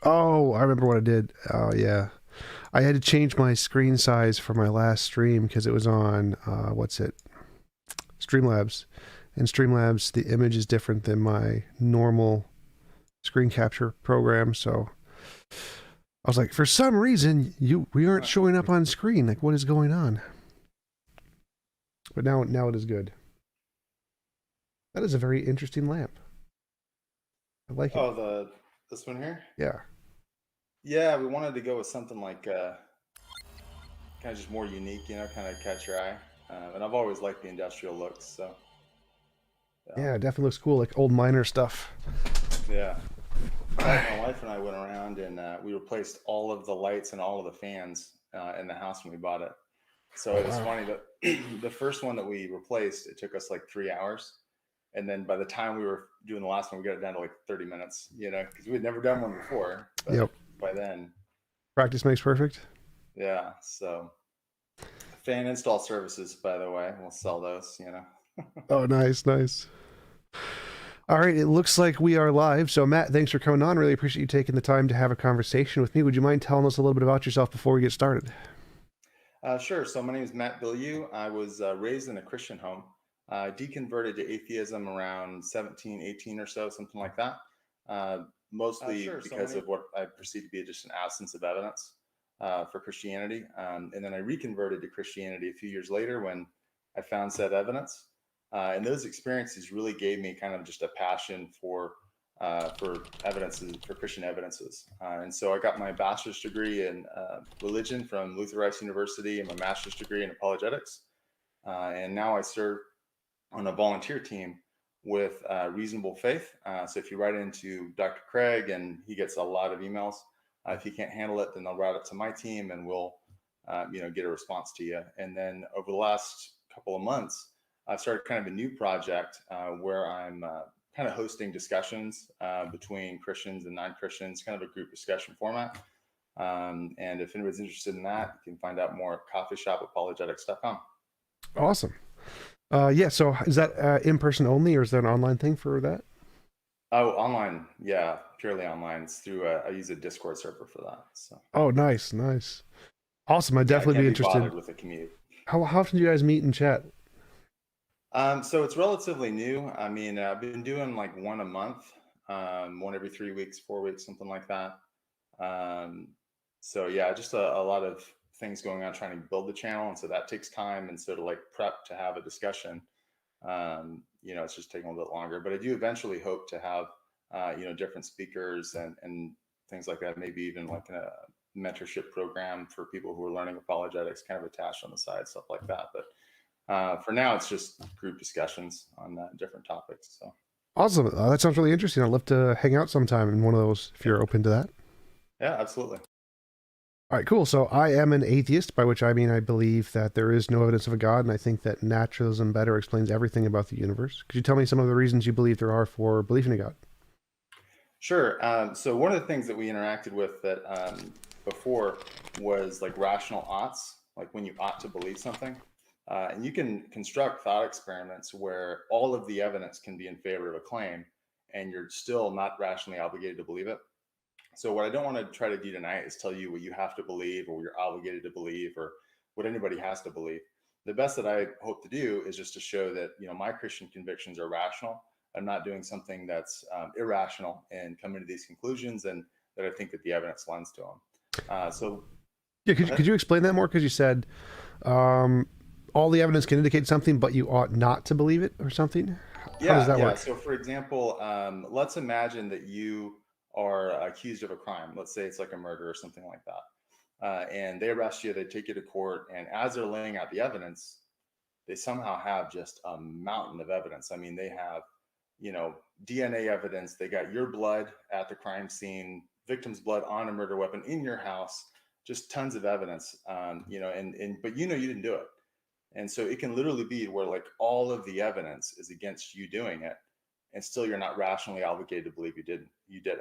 Oh, I remember what I did. Oh, yeah. I had to change my screen size for my last stream because it was on, what's it? Streamlabs. In Streamlabs, the image is different than my normal screen capture program. So I was like, for some reason, we aren't showing up on screen. Like, what is going on? But now it is good. That is a very interesting lamp. I like it. Oh, this one here? Yeah. Yeah, we wanted to go with something like kind of just more unique, kind of catch your eye. And I've always liked the industrial looks, so yeah, Yeah, it definitely looks cool, like old miner stuff. yeah. In fact, my wife and I went around and we replaced all of the lights and all of the fans in the house when we bought it. So Oh, it was wow. funny that the first one that we replaced, it took us like 3 hours. And then by the time we were doing the last one, we got it down to like 30 minutes, because we had never done one before. But Yep. by then, Practice makes perfect. yeah. So fan install services, by the way, we'll sell those. Oh, nice, nice. All right, it looks like we are live. So, Matt, thanks for coming on. Really appreciate you taking the time to have a conversation with me. Would you mind telling us a little bit about yourself before we get started? Sure. So my name is Matt Bilyeu. I was raised in a Christian home, deconverted to atheism around 17, 18 or so, something like that. Mostly Sure. So, my because name. of what I perceive to be just an absence of evidence for Christianity. And then I reconverted to Christianity a few years later when I found said evidence. And those experiences really gave me kind of just a passion for evidences, for Christian evidences. And so I got my bachelor's degree in religion from Luther Rice University and my master's degree in apologetics. And now I serve on a volunteer team with Reasonable Faith. So if you write into Dr. Craig, and he gets a lot of emails, if he can't handle it, then they'll route it to my team, and we'll, get a response to you. And then over the last couple of months, I've started kind of a new project where I'm kind of hosting discussions between Christians and non-Christians, kind of a group discussion format. And if anybody's interested in that, you can find out more at coffeeshopapologetics.com. Awesome. Yeah. So, is that in person only, or is there an online thing for that? Oh, online. Yeah, purely online. It's through I use a Discord server for that. So Oh, nice, nice. Awesome. I'd yeah, I definitely be can't be interested. bothered with a commute. How often do you guys meet and chat? So it's relatively new. I mean, I've been doing like one a month, one every 3 weeks, 4 weeks, something like that. Um, so yeah, just a lot of things going on trying to build the channel, and so that takes time. And so to like prep to have a discussion, it's just taking a little bit longer. But I do eventually hope to have different speakers and things like that. Maybe even like a mentorship program for people who are learning apologetics, kind of attached on the side, stuff like that. But for now, it's just group discussions on different topics. So Awesome. That sounds really interesting. I'd love to hang out sometime in one of those if yeah, you're open to that. yeah, absolutely. All right, cool. So I am an atheist, by which I mean I believe that there is no evidence of a God, and I think that naturalism better explains everything about the universe. Could you tell me some of the reasons you believe there are for believing in a God? Sure. So one of the things that we interacted with that before was like rational oughts, like when you ought to believe something. And you can construct thought experiments where all of the evidence can be in favor of a claim, and you're still not rationally obligated to believe it. So what I don't want to try to do tonight is tell you what you have to believe or you're obligated to believe or what anybody has to believe. The best that I hope to do is just to show that my Christian convictions are rational. I'm not doing something that's irrational and coming to these conclusions, and that I think that the evidence lends to them. So Yeah, go could ahead. you explain that more? Because you said um, all the evidence can indicate something, but you ought not to believe it or something. How does Yeah, that yeah. work? So, for example, let's imagine that you are accused of a crime. Let's say it's like a murder or something like that. And they arrest you, they take you to court, and as they're laying out the evidence, they somehow have just a mountain of evidence. I mean, they have, you know, DNA evidence. They got your blood at the crime scene, victim's blood on a murder weapon in your house, just tons of evidence. And but you didn't do it. And so it can literally be where like all of the evidence is against you doing it, and still you're not rationally obligated to believe you did it.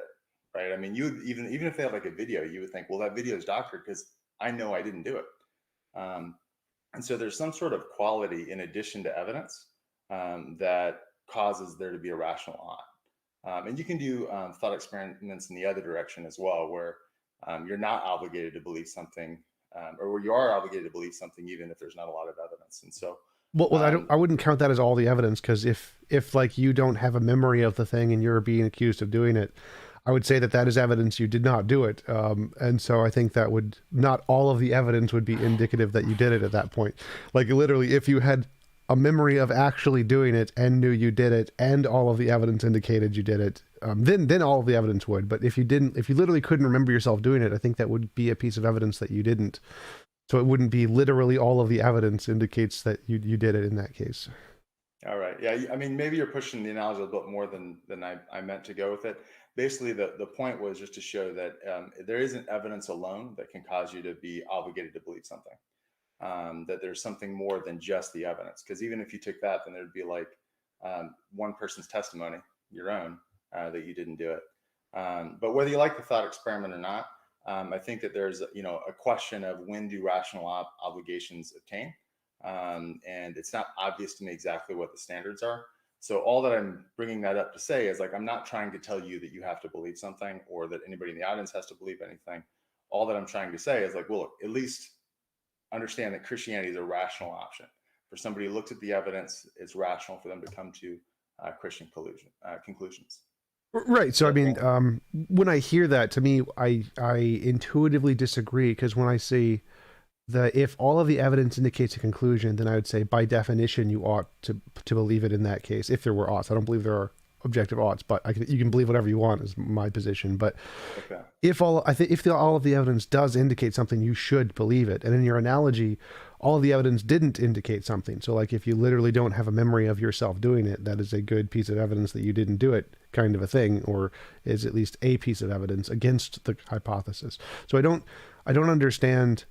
Right. I mean, you even if they have like a video, you would think, well, that video is doctored because I know I didn't do it. Um, and so there's some sort of quality in addition to evidence that causes there to be a rational ought. And you can do thought experiments in the other direction as well, where you're not obligated to believe something, or where you are obligated to believe something, even if there's not a lot of evidence. And so, Well, I wouldn't count that as all the evidence, because if like you don't have a memory of the thing and you're being accused of doing it, I would say that that is evidence you did not do it. And so I think that would not all of the evidence would be indicative that you did it at that point. Like literally, if you had a memory of actually doing it and knew you did it, and all of the evidence indicated you did it, then all of the evidence would. But if you didn't, if you literally couldn't remember yourself doing it, I think that would be a piece of evidence that you didn't. So it wouldn't be literally all of the evidence indicates that you did it in that case. all right. Yeah. I mean, maybe you're pushing the analogy a bit more than I meant to go with it. Basically, the point was just to show that there isn't evidence alone that can cause you to be obligated to believe something. That there's something more than just the evidence. Because even if you took that, then there'd be like one person's testimony, your own, that you didn't do it. But whether you like the thought experiment or not, I think that there's a question of when do rational obligations obtain, and it's not obvious to me exactly what the standards are. So all that I'm bringing that up to say is like I'm not trying to tell you that you have to believe something or that anybody in the audience has to believe anything. All that I'm trying to say is like, well, look, at least understand that Christianity is a rational option. For somebody who looks at the evidence, it's rational for them to come to Christian conclusions. Right. So I mean, Definitely. when I hear that, to me, I intuitively disagree, because when I say that if all of the evidence indicates a conclusion, then I would say by definition you ought to believe it in that case. If there were oughts, I don't believe there are objective oughts, but you can believe whatever you want is my position. But Okay. if all of the evidence does indicate something, you should believe it. And in your analogy, all of the evidence didn't indicate something. So like if you literally don't have a memory of yourself doing it, that is a good piece of evidence that you didn't do it, kind of a thing, or is at least a piece of evidence against the hypothesis. So I don't understand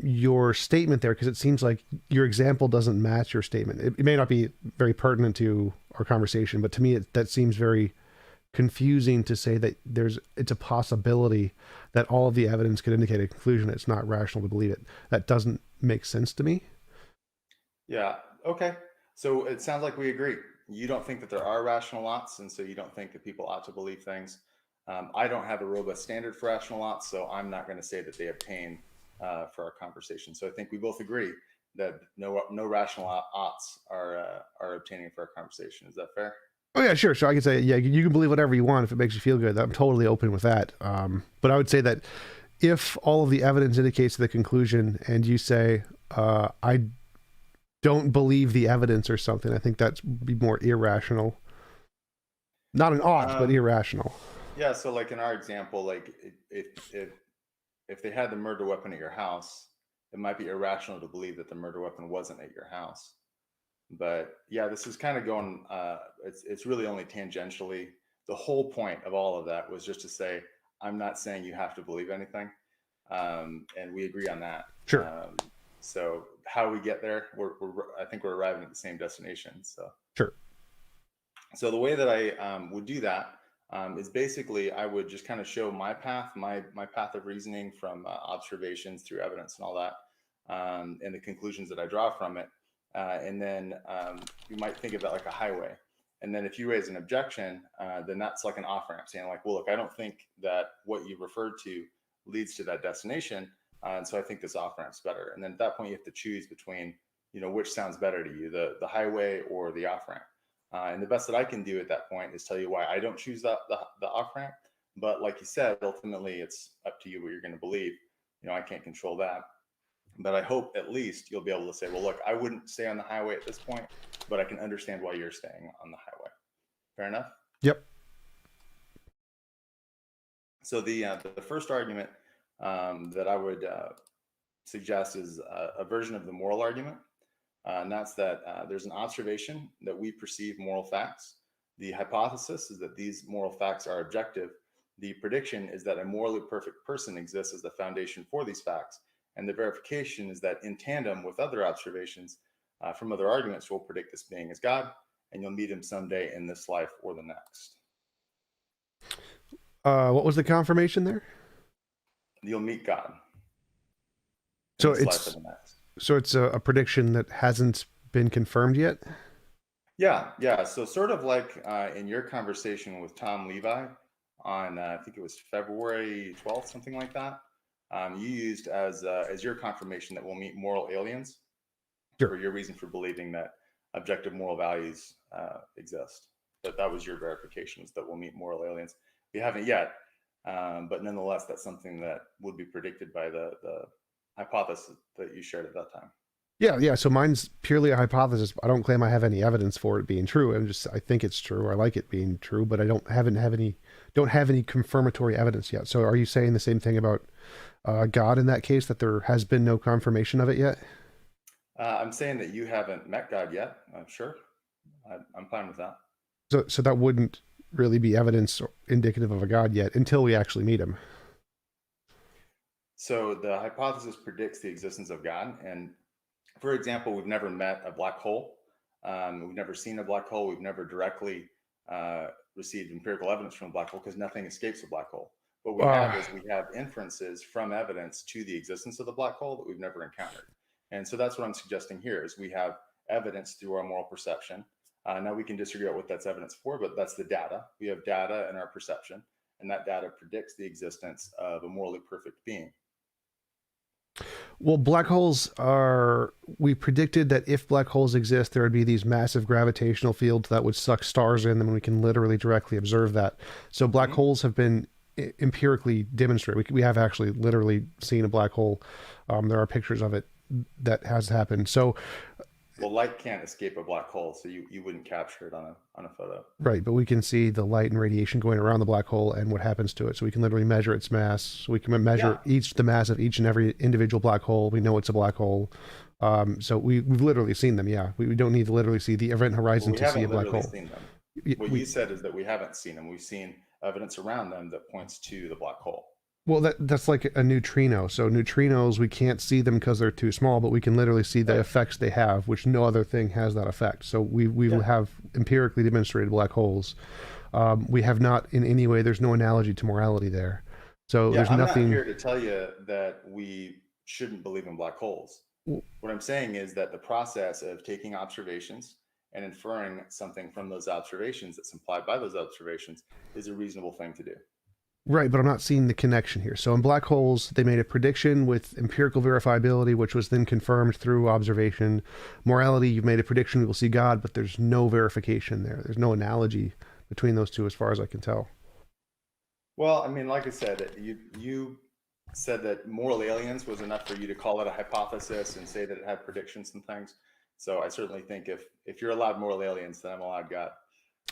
your statement there, because it seems like your example doesn't match your statement. It may not be very pertinent to our conversation, but to me that seems very confusing to say that it's a possibility that all of the evidence could indicate a conclusion. It's not rational to believe it. That doesn't make sense to me. Yeah. Okay. So it sounds like we agree. You don't think that there are rational lots, and so you don't think that people ought to believe things. I don't have a robust standard for rational lots, so I'm not going to say that they obtain for our conversation. So I think we both agree that no rational oughts are obtaining for our conversation. Is that fair? Oh yeah, sure. So I can say, yeah, you can believe whatever you want if it makes you feel good. I'm totally open with that. But I would say that if all of the evidence indicates the conclusion, and you say, I don't believe the evidence or something, I think that's be more irrational. Not an ought, but Um, irrational. yeah. So like in our example, like if they had the murder weapon at your house, it might be irrational to believe that the murder weapon wasn't at your house. But yeah, this is kind of going. It's really only tangentially. The whole point of all of that was just to say I'm not saying you have to believe anything, and we agree on that. Sure, So how we get there, I think we're arriving at the same destination. sure. So the way that I would do that is basically I would just kind of show my path, my path of reasoning from observations through evidence and all that, and the conclusions that I draw from it. And then you might think of that like a highway. And then if you raise an objection, then that's like an off ramp, saying like, well, look, I don't think that what you referred to leads to that destination, and so I think this off ramp's better. And then at that point, you have to choose between, which sounds better to you, the highway or the off ramp. And the best that I can do at that point is tell you why I don't choose the off ramp. But like you said, ultimately it's up to you what you're going to believe. I can't control that. But I hope at least you'll be able to say, well, look, I wouldn't stay on the highway at this point, but I can understand why you're staying on the highway. Fair enough. Yep. So the first argument that I would suggest is a version of the moral argument. And that's that there's an observation that we perceive moral facts. The hypothesis is that these moral facts are objective. The prediction is that a morally perfect person exists as the foundation for these facts. And the verification is that in tandem with other observations from other arguments, we'll predict this being as God, and you'll meet him someday in this life or the next. What was the confirmation there? You'll meet God in So this life or it's the next. so it's a prediction that hasn't been confirmed yet. Yeah. So sort of like in your conversation with Tom Levi on, I think it was February 12th, something like that. You used as your confirmation that we'll meet moral aliens for Sure. your reason for believing that objective moral values exist. That was your verification, is that we'll meet moral aliens. We haven't yet, but nonetheless, that's something that would be predicted by the hypothesis that you shared at that time. Yeah. So mine's purely a hypothesis. I don't claim I have any evidence for it being true. I think it's true. I like it being true, but I don't have any confirmatory evidence yet. So are you saying the same thing about God in that case, that there has been no confirmation of it yet? I'm saying that you haven't met God yet. I'm sure. I'm fine with that. So that wouldn't really be evidence indicative of a God yet until we actually meet him. So the hypothesis predicts the existence of God. And for example, we've never met a black hole. We've never seen a black hole. We've never directly received empirical evidence from a black hole because nothing escapes a black hole. What we Uh, have is we have inferences from evidence to the existence of the black hole that we've never encountered. And so that's what I'm suggesting here is we have evidence through our moral perception. Now we can disagree on what that's evidence for, but that's the data. We have data in our perception, and that data predicts the existence of a morally perfect being. well, we predicted that if black holes exist, there would be these massive gravitational fields that would suck stars in them, and we can literally directly observe that. So black Mm-hmm. holes have been empirically demonstrated. We have actually literally seen a black hole. There are pictures of it that has happened. So Well, light can't escape a black hole, so you wouldn't capture it on a photo. right, but we can see the light and radiation going around the black hole and what happens to it. So we can literally measure its mass. So we can measure Yeah, the mass of each and every individual black hole. We know it's a black hole. So we've literally seen them. Yeah, we don't need to literally see the event but horizon we to see a haven't black literally hole. seen them. What We you said is that we haven't seen them. We've seen evidence around them that points to the black hole. Well, that's like a neutrino. So neutrinos, we can't see them because they're too small, but we can literally see the Right. effects they have, which no other thing has that effect. So we Yeah. have empirically demonstrated black holes. We have not in any way. There's no analogy to morality there. So Yeah, there's I'm not nothing. here to tell you that we shouldn't believe in black holes. What I'm saying is that the process of taking observations and inferring something from those observations that's implied by those observations is a reasonable thing to do. Right, but I'm not seeing the connection here. So in black holes, they made a prediction with empirical verifiability, which was then confirmed through observation. Morality, you've made a prediction we will see God, but there's no verification there. There's no analogy between those two, as far as I can tell. Well, I mean, like I said, you said that moral aliens was enough for you to call it a hypothesis and say that it had predictions and things. So I certainly think if you're allowed moral aliens, then I'm allowed God.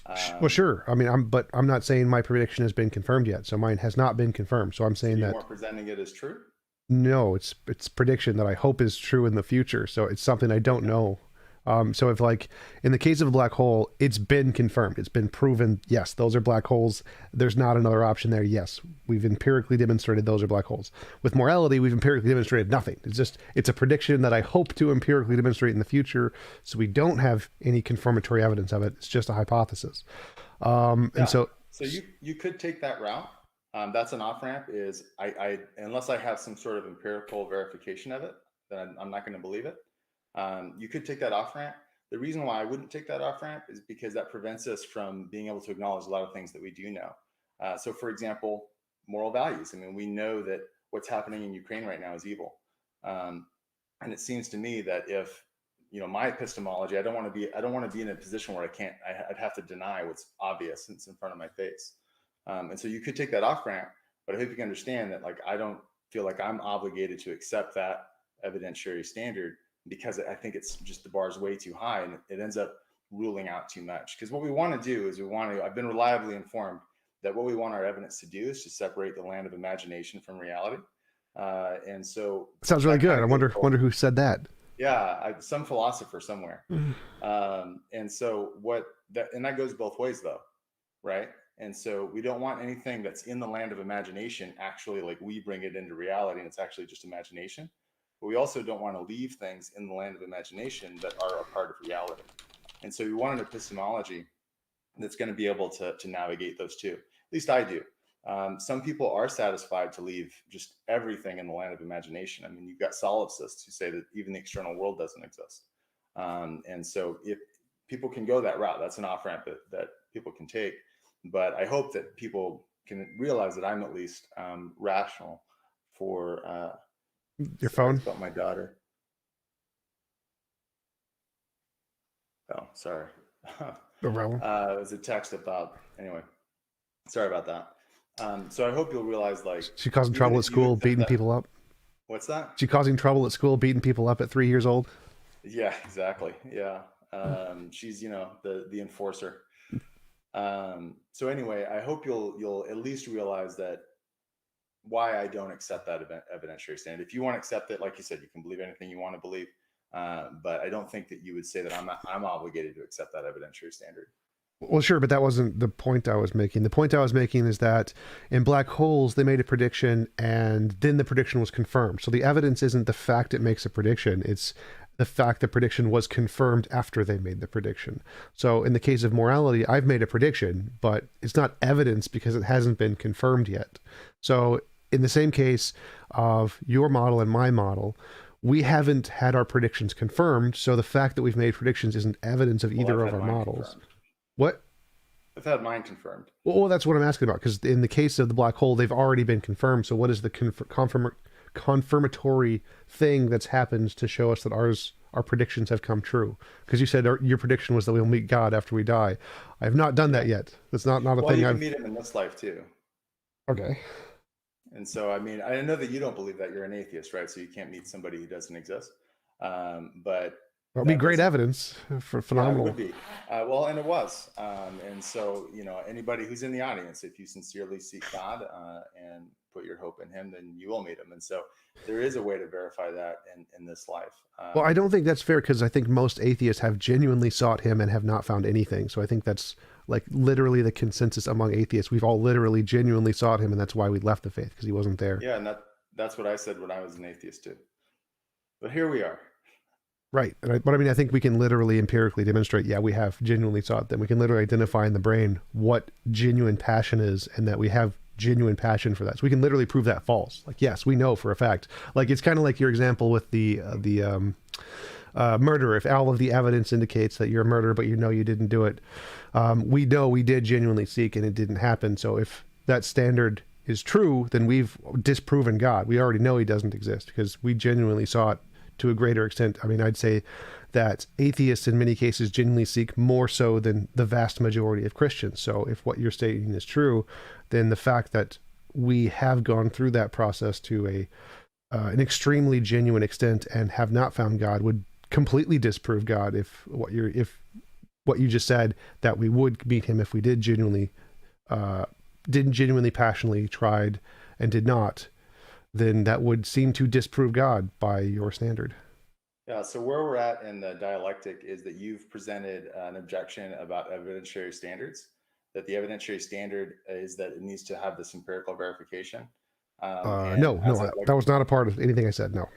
Well, Um, sure. I mean, but I'm not saying my prediction has been confirmed yet. So mine has not been confirmed. So I'm so saying you that weren't presenting it as true. no, it's prediction that I hope is true in the future. So it's something I don't Yeah. know. So if like in the case of a black hole, it's been confirmed, it's been proven. Yes, those are black holes. There's not another option there. Yes, we've empirically demonstrated those are black holes. With morality, we've empirically demonstrated nothing. It's a prediction that I hope to empirically demonstrate in the future. So we don't have any confirmatory evidence of it. It's just a hypothesis. And Yeah. so So you could take that route. That's an off ramp. Is I unless I have some sort of empirical verification of it, then I'm not going to believe it. You could take that off ramp. The reason why I wouldn't take that off ramp is because that prevents us from being able to acknowledge a lot of things that we do know. So, for example, moral values. I mean, we know that what's happening in Ukraine right now is evil, um, and it seems to me that if my epistemology, I don't want to be in a position where I'd have to deny what's obvious since it's in front of my face. And so you could take that off ramp, but I hope you can understand that like I don't feel like I'm obligated to accept that evidentiary standard because I think it's just the bar is way too high and it ends up ruling out too much. Because what we want to do is I've been reliably informed that what we want our evidence to do is to separate the land of imagination from reality. And so sounds really that good. kind I of goes both. wonder who said that. Yeah, some philosopher somewhere. And so that goes both ways though, right? And so we don't want anything that's in the land of imagination actually like we bring it into reality and it's actually just imagination. But we also don't want to leave things in the land of imagination that are a part of reality. And so we want an epistemology that's going to be able to navigate those two. At least I do. Some people are satisfied to leave just everything in the land of imagination. I mean, you've got solipsists who say that even the external world doesn't exist. And so people can go that route. That's an off ramp that people can take. But I hope that people can realize that I'm at least rational for. Your Sorry, it's phone? about my daughter. Oh, sorry. No problem. It was a text about, anyway, sorry about that. So I hope you'll realize, like, She causing even trouble at if you school, accept beating that, people up. what's that? She causing trouble at school, beating people up at 3 years old. Yeah, exactly. Yeah. She's, the enforcer. So anyway, I hope you'll at least realize that why I don't accept that evidentiary standard. If you want to accept it, like you said, you can believe anything you want to believe. But I don't think that you would say that I'm obligated to accept that evidentiary standard. Well, sure, but that wasn't the point I was making. The point I was making is that in black holes, they made a prediction and then the prediction was confirmed. So the evidence isn't the fact it makes a prediction, it's the fact the prediction was confirmed after they made the prediction. So in the case of morality, I've made a prediction, but it's not evidence because it hasn't been confirmed yet. So in the same case of your model and my model, we haven't had our predictions confirmed. So the fact that we've made predictions isn't evidence of either I've of had our mine models. confirmed. What? I've had mine confirmed. Well, that's what I'm asking about. Because in the case of the black hole, they've already been confirmed. So what is the confirmatory thing that's happened to show us that our predictions have come true? Because you said your prediction was that we'll meet God after we die. I have not done that yet. That's not a Well, thing you can I've. meet him in this life too. Okay. And so, I mean, I know that you don't believe that, you're an atheist, right? So you can't meet somebody who doesn't exist. But That'll be that great doesn't. evidence for Yeah, it phenomenal. would be. Well, and it was. And so, anybody who's in the audience, if you sincerely seek God and put your hope in Him, then you will meet Him. And so, there is a way to verify that in this life. Well, I don't think that's fair because I think most atheists have genuinely sought Him and have not found anything. So I think that's like literally the consensus among atheists. We've all literally genuinely sought Him, and that's why we left the faith because He wasn't there. Yeah, and that's what I said when I was an atheist too. But here we are. Right. But I mean, I think we can literally empirically demonstrate, yeah, we have genuinely sought them. We can literally identify in the brain what genuine passion is and that we have genuine passion for that. So we can literally prove that false. Like, yes, we know for a fact. Like, it's kind of like your example with the murderer. If all of the evidence indicates that you're a murderer, but you know you didn't do it, we know we did genuinely seek and it didn't happen. So if that standard is true, then we've disproven God. We already know He doesn't exist because we genuinely sought to a greater extent. I mean, I'd say that atheists in many cases genuinely seek more so than the vast majority of Christians. So if what you're stating is true, then the fact that we have gone through that process to an extremely genuine extent and have not found God would completely disprove God if what you just said, that we would meet Him if we didn't genuinely passionately tried and did not, then that would seem to disprove God by your standard. Yeah, so where we're at in the dialectic is that you've presented an objection about evidentiary standards, that the evidentiary standard is that it needs to have this empirical verification. And as No, I'd like, that was not a part of anything I said. No.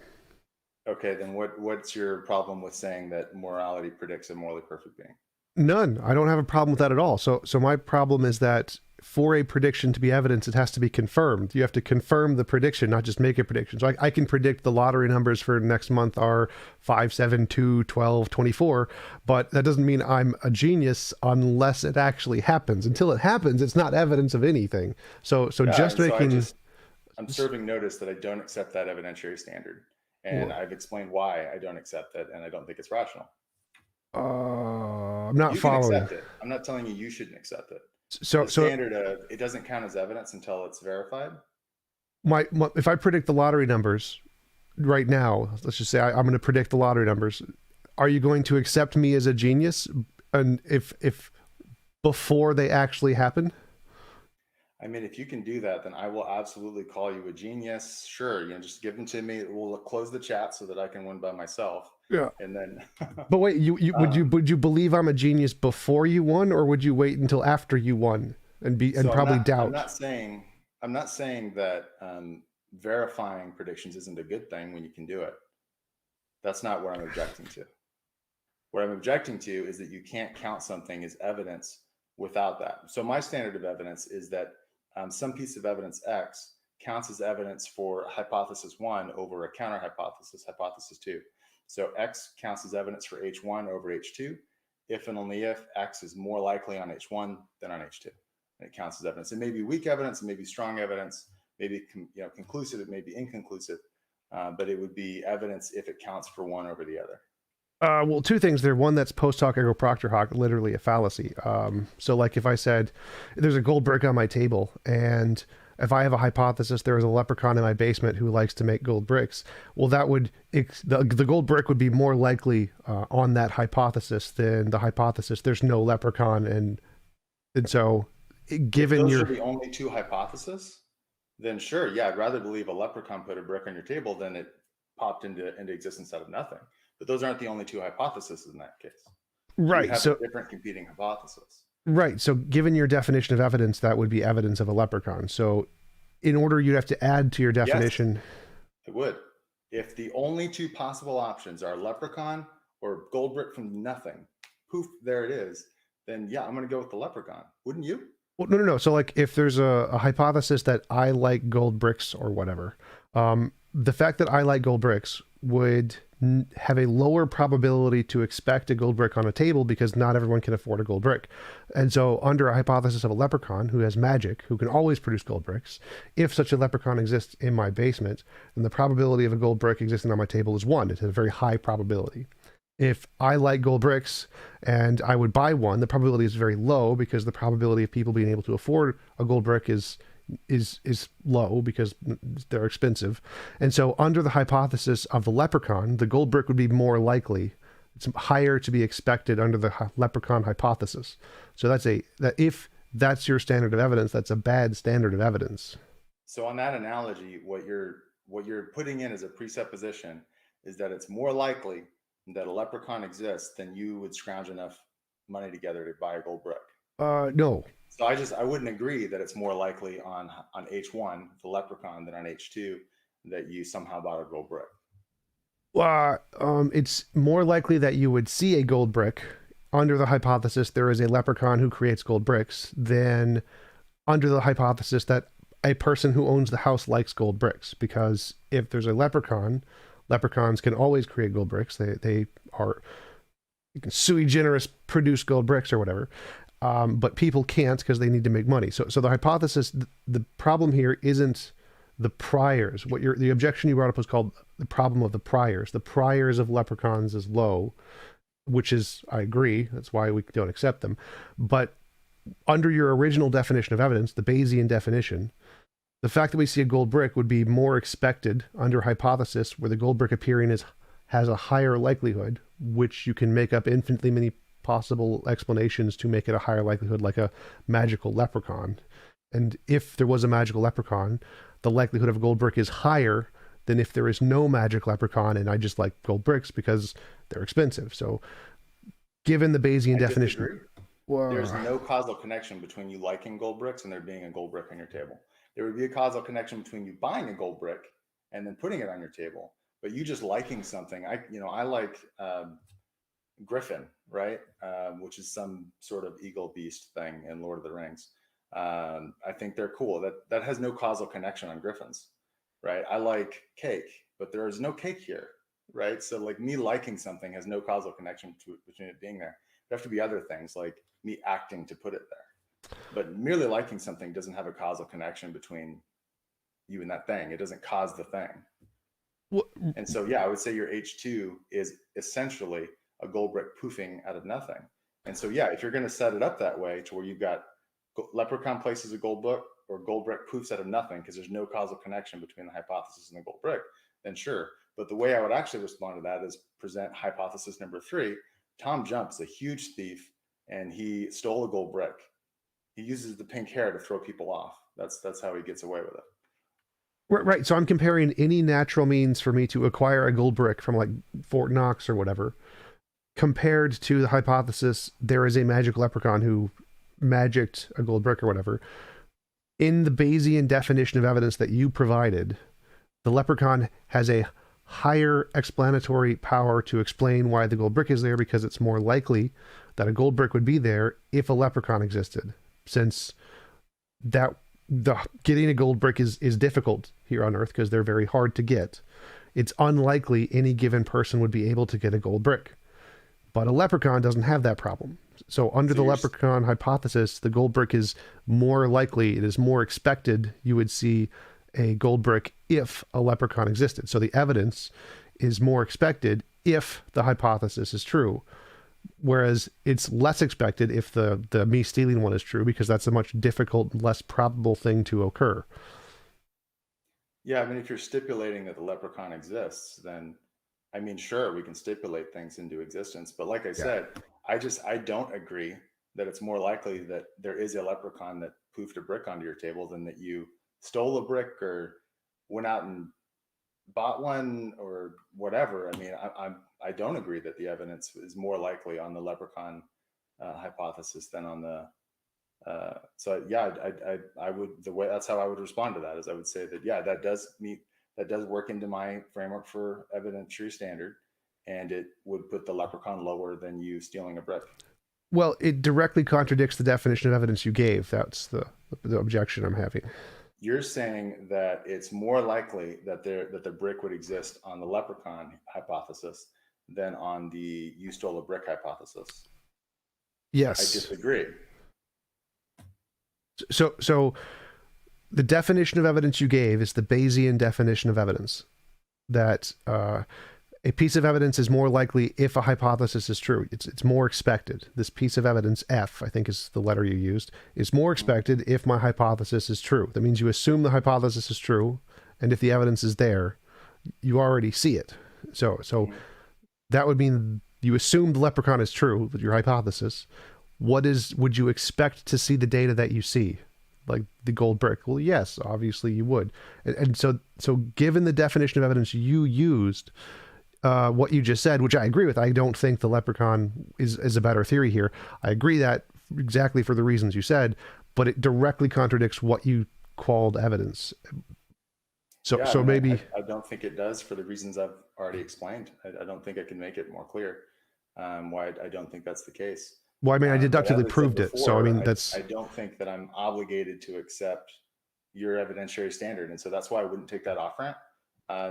okay, then what's your problem with saying that morality predicts a morally perfect being? None. I don't have a problem with that at all. So my problem is that for a prediction to be evidence, it has to be confirmed. You have to confirm the prediction, not just make a prediction. So I can predict the lottery numbers for next month are 5, 7, 2, 12, 24, but that doesn't mean I'm a genius unless it actually happens. Until it happens, it's not evidence of anything. So Yeah, just making... I'm serving notice that I don't accept that evidentiary standard. And I've explained why I don't accept it, and I don't think it's rational. I'm not You can following. accept it. I'm not telling you should accept it. So The standard of it doesn't count as evidence until it's verified. if I predict the lottery numbers right now, let's just say I'm going to predict the lottery numbers. Are you going to accept me as a genius? And if before they actually happen? I mean, if you can do that, then I will absolutely call you a genius. Sure, just give them to me. We'll close the chat so that I can win by myself. Yeah. And then. But wait, would you believe I'm a genius before you won, or would you wait until after you won and probably doubt? I'm not saying that verifying predictions isn't a good thing when you can do it. That's not what I'm objecting to. What I'm objecting to is that you can't count something as evidence without that. So my standard of evidence is that some piece of evidence X counts as evidence for hypothesis 1 over a counter hypothesis, hypothesis 2. So X counts as evidence for H1 over H2, if and only if X is more likely on H1 than on H2. And it counts as evidence. It may be weak evidence, it may be strong evidence, maybe conclusive, it may be inconclusive, but it would be evidence if it counts for one over the other. Well, two things there. One, that's post hoc ergo propter hoc, literally a fallacy. So like if I said there's a gold brick on my table, and if I have a hypothesis there is a leprechaun in my basement who likes to make gold bricks, well, that would the gold brick would be more likely on that hypothesis than the hypothesis there's no leprechaun, and so given if those your are the only two hypotheses, then sure, yeah, I'd rather believe a leprechaun put a brick on your table than it popped into existence out of nothing. But those aren't the only two hypotheses in that case. right, you have so different competing hypotheses. right, so given your definition of evidence, that would be evidence of a leprechaun. So in order, you'd have to add to your definition. Yes, it would. If the only two possible options are leprechaun or gold brick from nothing, poof, there it is, then yeah, I'm going to go with the leprechaun. Wouldn't you? Well, no. So like if there's a hypothesis that I like gold bricks or whatever, the fact that I like gold bricks would have a lower probability to expect a gold brick on a table because not everyone can afford a gold brick. And so under a hypothesis of a leprechaun who has magic, who can always produce gold bricks, if such a leprechaun exists in my basement, then the probability of a gold brick existing on my table is 1. It's a very high probability. If I like gold bricks and I would buy one, the probability is very low because the probability of people being able to afford a gold brick is low because they're expensive. And so under the hypothesis of the leprechaun, the gold brick would be more likely. It's higher to be expected under the leprechaun hypothesis. So that if that's your standard of evidence, that's a bad standard of evidence. So on that analogy, what you're putting in as a presupposition is that it's more likely that a leprechaun exists than you would scrounge enough money together to buy a gold brick. No. So I wouldn't agree that it's more likely on H1, the leprechaun, than on H2 that you somehow bought a gold brick. It's more likely that you would see a gold brick under the hypothesis there is a leprechaun who creates gold bricks than under the hypothesis that a person who owns the house likes gold bricks. Because if there's a leprechaun, leprechauns can always create gold bricks. They are, you can sui generis produce gold bricks or whatever. But people can't because they need to make money. So the hypothesis, the problem here isn't the priors. The objection you brought up was called the problem of the priors. The priors of leprechauns is low, which is, I agree, that's why we don't accept them. But under your original definition of evidence, the Bayesian definition, the fact that we see a gold brick would be more expected under hypothesis where the gold brick appearing has a higher likelihood, which you can make up infinitely many possible explanations to make it a higher likelihood, like a magical leprechaun. And if there was a magical leprechaun, the likelihood of a gold brick is higher than if there is no magic leprechaun and I just like gold bricks because they're expensive. So given the Bayesian definition, there's no causal connection between you liking gold bricks and there being a gold brick on your table. There would be a causal connection between you buying a gold brick and then putting it on your table, but you just liking something. I like Griffin, right? Which is some sort of eagle beast thing in Lord of the Rings. I think they're cool. That has no causal connection on griffins, right? I like cake, but there is no cake here, right? So like me liking something has no causal connection between it being there. There have to be other things like me acting to put it there. But merely liking something doesn't have a causal connection between you and that thing. It doesn't cause the thing. And so, yeah, I would say your H2 is essentially a gold brick poofing out of nothing. And so, yeah, if you're going to set it up that way to where you've got leprechaun places a gold brick or gold brick poofs out of nothing because there's no causal connection between the hypothesis and the gold brick, then sure. But the way I would actually respond to that is present hypothesis number 3. TJump's a huge thief and he stole a gold brick. He uses the pink hair to throw people off. That's how he gets away with it. Right. So I'm comparing any natural means for me to acquire a gold brick from like Fort Knox or whatever, compared to the hypothesis there is a magic leprechaun who magicked a gold brick or whatever. In the Bayesian definition of evidence that you provided, the leprechaun has a higher explanatory power to explain why the gold brick is there because it's more likely that a gold brick would be there if a leprechaun existed. Since getting a gold brick is difficult here on Earth because they're very hard to get, it's unlikely any given person would be able to get a gold brick. But a leprechaun doesn't have that problem. So under the leprechaun hypothesis, the gold brick is more likely, it is more expected you would see a gold brick if a leprechaun existed. So the evidence is more expected if the hypothesis is true. Whereas it's less expected if the me stealing one is true, because that's a much difficult, less probable thing to occur. Yeah, I mean, if you're stipulating that the leprechaun exists, then I mean, sure, we can stipulate things into existence. But like I said, I don't agree that it's more likely that there is a leprechaun that poofed a brick onto your table than that you stole a brick or went out and bought one or whatever. I mean, I don't agree that the evidence is more likely on the leprechaun hypothesis than on the. So yeah, I would, the way, that's how I would respond to that, is I would say that yeah, that does work into my framework for evidentiary standard, and it would put the leprechaun lower than you stealing a brick. Well, it directly contradicts the definition of evidence you gave. That's the objection I'm having. You're saying that it's more likely that the brick would exist on the leprechaun hypothesis than on the you stole a brick hypothesis. Yes. I disagree. So the definition of evidence you gave is the Bayesian definition of evidence, that a piece of evidence is more likely if a hypothesis is true. It's more expected. This piece of evidence, F, I think is the letter you used, is more expected if my hypothesis is true. That means you assume the hypothesis is true, and if the evidence is there, you already see it. So that would mean you assume the leprechaun is true, your hypothesis. Would you expect to see the data that you see? Like the gold brick? Well, yes, obviously you would. And so given the definition of evidence you used, what you just said, which I agree with, I don't think the leprechaun is a better theory here. I agree that exactly for the reasons you said, but it directly contradicts what you called evidence. So, yeah, maybe I don't think it does, for the reasons I've already explained. I don't think I can make it more clear why I don't think that's the case. Well, I mean, I deductively proved it. So, I mean, I don't think that I'm obligated to accept your evidentiary standard. And so that's why I wouldn't take that off ramp,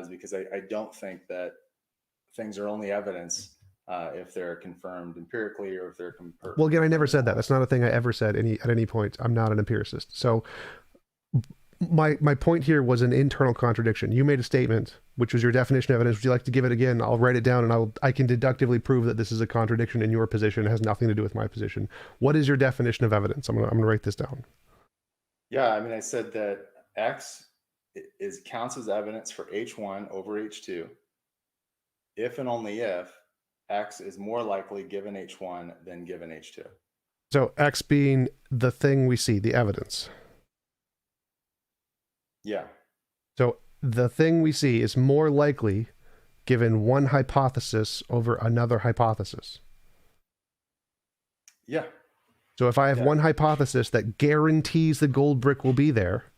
is because I don't think that things are only evidence if they're confirmed empirically or if they're confirmed. Well, again, I never said that. That's not a thing I ever said at any point. I'm not an empiricist. So my point here was an internal contradiction. You made a statement, which was your definition of evidence. Would you like to give it again? I'll write it down, and I can deductively prove that this is a contradiction in your position. It has nothing to do with my position. What is your definition of evidence? I'm gonna write this down. Yeah, I mean, I said that X counts as evidence for H1 over H2 if and only if X is more likely given H1 than given H2. So X being the thing we see, the evidence. Yeah. So the thing we see is more likely given one hypothesis over another hypothesis. Yeah. So if I have one hypothesis that guarantees the gold brick will be there,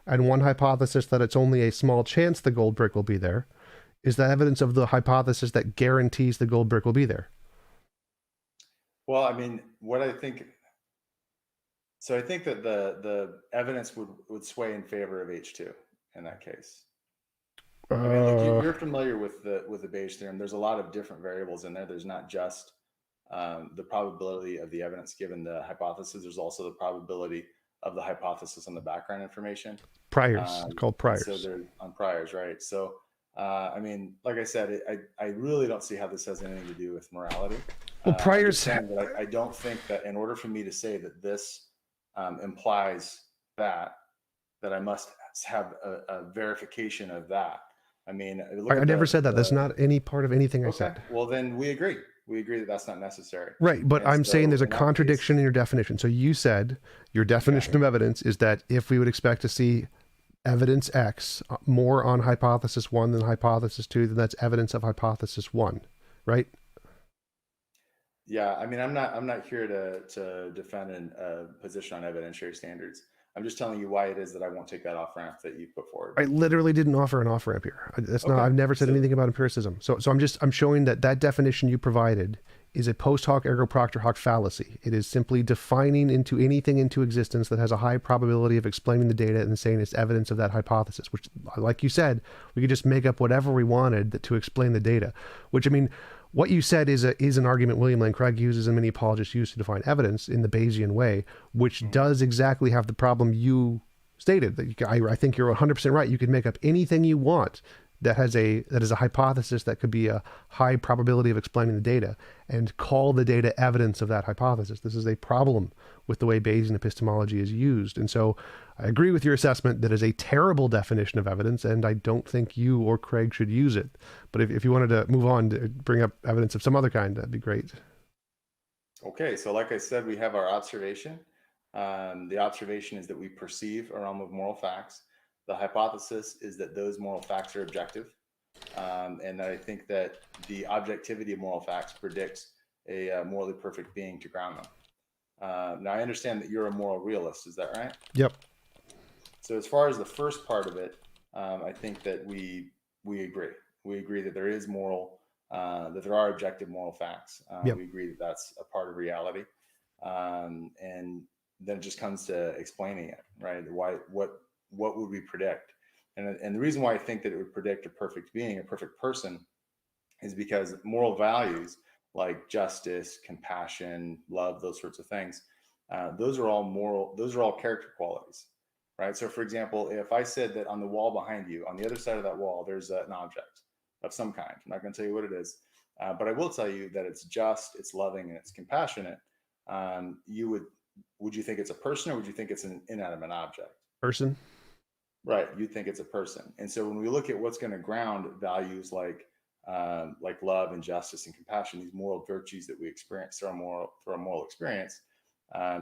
and one hypothesis that it's only a small chance the gold brick will be there, is that evidence of the hypothesis that guarantees the gold brick will be there? Well, I mean, what I think, so I think that the evidence would sway in favor of H2 in that case. I mean, look, you're familiar with the Bayes theorem. There's a lot of different variables in there. There's not just the probability of the evidence given the hypothesis. There's also the probability of the hypothesis on the background information. Priors, it's called priors. So they're on priors, right? So, I mean, like I said, I really don't see how this has anything to do with morality. Well, priors. I don't think that in order for me to say that this implies that I must have a verification of that. I mean, I never said that. That's not any part of anything I said. Well, then we agree. We agree that that's not necessary. Right, but I'm saying there's a contradiction in your definition. So you said your definition of evidence is that if we would expect to see evidence X more on hypothesis 1 than hypothesis 2, then that's evidence of hypothesis 1, right? Yeah, I mean, I'm not here to defend a position on evidentiary standards. I'm just telling you why it is that I won't take that off ramp that you put forward. I literally didn't offer an off ramp here. That's not. I've never said anything about empiricism. So I'm showing that definition you provided is a post hoc ergo propter hoc fallacy. It is simply defining anything into existence that has a high probability of explaining the data and saying it's evidence of that hypothesis. Which, like you said, we could just make up whatever we wanted to explain the data. Which, I mean, what you said is an argument William Lane Craig uses and many apologists use to define evidence in the Bayesian way, which Mhm. does exactly have the problem you stated. That I think you're 100% right. You could make up anything you want that is a hypothesis that could be a high probability of explaining the data and call the data evidence of that hypothesis. This is a problem with the way Bayesian epistemology is used. And so I agree with your assessment that is a terrible definition of evidence, and I don't think you or Craig should use it. But if you wanted to move on to bring up evidence of some other kind, that'd be great. Okay, so like I said, we have our observation. The observation is that we perceive a realm of moral facts. The hypothesis is that those moral facts are objective. And I think that the objectivity of moral facts predicts a morally perfect being to ground them. Now, I understand that you're a moral realist. Is that right? Yep. So, as far as the first part of it, I think that we agree. We agree that there is that there are objective moral facts. Yep. We agree that that's a part of reality, and then it just comes to explaining it, right? What would we predict? And the reason why I think that it would predict a perfect being, a perfect person, is because moral values like justice, compassion, love, those sorts of things, those are all moral. Those are all character qualities, right? So, for example, if I said that on the wall behind you, on the other side of that wall, there's an object of some kind. I'm not going to tell you what it is, but I will tell you that it's just, it's loving, and it's compassionate. You would you think it's a person, or would you think it's an inanimate object? Person. Right, you think it's a person. And so when we look at what's going to ground values like love and justice and compassion, these moral virtues that we experience through our moral experience,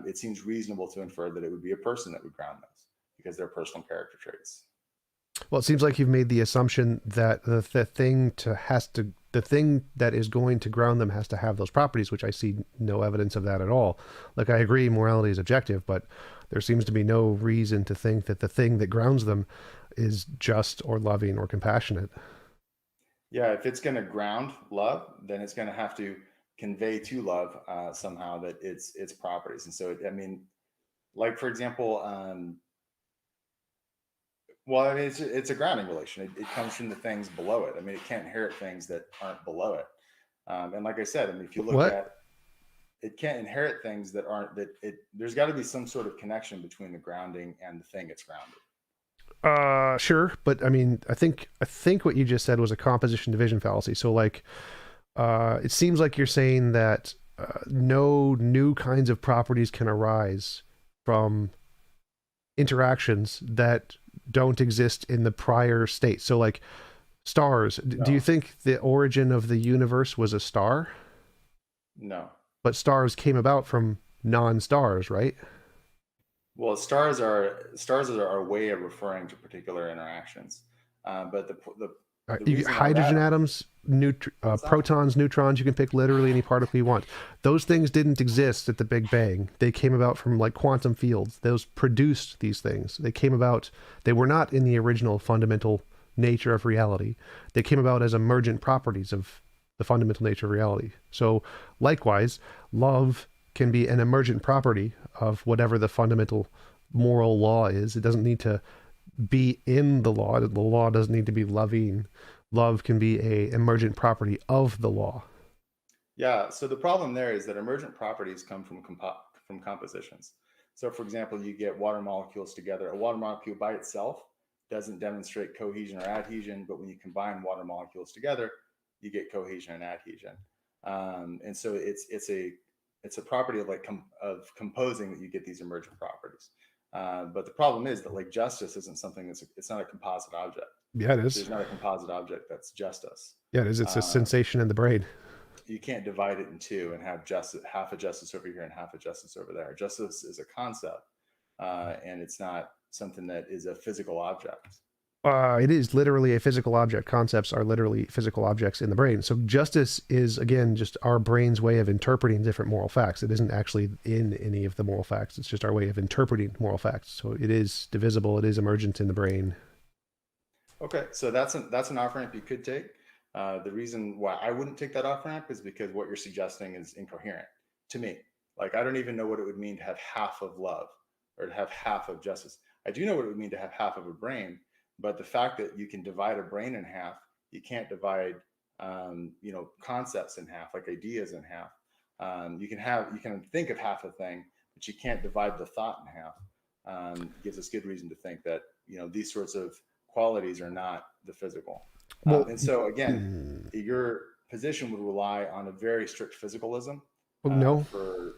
it seems reasonable to infer that it would be a person that would ground those because they're personal character traits. Well, it seems like you've made the assumption that the thing that is going to ground them has to have those properties, which I see no evidence of that at all. Like, I agree morality is objective, but there seems to be no reason to think that the thing that grounds them is just or loving or compassionate. Yeah, if it's going to ground love, then it's going to have to convey to love somehow that its properties. And so, I mean, like for example, well, I mean, it's a grounding relation. It comes from the things below it. I mean, it can't inherit things that aren't below it. And like I said, I mean, if you look What? at it, can't inherit things that aren't that it. There's got to be some sort of connection between the grounding and the thing it's grounded. Sure, but I mean, I think what you just said was a composition division fallacy. So, like, it seems like you're saying that no new kinds of properties can arise from interactions that don't exist in the prior state. So, like, stars. Do you No, think the origin of the universe was a star? no. But stars came about from non-stars, right? Well, stars are a way of referring to particular interactions. But the reason why Hydrogen that atoms, what's that? protons, neutrons, you can pick literally any particle you want. Those things didn't exist at the Big Bang. They came about from like quantum fields. Those produced these things. They came about, they were not in the original fundamental nature of reality. They came about as emergent properties of the fundamental nature of reality. So, likewise, love can be an emergent property of whatever the fundamental moral law is. It doesn't need to be in the law. The law doesn't need to be loving. Love can be a emergent property of the law. Yeah. So the problem there is that emergent properties come from compositions. So, for example, you get water molecules together. A water molecule by itself doesn't demonstrate cohesion or adhesion, but when you combine water molecules together, you get cohesion and adhesion. And so it's a property of of composing that you get these emergent properties. But the problem is that like justice isn't something it's not a composite object. Yeah, it is. There's not a composite object that's justice. Yeah, it is. It's a Uh, sensation in the brain. you can't divide it in two and have justice, half of justice over here and half of justice over there. Justice is a concept, and it's not something that is a physical object. It is literally a physical object. Concepts are literally physical objects in the brain. So justice is, again, just our brain's way of interpreting different moral facts. It isn't actually in any of the moral facts. It's just our way of interpreting moral facts. So it is divisible. It is emergent in the brain. Okay, so that's an off ramp you could take. The reason why I wouldn't take that off ramp is because what you're suggesting is incoherent to me. Like I don't even know what it would mean to have half of love or to have half of justice. I do know what it would mean to have half of a brain, but the fact that you can divide a brain in half, you can't divide concepts in half, like ideas in half. You can think of half a thing, but you can't divide the thought in half. Gives us good reason to think that these sorts of qualities are not the physical. Well, And so again, mm, your position would rely on a very strict physicalism no. for.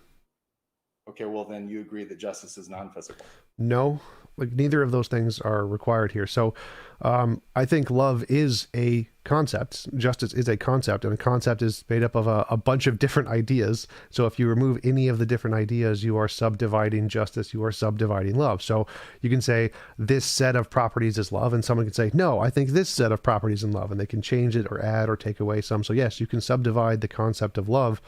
Okay, well then you agree that justice is non-physical. No, like neither of those things are required here. So I think love is a concept. Justice is a concept, and a concept is made up of a bunch of different ideas. So if you remove any of the different ideas, you are subdividing justice, you are subdividing love. So you can say this set of properties is love, and someone can say, no, I think this set of properties in love, and they can change it or add or take away some. So yes, you can subdivide the concept of love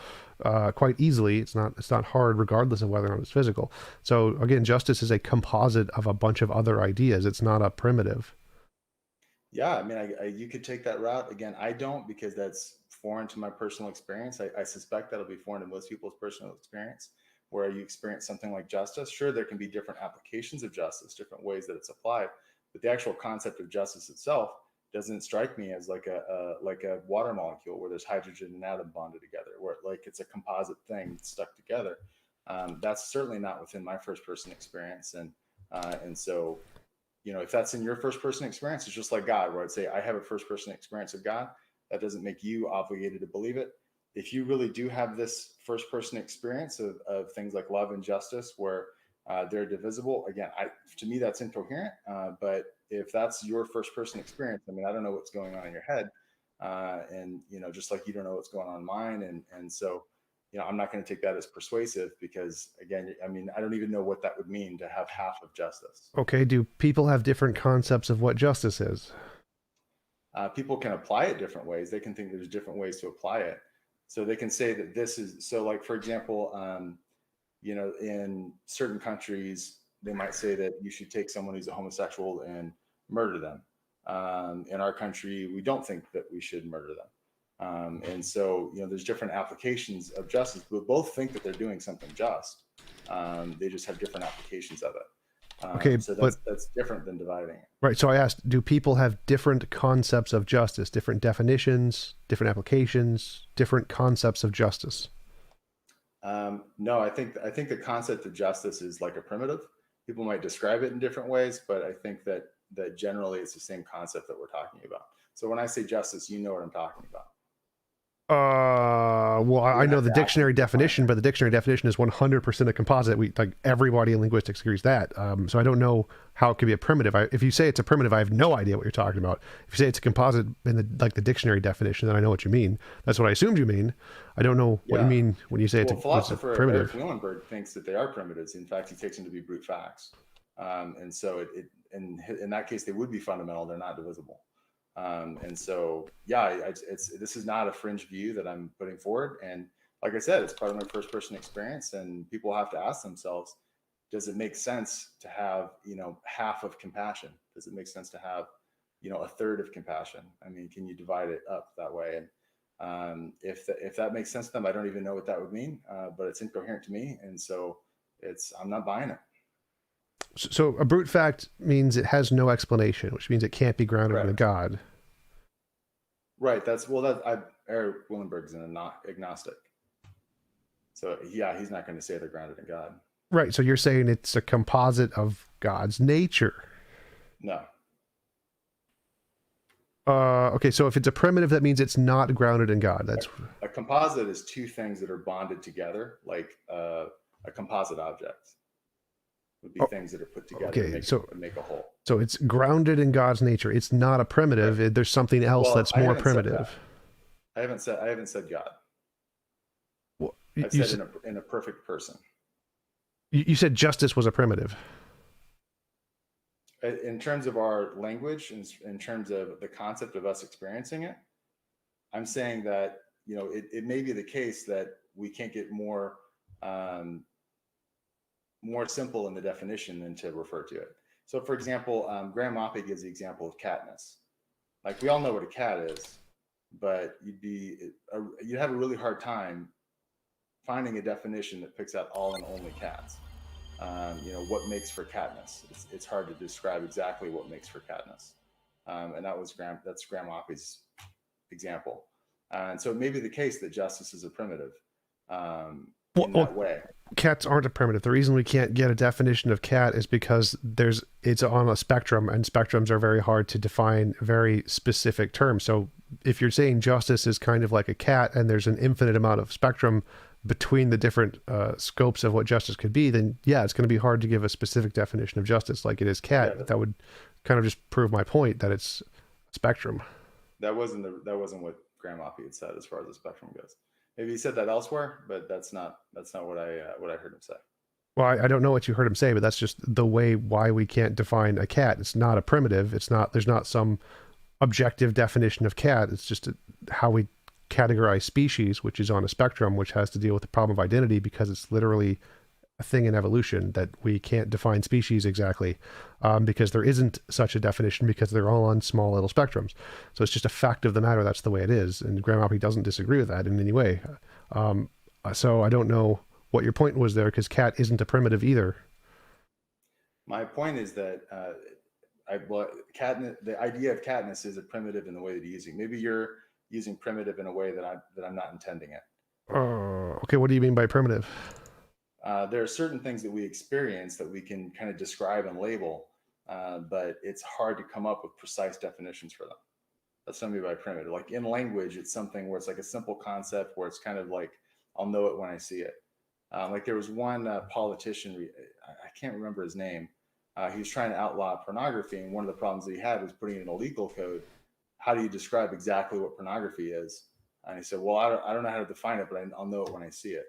quite easily. It's not hard, regardless of whether or not it's physical. So again, justice is a composite of a bunch of other ideas. It's not a primitive. Yeah, I mean, you could take that route. Again, I don't, because that's foreign to my personal experience. I suspect that'll be foreign to most people's personal experience, where you experience something like justice. Sure, there can be different applications of justice, different ways that it's applied, but the actual concept of justice itself doesn't strike me as like a water molecule where there's hydrogen and atom bonded together, where like it's a composite thing stuck together. That's certainly not within my first person experience, and so if that's in your first person experience, it's just like God, where I'd say I have a first person experience of God. That doesn't make you obligated to believe it. If you really do have this first person experience of things like love and justice, where they're divisible, again, to me that's incoherent. But if that's your first person experience, I mean, I don't know what's going on in your head, and just like you don't know what's going on in mine, and so I'm not going to take that as persuasive, because again, I mean, I don't even know what that would mean to have half of justice. Okay, do people have different concepts of what justice is? People can apply it different ways. They can think there's different ways to apply it. So they can say that this is so. Like for example, in certain countries, they might say that you should take someone who's a homosexual and murder them. In our country, we don't think that we should murder them. And so, there's different applications of justice. We both think that they're doing something just. They just have different applications of it. Okay, So but that's different than dividing it. right. So I asked, do people have different concepts of justice, different definitions, different applications, different concepts of justice? No, I think the concept of justice is like a primitive. People might describe it in different ways, but I think that generally it's the same concept that we're talking about. So when I say justice, you know what I'm talking about. Well, You I don't know have the to dictionary actually define definition, it. but the dictionary definition is 100% a composite. We like everybody in linguistics agrees that. So I don't know how it could be a primitive. If you say it's a primitive, I have no idea what you're talking about. If you say it's a composite in the dictionary definition, then I know what you mean. That's what I assumed you mean. I don't know what you Yeah. mean when you say Well, it's a philosopher Eric primitive. Wielenberg thinks that they are primitives. In fact, he takes them to be brute facts, and so in that case they would be fundamental. They're not divisible, and so yeah, this is not a fringe view that I'm putting forward. And like I said, it's part of my first person experience, and people have to ask themselves, does it make sense to have half of compassion? Does it make sense to have a third of compassion? I mean, can you divide it up that way? And if that makes sense to them, I don't even know what that would mean, but it's incoherent to me, and so I'm not buying it. So a brute fact means it has no explanation, which means it can't be grounded in a Correct. god. Right. Eric Willenberg's an agnostic, so yeah, he's not going to say they're grounded in God. Right. So you're saying it's a composite of God's nature. No. Okay, so if it's a primitive, that means it's not grounded in God. That's A composite is two things that are bonded together, like a composite object would be oh, things that are put together okay. to make a whole. So it's grounded in God's nature. It's not a primitive. Right. There's something else Well, that's I more haven't said primitive. that. I haven't said God. Well, I've said in a perfect person. You said justice was a primitive. In terms of our language, in terms of the concept of us experiencing it, I'm saying that it may be the case that we can't get more simple in the definition than to refer to it. So, for example, Graham Oppy gives the example of catness. Like we all know what a cat is, but you'd have a really hard time finding a definition that picks out all and only cats. What makes for catness? It's hard to describe exactly what makes for catness, and that's Graham Oppy's example. And so it may be the case that justice is a primitive in Well, that way. cats aren't a primitive. The reason we can't get a definition of cat is because it's on a spectrum, and spectrums are very hard to define very specific terms. So if you're saying justice is kind of like a cat, and there's an infinite amount of spectrum between the different scopes of what justice could be, then yeah, it's going to be hard to give a specific definition of justice like it is cat. Yeah, That would kind of just prove my point that it's a spectrum. that wasn't what Grandma P had said as far as the spectrum goes. Maybe he said that elsewhere, but that's not what I heard him say. Well, I don't know what you heard him say, but that's just the way why we can't define a cat. It's not a primitive. It's not. There's not some objective definition of cat. It's just how we categorize species, which is on a spectrum, which has to deal with the problem of identity because it's literally a thing in evolution that we can't define species exactly because there isn't such a definition because they're all on small little spectrums. So it's just a fact of the matter. That's the way it is. And Grandma P doesn't disagree with that in any way. So I don't know what your point was there because cat isn't a primitive either. My point is that the idea of catness is a primitive in the way that you're using. Maybe you're using primitive in a way that I'm not intending it. Okay, what do you mean by primitive? There are certain things that we experience that we can kind of describe and label, but it's hard to come up with precise definitions for them. That's what I mean by primitive. Like in language, it's something where it's like a simple concept where it's kind of like I'll know it when I see it. Like there was one politician, I can't remember his name. He was trying to outlaw pornography, and one of the problems that he had was putting in a legal code. How do you describe exactly what pornography is? And he said, "Well, I don't know how to define it, but I'll know it when I see it."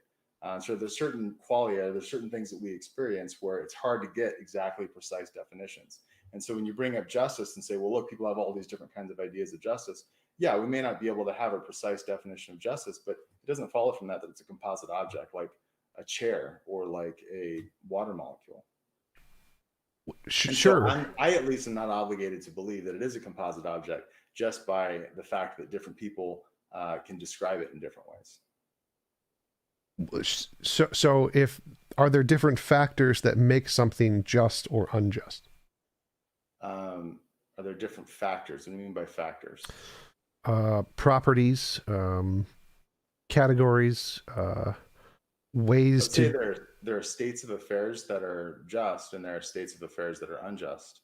So there's certain qualia, there's certain things that we experience where it's hard to get exactly precise definitions. And so when you bring up justice and say, "Well, look, people have all these different kinds of ideas of justice," yeah, we may not be able to have a precise definition of justice, but it doesn't follow from that it's a composite object like a chair or like a water molecule. Sure. So I at least am not obligated to believe that it is a composite object just by the fact that different people can describe it in different ways. So if are there different factors that make something just or unjust? Are there different factors? What do you mean by factors? Properties, categories, ways Let's say there are states of affairs that are just, and there are states of affairs that are unjust.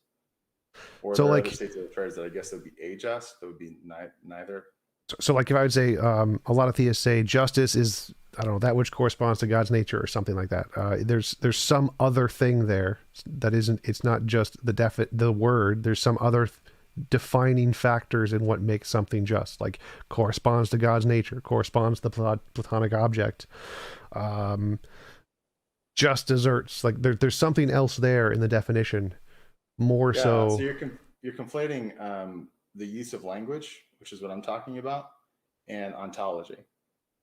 Or so there are like other states of affairs that I guess that would be ajust. That would be neither. so like if I would say a lot of theists say justice is I don't know that which corresponds to God's nature or something like that. There's some other thing there that isn't. It's not just the word. There's some other defining factors in what makes something just, like corresponds to God's nature, corresponds to the Platonic object. Just desserts. Like there's something else there in the definition. More Yeah. so. So you're conflating the use of language, which is what I'm talking about, and ontology.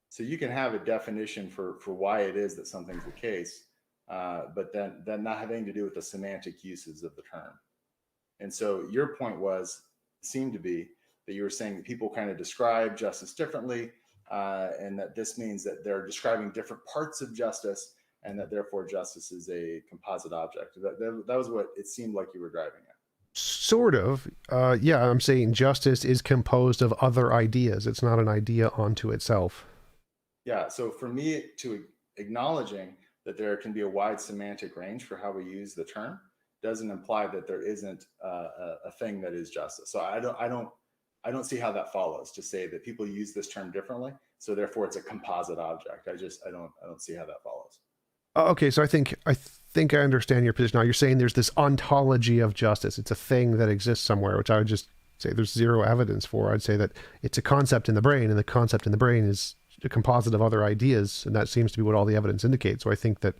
So you can have a definition for why it is that something's the case, but then not having to do with the semantic uses of the term. And so your point seemed to be that you were saying that people kind of describe justice differently, and that this means that they're describing different parts of justice, and that therefore justice is a composite object. That was what it seemed like you were driving at. Sort of. Yeah, I'm saying justice is composed of other ideas. It's not an idea onto itself. Yeah. So for me to acknowledging that there can be a wide semantic range for how we use the term doesn't imply that there isn't a thing that is justice. So I don't see how that follows to say that people use this term differently. So therefore it's a composite object. I don't see how that follows. Okay, so I think I understand your position now. You're saying there's this ontology of justice. It's a thing that exists somewhere, which I would just say there's zero evidence for. I'd say that it's a concept in the brain, and the concept in the brain is a composite of other ideas, and that seems to be what all the evidence indicates. So I think that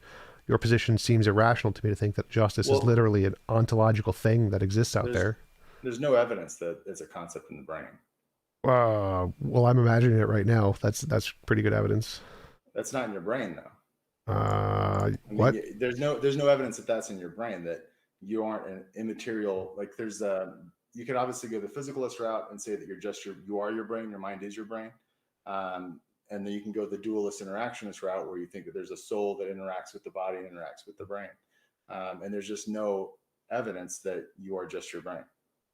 your position seems irrational to me to think that justice is literally an ontological thing that exists out there. There's no evidence that it's a concept in the brain. Well, I'm imagining it right now. That's pretty good evidence. That's not in your brain, though. What? There's no evidence that that's in your brain, that you aren't an immaterial. Like you could obviously go the physicalist route and say that you are your brain, your mind is your brain. And then you can go the dualist interactionist route where you think that there's a soul that interacts with the body and interacts with the brain. And there's just no evidence that you are just your brain.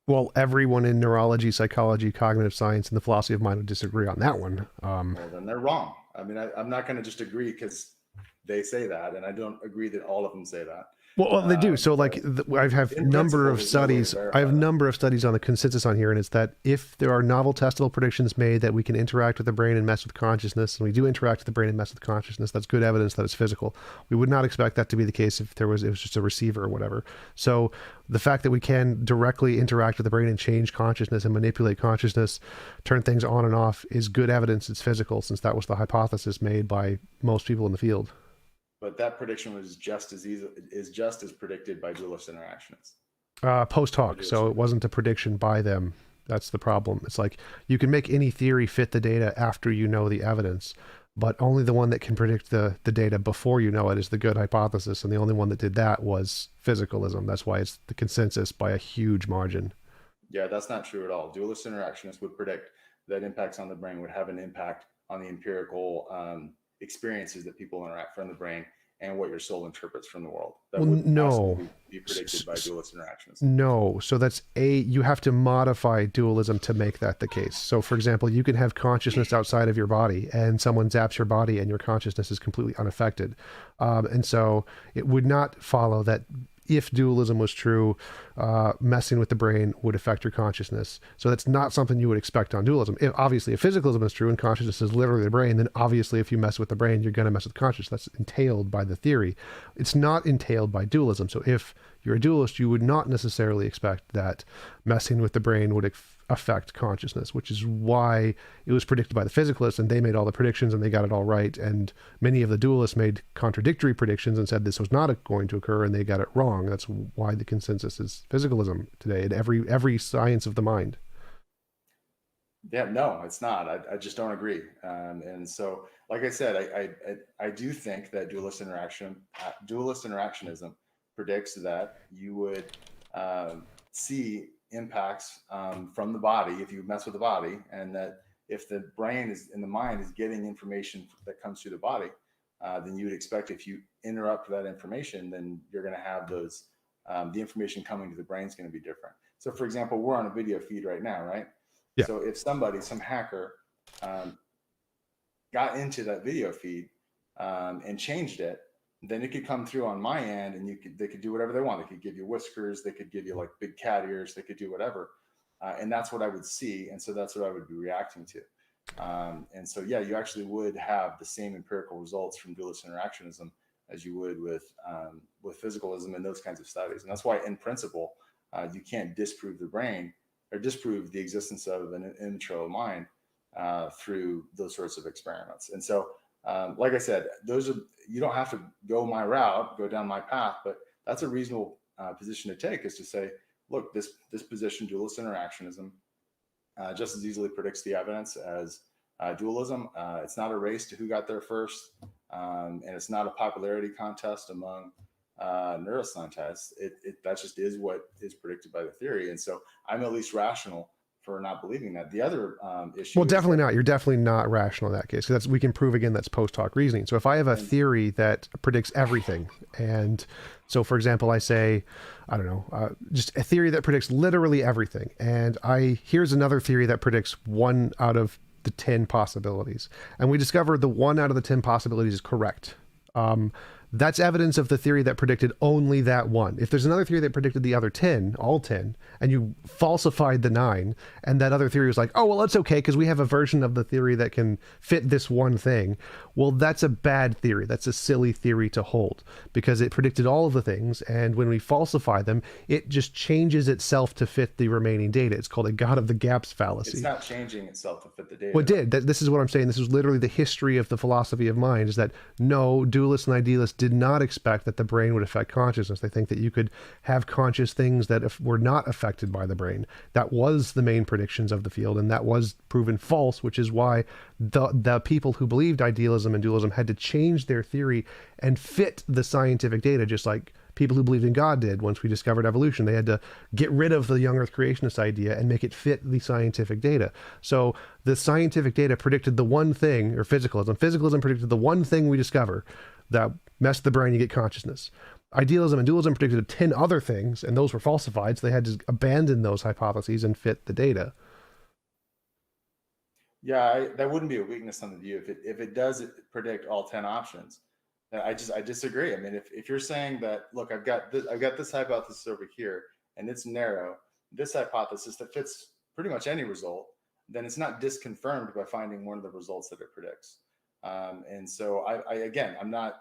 Well, everyone in neurology, psychology, cognitive science, and the philosophy of mind would disagree on that one. Well, then they're wrong. I mean, I'm not going to just agree because they say that, and I don't agree that all of them say that. Well, they do. So, like, I have In number principle, of there's no way to studies. I verify have a that. number of studies on the consensus on here, and it's that if there are novel testable predictions made that we can interact with the brain and mess with consciousness, and we do interact with the brain and mess with consciousness, that's good evidence that it's physical. We would not expect that to be the case if it was just a receiver or whatever. So, the fact that we can directly interact with the brain and change consciousness and manipulate consciousness, turn things on and off, is good evidence it's physical, since that was the hypothesis made by most people in the field. But that prediction was just as easy is just as predicted by dualist interactionists. Post hoc, so it wasn't a prediction by them. That's the problem. It's like you can make any theory fit the data after you know the evidence, but only the one that can predict the data before you know it is the good hypothesis, and the only one that did that was physicalism. That's why it's the consensus by a huge margin. Yeah, that's not true at all. Dualist interactionists would predict that impacts on the brain would have an impact on the empirical experiences that people interact from the brain and what your soul interprets from the world. That Well, would no. absolutely be predicted by dualist interactionists. No. So you have to modify dualism to make that the case. So, for example, you can have consciousness outside of your body and someone zaps your body and your consciousness is completely unaffected. And so it would not follow that if dualism was true, messing with the brain would affect your consciousness. So that's not something you would expect on dualism. Obviously, if physicalism is true and consciousness is literally the brain, then obviously if you mess with the brain, you're going to mess with consciousness. That's entailed by the theory. It's not entailed by dualism. So if you're a dualist, you would not necessarily expect that messing with the brain would affect consciousness, which is why it was predicted by the physicalists, and they made all the predictions and they got it all right. And many of the dualists made contradictory predictions and said this was not going to occur, and they got it wrong. That's why the consensus is physicalism today in every science of the mind. Yeah, no, it's not. I just don't agree. And so, like I said, I do think that dualist interactionism predicts that you would see impacts from the body if you mess with the body, and that if the brain is in the mind is getting information that comes through the body, then you would expect if you interrupt that information, then you're going to have those the information coming to the brain is going to be different. So, for example, we're on a video feed right now, right? Yeah. So if some hacker, got into that video feed and changed it, then it could come through on my end, and they could do whatever they want. They could give you whiskers, they could give you like big cat ears, they could do whatever, and that's what I would see, and so that's what I would be reacting to. And so, yeah, you actually would have the same empirical results from dualist interactionism as you would with physicalism and those kinds of studies. And that's why, in principle, you can't disprove the brain or disprove the existence of an immaterial mind through those sorts of experiments. And so, like I said, you don't have to go my route, go down my path, but that's a reasonable position to take, is to say, look, this position, dualist interactionism, just as easily predicts the evidence as dualism. It's not a race to who got there first, and it's not a popularity contest among neuroscientists. That just is what is predicted by the theory, and so I'm at least rational for not believing that. The other issue, well, definitely not. You're definitely not rational in that case, because we can prove again that's post hoc reasoning. So if I have a theory that predicts everything, and so for example, I say, I don't know, just a theory that predicts literally everything, and here's another theory that predicts 1 out of the 10 possibilities, and we discover the 1 out of the 10 possibilities is correct. That's evidence of the theory that predicted only that one. If there's another theory that predicted the other 10, all 10, and you falsified the 9, and that other theory was like, oh, well, that's okay because we have a version of the theory that can fit this one thing. Well, that's a bad theory. That's a silly theory to hold because it predicted all of the things. And when we falsify them, it just changes itself to fit the remaining data. It's called a God of the gaps fallacy. It's not changing itself to fit the data. Well, it did. This is what I'm saying. This is literally the history of the philosophy of mind, is that no, dualists and idealists did not expect that the brain would affect consciousness. They think that you could have conscious things that were not affected by the brain. That was the main predictions of the field, and that was proven false, which is why the people who believed idealism and dualism had to change their theory and fit the scientific data, just like people who believed in God did once we discovered evolution. They had to get rid of the young earth creationist idea and make it fit the scientific data. So the scientific data predicted the one thing, or physicalism predicted the one thing we discover that mess the brain, you get consciousness. idealism and dualism predicted 10 other things, and those were falsified, so they had to abandon those hypotheses and fit the data. Yeah, that wouldn't be a weakness on the view if it does predict all 10 options. I disagree. I mean, if you're saying that, look, I've got this hypothesis over here, and it's narrow, this hypothesis that fits pretty much any result, then it's not disconfirmed by finding one of the results that it predicts. And so I again, I'm not.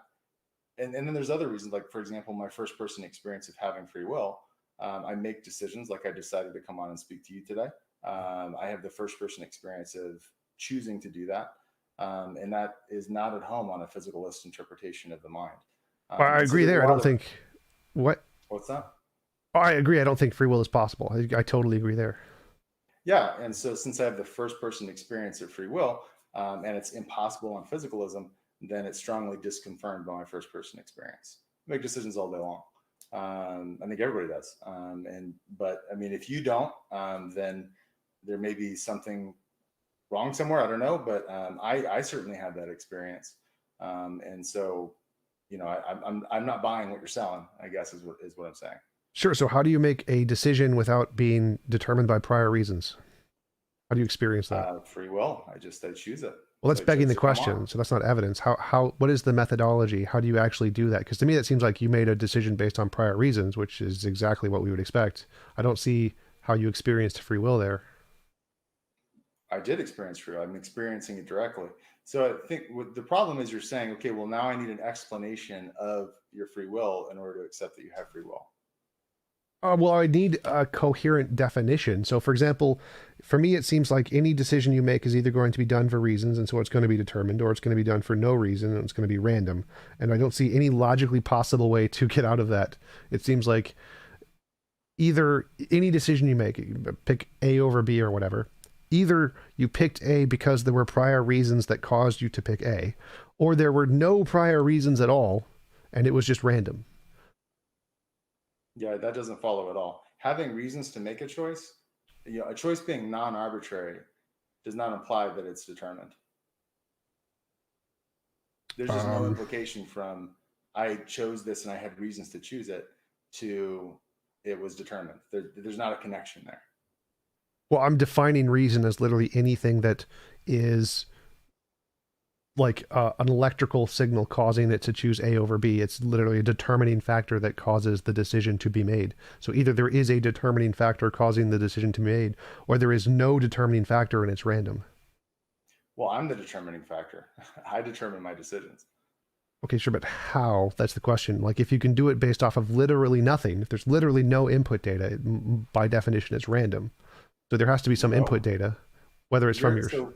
And then there's other reasons, like for example, my first person experience of having free will. I make decisions, like I decided to come on and speak to you today. I have the first person experience of choosing to do that. And that is not at home on a physicalist interpretation of the mind. I And so agree there's a there. I lot don't of think what what's that? I agree. I don't think free will is possible. I totally agree there. Yeah, and so since I have the first person experience of free will, and it's impossible on physicalism, then it's strongly disconfirmed by my first person experience. I make decisions all day long. I think everybody does. But I mean, if you don't, then there may be something wrong somewhere. I don't know, but I certainly have that experience. And so, you know, I'm not buying what you're selling, I guess is what I'm saying. Sure. So how do you make a decision without being determined by prior reasons? How do you experience that? Free will. I choose it. Well, that's So I begging chose the to come question. on. So that's not evidence. What is the methodology? How do you actually do that? Because to me, that seems like you made a decision based on prior reasons, which is exactly what we would expect. I don't see how you experienced free will there. I did experience free will. I'm experiencing it directly. So I think the problem is you're saying, okay, well, now I need an explanation of your free will in order to accept that you have free will. Well, I need a coherent definition. So, for example, for me, it seems like any decision you make is either going to be done for reasons, and so it's going to be determined, or it's going to be done for no reason, and it's going to be random. And I don't see any logically possible way to get out of that. It seems like either any decision you make, pick A over B or whatever, either you picked A because there were prior reasons that caused you to pick A, or there were no prior reasons at all, and it was just random. Yeah, that doesn't follow at all. Having reasons to make a choice, you know, a choice being non-arbitrary does not imply that it's determined. There's just no Um, implication from I chose this and I had reasons to choose it to it was determined. There's not a connection there. well, I'm defining reason as literally anything that is like an electrical signal causing it to choose A over B. It's literally a determining factor that causes the decision to be made. So either there is a determining factor causing the decision to be made, or there is no determining factor and it's random. Well, I'm the determining factor. I determine my decisions. Okay, sure, but how? That's the question. Like, if you can do it based off of literally nothing, if there's literally no input data, by definition, it's random. So there has to be some No. input data, whether it's from your. So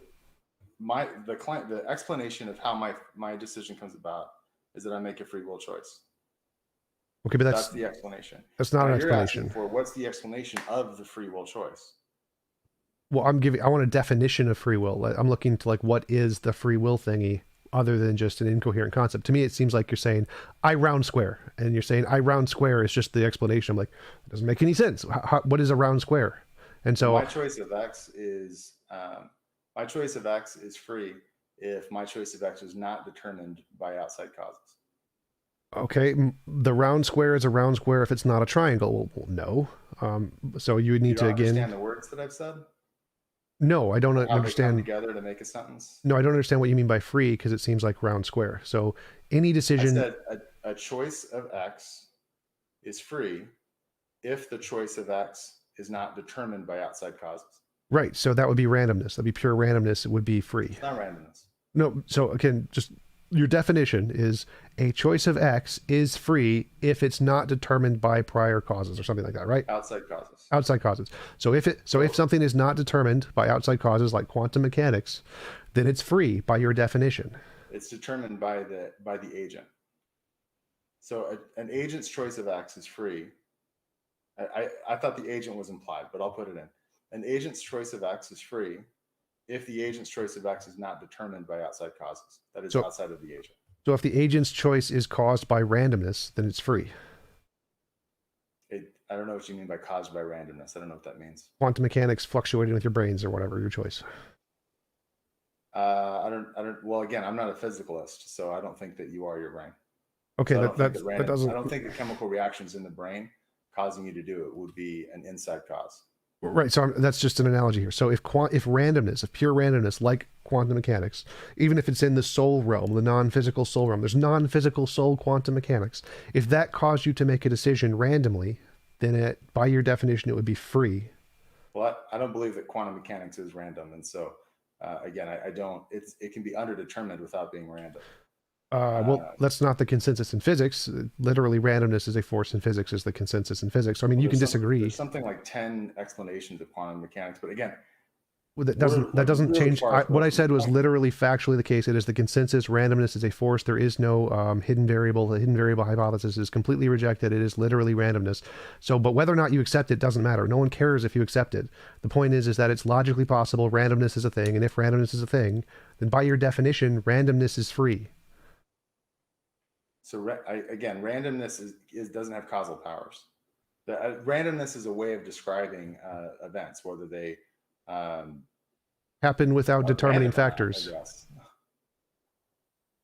the explanation of how my decision comes about is that I make a free will choice. Okay, but That's the explanation. that's not Now an you're asking explanation. for what's the explanation of the free will choice. Well, I want a definition of free will. I'm looking to like what is the free will thingy other than just an incoherent concept. To me, it seems like you're saying I round square, and you're saying I round square is just the explanation. I'm like, it doesn't make any sense. What is a round square? And so My choice of x is free if my choice of x is not determined by outside causes. okay, the round square is a round square if it's not a triangle. Well, no. So you would You need to don't again. understand the words that I've said? No, I don't Or how they come understand. together to make a sentence? No, I don't understand what you mean by free because it seems like round square. So any I decision. said a choice of x is free if the choice of x is not determined by outside causes. Right. So that would be randomness. That'd be pure randomness. It would be free. It's not randomness. No. So again, just your definition is a choice of X is free if it's not determined by prior causes or something like that, right? Outside causes. Outside causes. So if something is not determined by outside causes like quantum mechanics, then it's free by your definition. It's determined by the agent. So an agent's choice of x is free. I thought the agent was implied, but I'll put it in. An agent's choice of x is free if the agent's choice of x is not determined by outside causes. That is outside of the agent. So if the agent's choice is caused by randomness, then it's free. I don't know what you mean by caused by randomness. I don't know what that means. Quantum mechanics fluctuating with your brains or whatever, your choice. I don't. Well, again, I'm not a physicalist, so I don't think that you are your brain. Okay, So I don't think that that I doesn't. don't think the chemical reactions in the brain causing you to do it would be an inside cause. Right. So that's just an analogy here. So if randomness, if pure randomness, like quantum mechanics, even if it's in the soul realm, the non-physical soul realm, there's non-physical soul quantum mechanics. If that caused you to make a decision randomly, then by your definition, it would be free. Well, I don't believe that quantum mechanics is random, and so again, I don't. It can be underdetermined without being random. Well, that's not the consensus in physics. Literally, randomness is a force in physics, is the consensus in physics. So, I mean, Well, you can disagree. there's something like 10 explanations of quantum mechanics, but again, Well, we're that like doesn't really change. far What afield I from the said was point. literally factually the case. It is the consensus. Randomness is a force. There is no hidden variable. The hidden variable hypothesis is completely rejected. It is literally randomness. So, but whether or not you accept it doesn't matter. No one cares if you accept it. The point is that it's logically possible. Randomness is a thing, and if randomness is a thing, then by your definition, randomness is free. So again, randomness doesn't have causal powers. Randomness is a way of describing events, whether they um, Happen without are determining random or not, I factors. guess.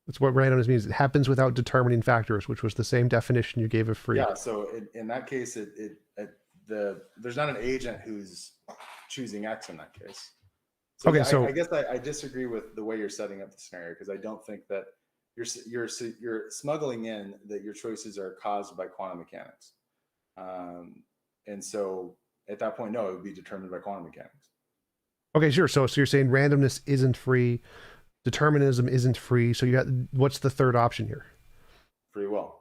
That's what randomness means. It happens without determining factors, which was the same definition you gave of free. Yeah. So in that case, there's not an agent who's choosing X in that case. So Okay, yeah, so I guess I disagree with the way you're setting up the scenario because I don't think that you're smuggling in that your choices are caused by quantum mechanics, and so at that point, no, it would be determined by quantum mechanics. okay, sure. So you're saying randomness isn't free, determinism isn't free. So you got what's the third option here? Free will,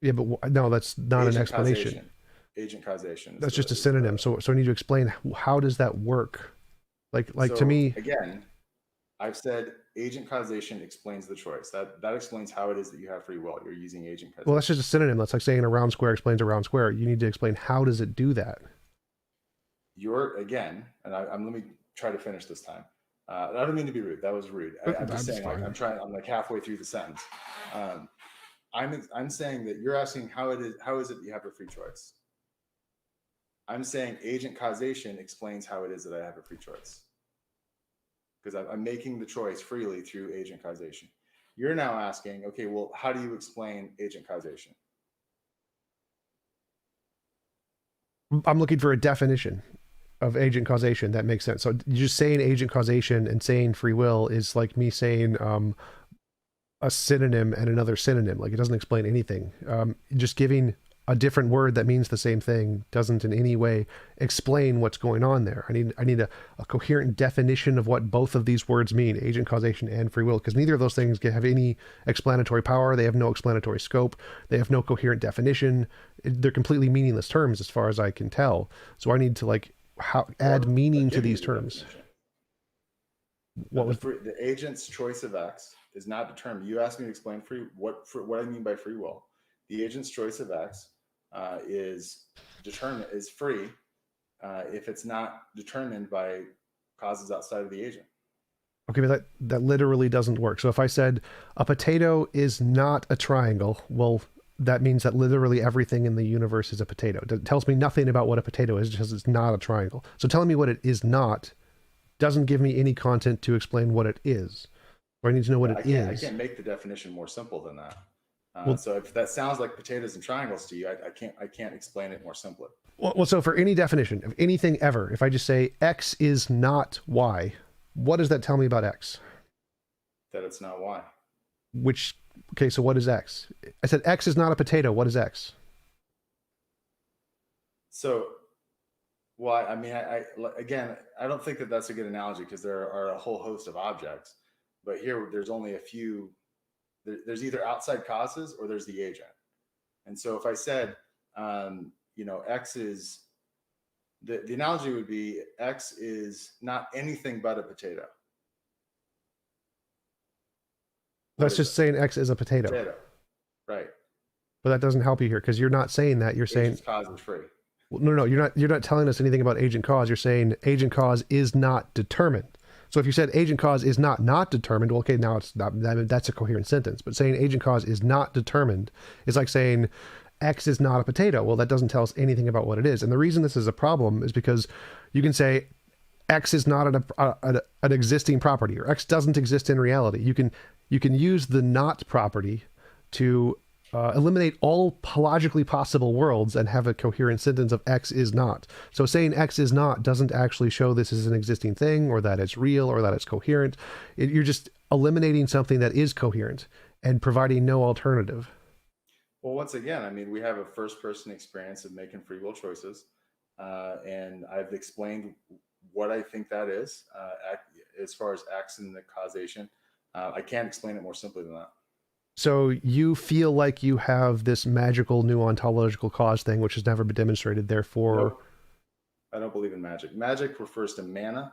Yeah, but no, that's not an agent explanation. causation, agent causation That's just a synonym. So I need to explain how does that work? Like to so me, again, I've said agent causation explains the choice. That explains how it is that you have free will. You're using agent well, that's causation. just a synonym. That's like saying a round square explains a round square. You need to explain how does it do that? You're again, and I'm let me try to finish this time. I don't mean to be rude. That was rude. I'm just saying, like, I'm like halfway through the sentence. Um, I'm saying that you're asking how is it that you have a free choice? I'm saying agent causation explains how it is that I have a free choice because I'm making the choice freely through agent causation. You're now asking, okay, well, how do you explain agent causation? I'm looking for a definition of agent causation that makes sense. So just saying agent causation and saying free will is like me saying a synonym and another synonym. Like it doesn't explain anything. Just giving a different word that means the same thing doesn't in any way explain what's going on there. I need a coherent definition of what both of these words mean, agent causation and free will, because neither of those things have any explanatory power. They have no explanatory scope. They have no coherent definition. They're completely meaningless terms as far as I can tell. So I need to add meaning to these terms. What was the agent's choice of X is not determined. You asked me to explain what I mean by free will. The agent's choice of X is free if it's not determined by causes outside of the agent. Okay, but that literally doesn't work. So if I said a potato is not a triangle, well, that means that literally everything in the universe is a potato. It tells me nothing about what a potato is because it's not a triangle. So telling me what it is not doesn't give me any content to explain what it is. Or I need to know what it is. I can't make the definition more simple than that. So if that sounds like potatoes and triangles to you, I can't explain it more simply. Well, so for any definition of anything ever, if I just say X is not Y, what does that tell me about X? That it's not Y. Okay, so what is X? I said X is not a potato. What is X? So, well, I mean, again, I don't think that that's a good analogy because there are a whole host of objects, but here there's only a few. There's either outside causes or there's the agent. And so if I said, X is, the analogy would be X is not anything but a potato. That's just saying X is a potato. Right. But that doesn't help you here because you're not saying that. You're saying cause is free. Well, no, you're not telling us anything about agent cause. You're saying agent cause is not determined. So if you said agent cause is not determined, well, okay, now it's not, that's a coherent sentence. But saying agent cause is not determined is like saying X is not a potato. Well, that doesn't tell us anything about what it is. And the reason this is a problem is because you can say X is not an existing property, or X doesn't exist in reality. You can use the not property to eliminate all logically possible worlds and have a coherent sentence of X is not. So saying X is not doesn't actually show this is an existing thing or that it's real or that it's coherent. You're just eliminating something that is coherent and providing no alternative. Well, once again, I mean, we have a first person experience of making free will choices. And I've explained what I think that is as far as X and the causation. I can't explain it more simply than that. So you feel like you have this magical new ontological cause thing, which has never been demonstrated. Therefore, Nope, I don't believe in magic. Magic refers to mana,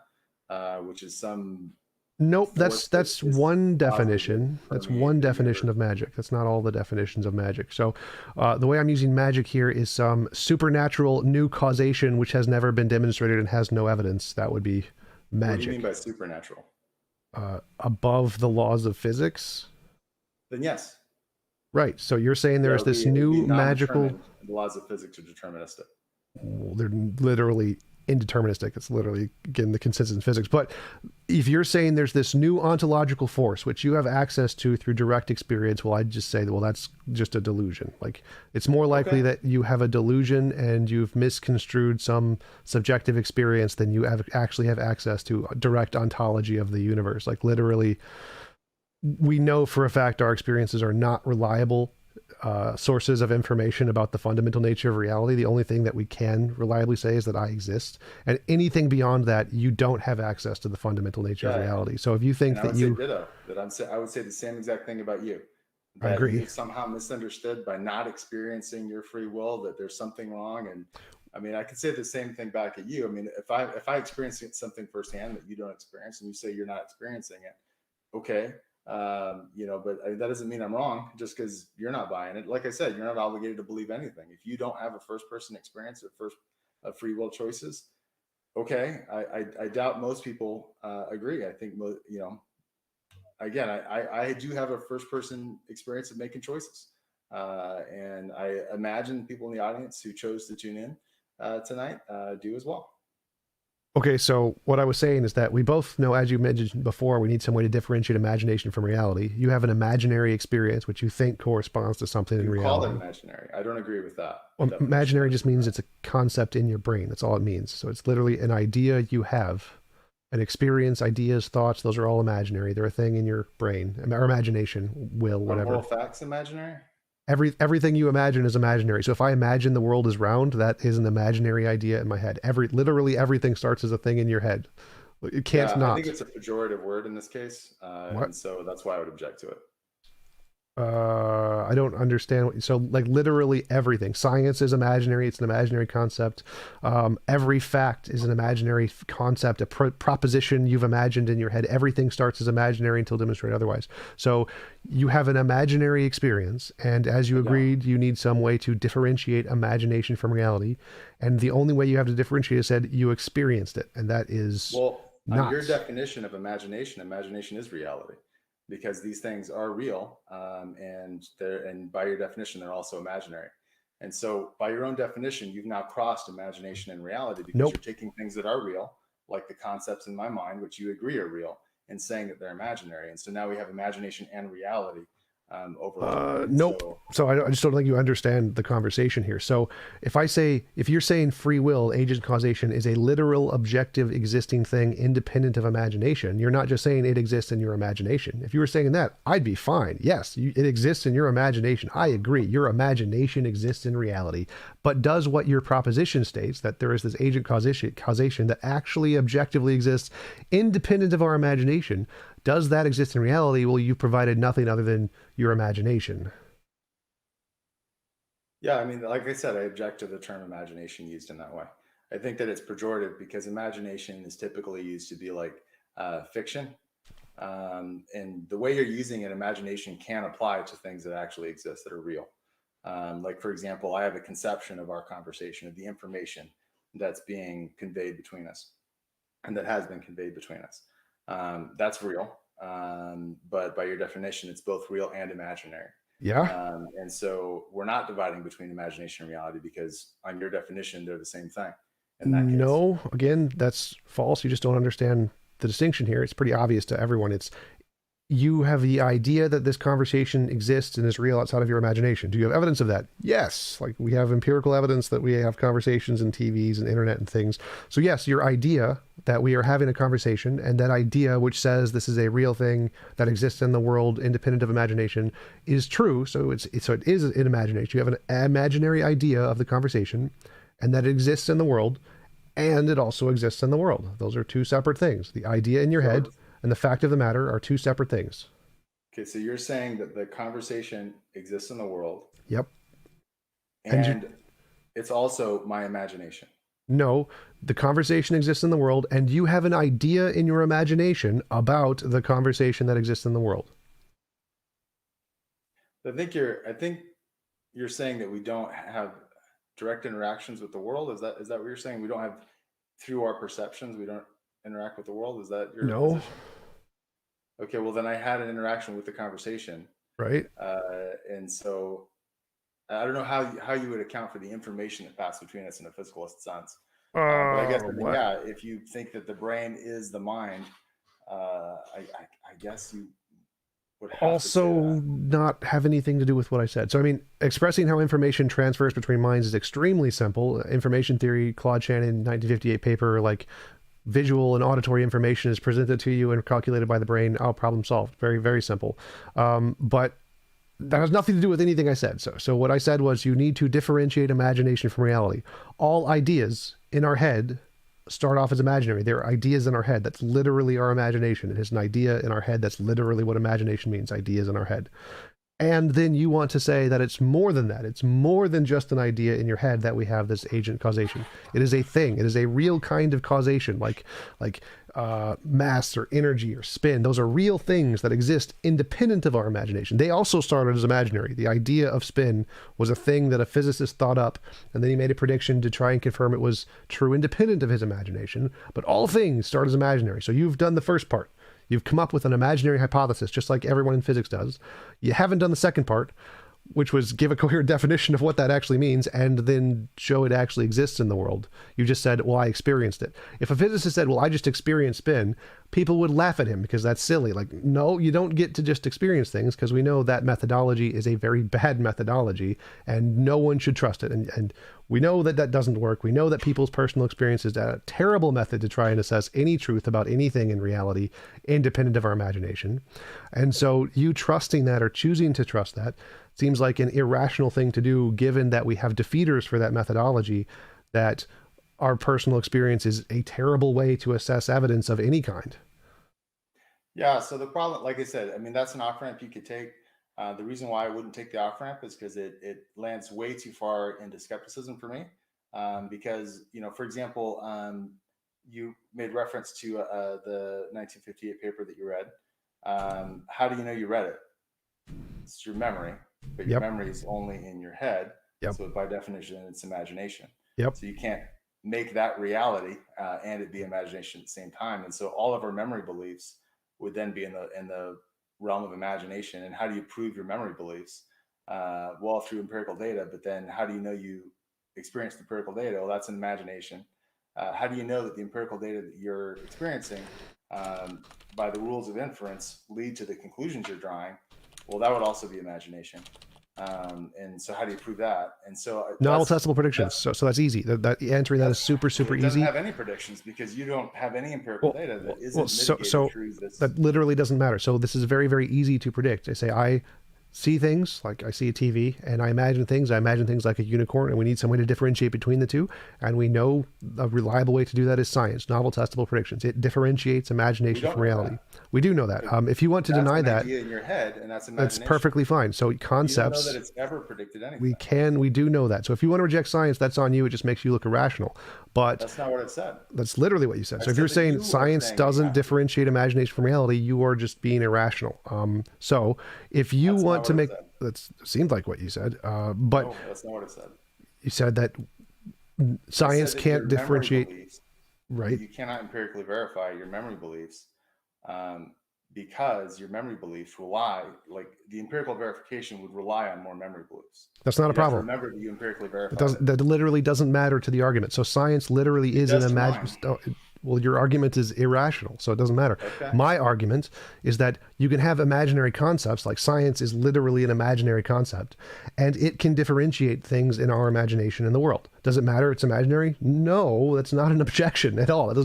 which is some nope. force that That's is one positive definition. That's one permeate the definition universe. of magic. That's not all the definitions of magic. So the way I'm using magic here is some supernatural new causation, which has never been demonstrated and has no evidence. That would be What do you mean magic. by supernatural? Above the laws of physics. Then yes, Right. So you're saying yeah, there's this it would be new magical. non-determined. The laws of physics are deterministic. Well, they're literally indeterministic. It's literally, again, the consistent physics. But if you're saying there's this new ontological force which you have access to through direct experience, well, I'd just say, well, that's just a delusion. Like, it's more likely Okay. that you have a delusion and you've misconstrued some subjective experience than you actually have access to a direct ontology of the universe. Like, literally, we know for a fact our experiences are not reliable sources of information about the fundamental nature of reality. The only thing that we can reliably say is that I exist, and anything beyond that, you don't have access to the fundamental nature of Yeah, reality. So if you and think I that would say you, ditto. I would say the same exact thing about you. I That agree. you've somehow misunderstood by not experiencing your free will. That there's something wrong. And I mean, I could say the same thing back at you. I mean, if I experience something firsthand that you don't experience, and you say you're not experiencing it, okay. But that doesn't mean I'm wrong just because you're not buying it. Like I said, you're not obligated to believe anything. If you don't have a first person experience of free will choices, okay. I doubt most people agree. I think, again, I do have a first person experience of making choices. And I imagine people in the audience who chose to tune in tonight do as well. Okay, so what I was saying is that we both know, as you mentioned before, we need some way to differentiate imagination from reality. You have an imaginary experience which you think corresponds to something in You call it reality. imaginary. I don't agree with that Well, definition. imaginary just means it's a concept in your brain. That's all it means. So it's literally an idea you have, an experience, ideas, thoughts. Those are all imaginary. They're a thing in your brain or imagination, will, Are moral whatever. facts imaginary? Everything you imagine is imaginary. So if I imagine the world is round, that is an imaginary idea in my head. Literally everything starts as a thing in your head. It can't Yeah, I think not. it's a pejorative word in this case, What? and so that's why I would object to it. I don't understand so like literally everything. Science is imaginary. It's an imaginary concept. Every fact is an imaginary concept, a proposition you've imagined in your head. Everything starts as imaginary until demonstrated otherwise. So you have an imaginary experience, and as you I don't. agreed, you need some way to differentiate imagination from reality. And the only way you have to differentiate is said you experienced it, and that is Well, on your not. definition of imagination, imagination is reality because these things are real, and by your definition, they're also imaginary. And so, by your own definition, you've now crossed imagination and reality because Nope. you're taking things that are real, like the concepts in my mind, which you agree are real, and saying that they're imaginary. And so now we have imagination and reality overlapping. And Nope. so, So I just don't think you understand the conversation here. So if you're saying free will, agent causation is a literal, objective, existing thing independent of imagination, you're not just saying it exists in your imagination. If you were saying that, I'd be fine. Yes, it exists in your imagination. I agree. Your imagination exists in reality. But does what your proposition states, that there is this agent causation that actually objectively exists independent of our imagination, does that exist in reality? Well, you've provided nothing other than your imagination. yeah, I mean, like I said, I object to the term imagination used in that way. I think that it's pejorative because imagination is typically used to be like fiction. And the way you're using it, imagination can apply to things that actually exist that are real. Like, for example, I have a conception of our conversation, of the information that's being conveyed between us and that has been conveyed between us. That's real. But by your definition, it's both real and imaginary. Yeah. And so we're not dividing between imagination and reality because, on your definition, they're the same thing in that case. No, again, that's false. You just don't understand the distinction here. It's pretty obvious to everyone. you have the idea that this conversation exists and is real outside of your imagination. Do you have evidence of that? Yes. Like we have empirical evidence that we have conversations and TVs and internet and things. So yes, your idea that we are having a conversation, and that idea which says this is a real thing that exists in the world independent of imagination, is true. So it is an imagination. You have an imaginary idea of the conversation and that it exists in the world, and it also exists in the world. Those are two separate things. The idea in your head So, and the fact of the matter are two separate things. okay, so you're saying that the conversation exists in the world Yep. And you, and it's also my imagination. no, the conversation exists in the world, and you have an idea in your imagination about the conversation that exists in the world. I think you're saying that we don't have direct interactions with the world. Is that what you're saying? We don't have, through our perceptions, we don't interact with the world. Is that your No, position? Okay, well then I had an interaction with the conversation, right? and so I don't know how you would account for the information that passed between us in a physicalist sense. But I guess I mean, What? yeah, if you think that the brain is the mind, I guess you would have to say Also, that. not have anything to do with what I said. So, I mean, expressing how information transfers between minds is extremely simple. Information theory, Claude Shannon, 1958 paper, like visual and auditory information is presented to you and calculated by the brain. Oh, problem solved. Very, very simple. But that has nothing to do with anything I said. So what I said was you need to differentiate imagination from reality. All ideas in our head start off as imaginary. They're ideas in our head. That's literally our imagination. It is an idea in our head. That's literally what imagination means. Ideas in our head. And then you want to say that it's more than that. It's more than just an idea in your head that we have this agent causation. It is a thing. It is a real kind of causation, like mass or energy or spin. Those are real things that exist independent of our imagination. They also started as imaginary. The idea of spin was a thing that a physicist thought up, and then he made a prediction to try and confirm it was true independent of his imagination. But all things start as imaginary. So you've done the first part. You've come up with an imaginary hypothesis, just like everyone in physics does. You haven't done the second part, which was give a coherent definition of what that actually means and then show it actually exists in the world. You just said, well, I experienced it. If a physicist said, well, I just experienced spin, people would laugh at him because that's silly. Like, no, you don't get to just experience things, because we know that methodology is a very bad methodology and no one should trust it. And we know that that doesn't work. We know that people's personal experience is a terrible method to try and assess any truth about anything in reality, independent of our imagination. And so you trusting that or choosing to trust that seems like an irrational thing to do, given that we have defeaters for that methodology, that our personal experience is a terrible way to assess evidence of any kind. Yeah. So the problem, like I said, I mean, that's an off ramp you could take. The reason why I wouldn't take the off ramp is because it lands way too far into skepticism for me. Because, for example, you made reference to the 1958 paper that you read. How do you know you read it? It's your memory, but your Yep. memory is only in your head. Yep. So by definition, it's imagination. Yep. So you can't make that reality and it be imagination at the same time. And so all of our memory beliefs would then be in the realm of imagination. And how do you prove your memory beliefs? Well, through empirical data. But then how do you know you experienced empirical data? Well, that's an imagination. How do you know that the empirical data that you're experiencing, by the rules of inference, lead to the conclusions you're drawing? Well, that would also be imagination. And so how do you prove that? And so Novel testable predictions. So that's easy. That answering that is super, super it doesn't easy. have any predictions because you don't have any empirical data that isn't so mitigating through this. that literally doesn't matter. So this is very, very easy to predict. I say I see things like I see a TV and I imagine things. I imagine things like a unicorn, and we need some way to differentiate between the two. And we know a reliable way to do that is science, novel testable predictions. It differentiates imagination from reality. We do know that. If you want to deny that, idea in your head, and that's that's perfectly fine. So You don't know concepts, that it's ever predicted anything. we do know that. So if you want to reject science, that's on you. It just makes you look irrational. But That's not what it said. that's literally what you said. So if said you're that saying you are science saying doesn't that. differentiate imagination from reality, you are just being irrational. So if you That's want not to what make, it said. that seemed like what you said, but No, that's not what it said. you said that science It said that can't your memory differentiate, beliefs, right? you cannot empirically verify your memory beliefs, because your memory beliefs rely, like the empirical verification would rely on more memory beliefs. That's not a You have to problem. remember that you empirically It verified doesn't, it. that literally doesn't matter to the argument. So science literally is an does to imagine. mine. Well, your argument is irrational, so it doesn't matter. Okay. My argument is that you can have imaginary concepts, like science is literally an imaginary concept, and it can differentiate things in our imagination in the world. Does it matter it's imaginary? No, that's not an objection at all. It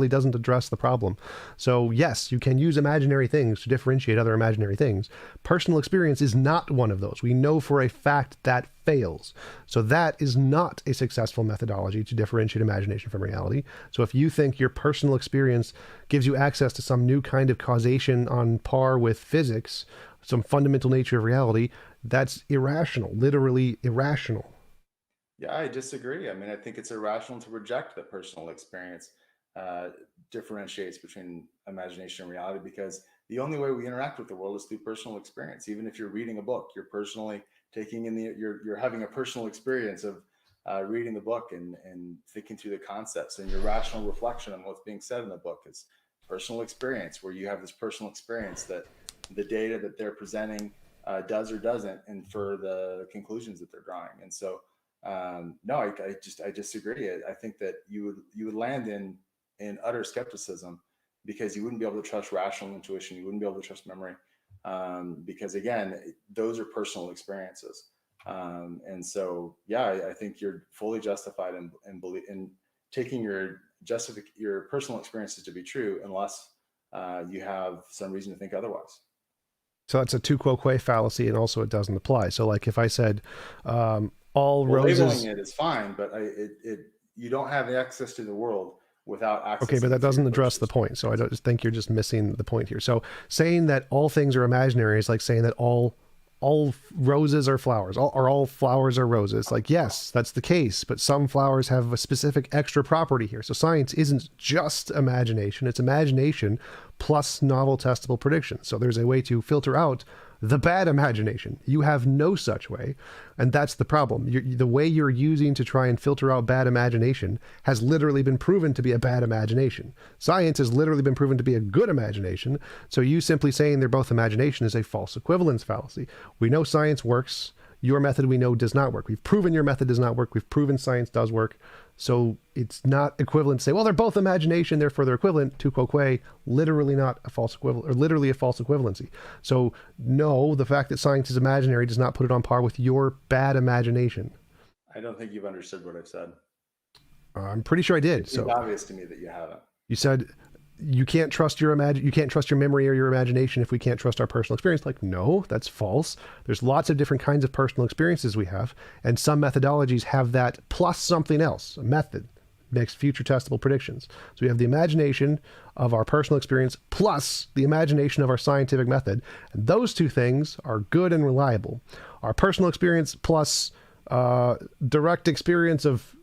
doesn't address the problem. So yes, you can use imaginary things to differentiate other imaginary things. Personal experience is not one of those. We know for a fact that fails. So that is not a successful methodology to differentiate imagination from reality. So if you think your personal experience gives you access to some new kind of causation on par with physics, some fundamental nature of reality, that's irrational, literally irrational. Yeah, I disagree. I mean, I think it's irrational to reject that personal experience uh, differentiates between imagination and reality, because the only way we interact with the world is through personal experience. Even if you're reading a book, you're personally taking in you're having a personal experience of reading the book and thinking through the concepts, and your rational reflection on what's being said in the book is personal experience, where you have this personal experience that the data that they're presenting does or doesn't infer the conclusions that they're drawing. And so no, I disagree. I think that you would land in utter skepticism, because you wouldn't be able to trust rational intuition. You wouldn't be able to trust memory, because again, those are personal experiences. And so, yeah, I think you're fully justified in taking your personal experiences to be true, unless you have some reason to think otherwise. So it's a tu quoque fallacy, and also it doesn't apply. So like if I said all Well, labeling roses. it is fine, but you don't have access to the world without Okay, but accessing that it through your doesn't address first the point. So I experiences. don't think you're just missing the point here. So saying that all things are imaginary is like saying that all roses are flowers, all flowers are roses. Like, yes, that's the case, but some flowers have a specific extra property here. So science isn't just imagination, it's imagination plus novel testable predictions. So there's a way to filter out the bad imagination. You have no such way, and that's the problem. The way you're using to try and filter out bad imagination has literally been proven to be a bad imagination. Science has literally been proven to be a good imagination, so you simply saying they're both imagination is a false equivalence fallacy. We know science works. Your method, we know, does not work. We've proven your method does not work. We've proven science does work. So it's not equivalent to say, well, they're both imagination, therefore they're equivalent. Tu quoque, literally not a false equivalent, or literally a false equivalency. So no, the fact that science is imaginary does not put it on par with your bad imagination. I don't think you've understood what I've said. I'm pretty sure I did. It seems So obvious to me that you haven't. you said you can't trust you can't trust your memory or your imagination if we can't trust our personal experience. Like, no, that's false. There's lots of different kinds of personal experiences we have, and some methodologies have that plus something else. A method makes future testable predictions. So we have the imagination of our personal experience plus the imagination of our scientific method, and those two things are good and reliable. Our personal experience plus direct experience of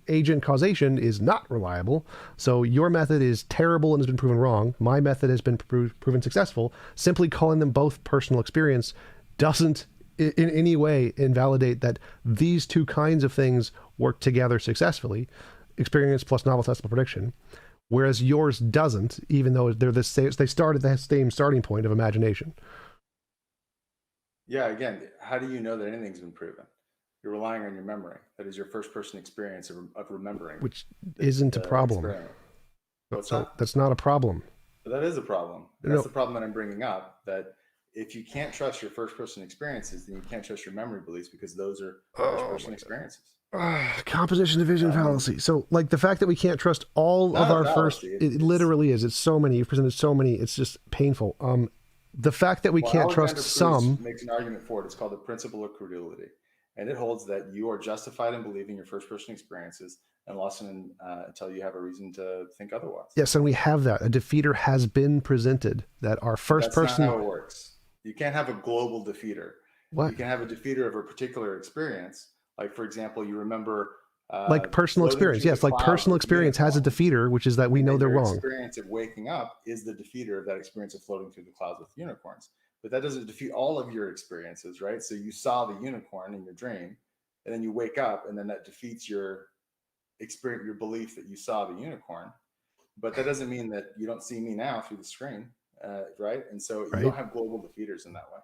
agent causation is not reliable. So your method is terrible and has been proven wrong. My method has been proven successful. Simply calling them both personal experience doesn't in any way invalidate that these two kinds of things work together successfully. Experience plus novel testable prediction. Whereas yours doesn't, even though they're the same, they start at the same starting point of imagination. Yeah, again, how do you know that anything's been proven? You're relying on your memory. That is your first person experience of remembering Which isn't a the problem. experiment. What's So that? that's not a problem. But that is a problem. And that's No, the problem that I'm bringing up. That if you can't trust your first person experiences, then you can't trust your memory beliefs, because those are first oh person my experiences. composition division I mean, fallacy. So like the fact that we can't trust all of not a our first, fallacy. it literally is. It's so many. You've presented so many. It's just painful. The fact that we Well, can't trust Alexander Proust some. makes an argument for it. It's called the principle of credulity. And it holds that you are justified in believing your first person experiences unless and until you have a reason to think otherwise. Yes, and we have that. A defeater has been presented that our first That's not how person. it works. You can't have a global defeater. What? You can have a defeater of a particular experience. Like, for example, you remember Like personal floating experience. through the Yes, like clouds personal with experience has a unicorns. defeater, which is that we And know then they're your wrong. experience of waking up is the defeater of that experience of floating through the clouds with unicorns. But that doesn't defeat all of your experiences, right? So you saw the unicorn in your dream, and then you wake up, and then that defeats your experience, your belief that you saw the unicorn. But that doesn't mean that you don't see me now through the screen, right? And so you don't Right? have global defeaters in that way.